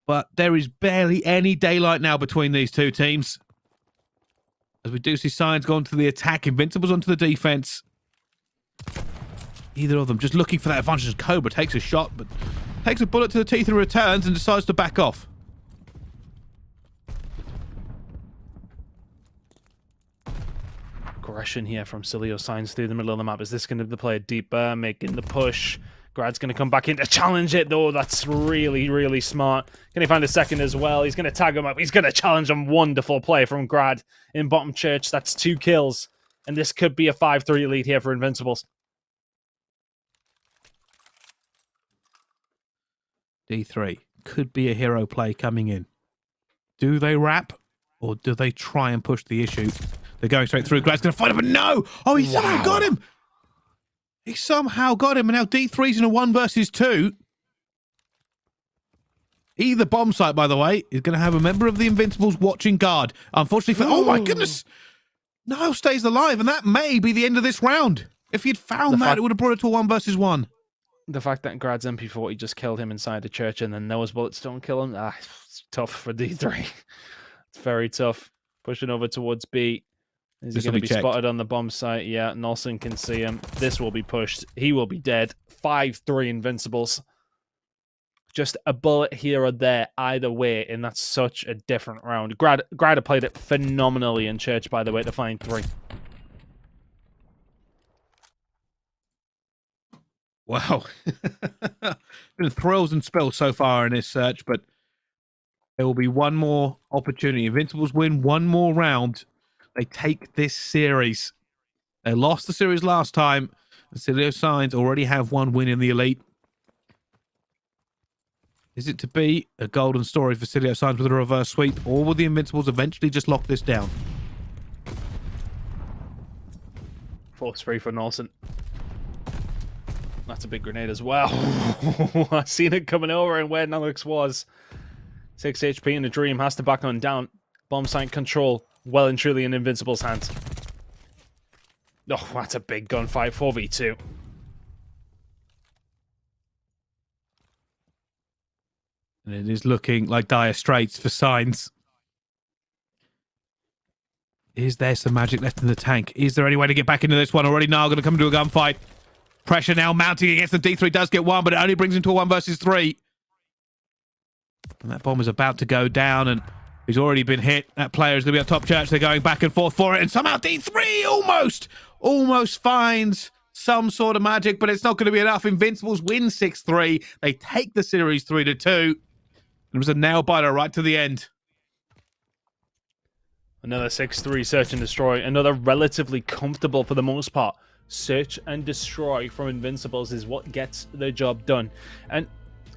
B: But there is barely any daylight now between these two teams. As we do see signs go onto the attack, Invincibles onto the defense. Either of them just looking for that advantage. Cobra takes a shot, but takes a bullet to the teeth and returns and decides to back off.
C: Aggression here from Cilio. Signs through the middle of the map. Is this going to play deeper, making the push? Grad's going to come back in to challenge it, though. That's really, really smart. Can he find a second as well? He's going to tag him up. He's going to challenge him. Wonderful play from Grad in bottom church. That's 2 kills. And this could be a 5-3 lead here for Invincibles.
B: D3 could be a hero play coming in. Do they wrap or do they try and push the issue? They're going straight through. Grad's going to fight him, but no! Oh, he somehow got him! He somehow got him, and now D3's in a 1 versus 2. Either bomb site, by the way, is going to have a member of the Invincibles watching guard. Unfortunately for... Oh, my goodness! Niall stays alive, and that may be the end of this round. If he'd found that, it would have brought it to a 1 versus 1.
C: The fact that Grad's MP40 just killed him inside the church and then those bullets don't kill him, it's tough for D3. It's very tough. Pushing over towards B. Is he going to be spotted on the bomb site? Yeah, Nelson can see him. This will be pushed. He will be dead. 5-3 Invincibles. just a bullet here or there either way, and that's such a different round. Grider played it phenomenally in Church, by the way, to find 3.
B: Wow. Been thrills and spills so far in this search, but there will be one more opportunity. Invincibles win one more round. They take this series. They lost the series last time. Facilio Signs already have one win in the Elite. Is it to be a golden story for Facilio Signs with a reverse sweep, or will the Invincibles eventually just lock this down?
C: Force free for Norton. That's a big grenade as well. I seen it coming over and where Nalux was. 6 HP in a dream, has to back on down. Bomb site control, well and truly in Invincible's hands. Oh, that's a big gunfight, 4v2.
B: And it is looking like dire straits for Signs. Is there some magic left in the tank? Is there any way to get back into this one? Already now going to come into a gunfight. Pressure now mounting against the D3. Does get one, but it only brings him to a 1 versus 3. And that bomb is about to go down, and he's already been hit. That player is going to be on top church. They're going back and forth for it, and somehow D3 almost finds some sort of magic, but it's not going to be enough. Invincibles win 6-3. They take the series 3-2. It was a nail biter right to the end.
C: Another 6-3 search and destroy. Another relatively comfortable, for the most part, search and destroy from Invincibles is what gets the job done. And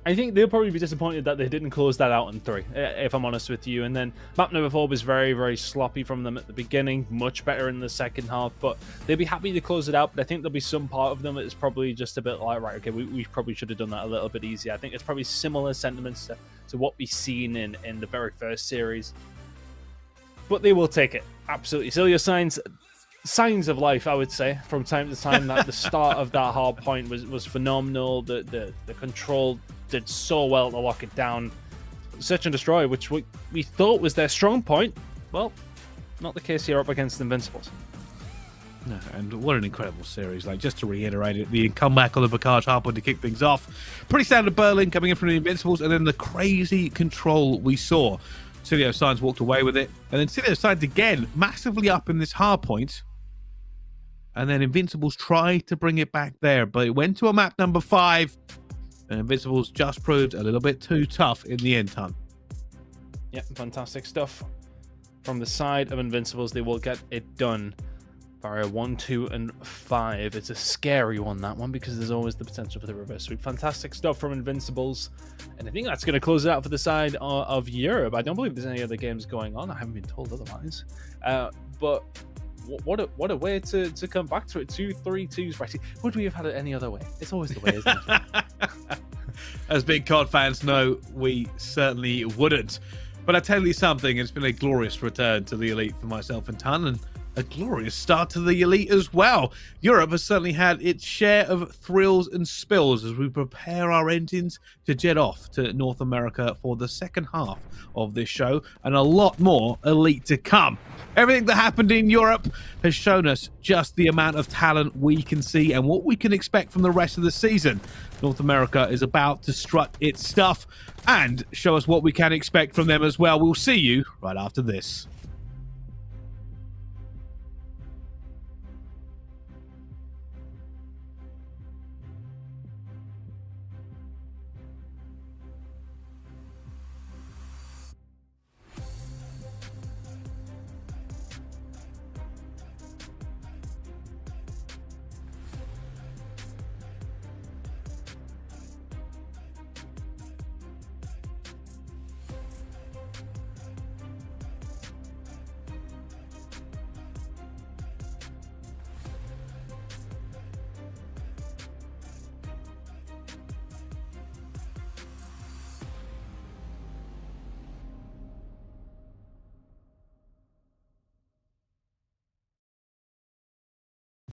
C: I think they'll probably be disappointed that they didn't close that out in 3, if I'm honest with you. And then map number 4 was very, very sloppy from them at the beginning, much better in the second half, but they'll be happy to close it out. But I think there'll be some part of them that's probably just a bit like, right, okay, we probably should have done that a little bit easier. I think it's probably similar sentiments to what we've seen in the very first series. But they will take it, absolutely. Facilio signs of life, I would say, from time to time. That the start of that hard point was phenomenal. The control did so well to lock it down. Search and destroy, which we thought was their strong point, well, not the case here up against Invincibles.
B: No, and what an incredible series. Like, just to reiterate it, the comeback on the Bacage hard point to kick things off. Pretty standard Berlin coming in from the Invincibles, and then the crazy control we saw. Facilio Signs walked away with it, and then Facilio Signs again, massively up in this hard point. And then Invincibles tried to bring it back there, but it went to a map number 5. And Invincibles just proved a little bit too tough in the end time.
C: Yep, fantastic stuff. From the side of Invincibles, they will get it done. Barrier 1, 2, and 5. It's a scary one, that one, because there's always the potential for the reverse sweep. Fantastic stuff from Invincibles. And I think that's going to close it out for the side of Europe. I don't believe there's any other games going on. I haven't been told otherwise. But what a way to come back to it. 2-3-2s, right? Would we have had it any other way? It's always the way, isn't it?
B: As big COD fans know, we certainly wouldn't. But I tell you something, it's been a glorious return to the Elite for myself and Tan, and a glorious start to the Elite as well. Europe has certainly had its share of thrills and spills as we prepare our engines to jet off to North America for the second half of this show, and a lot more Elite to come. Everything that happened in Europe has shown us just the amount of talent we can see and what we can expect from the rest of the season. North America is about to strut its stuff and show us what we can expect from them as well. We'll see you right after this.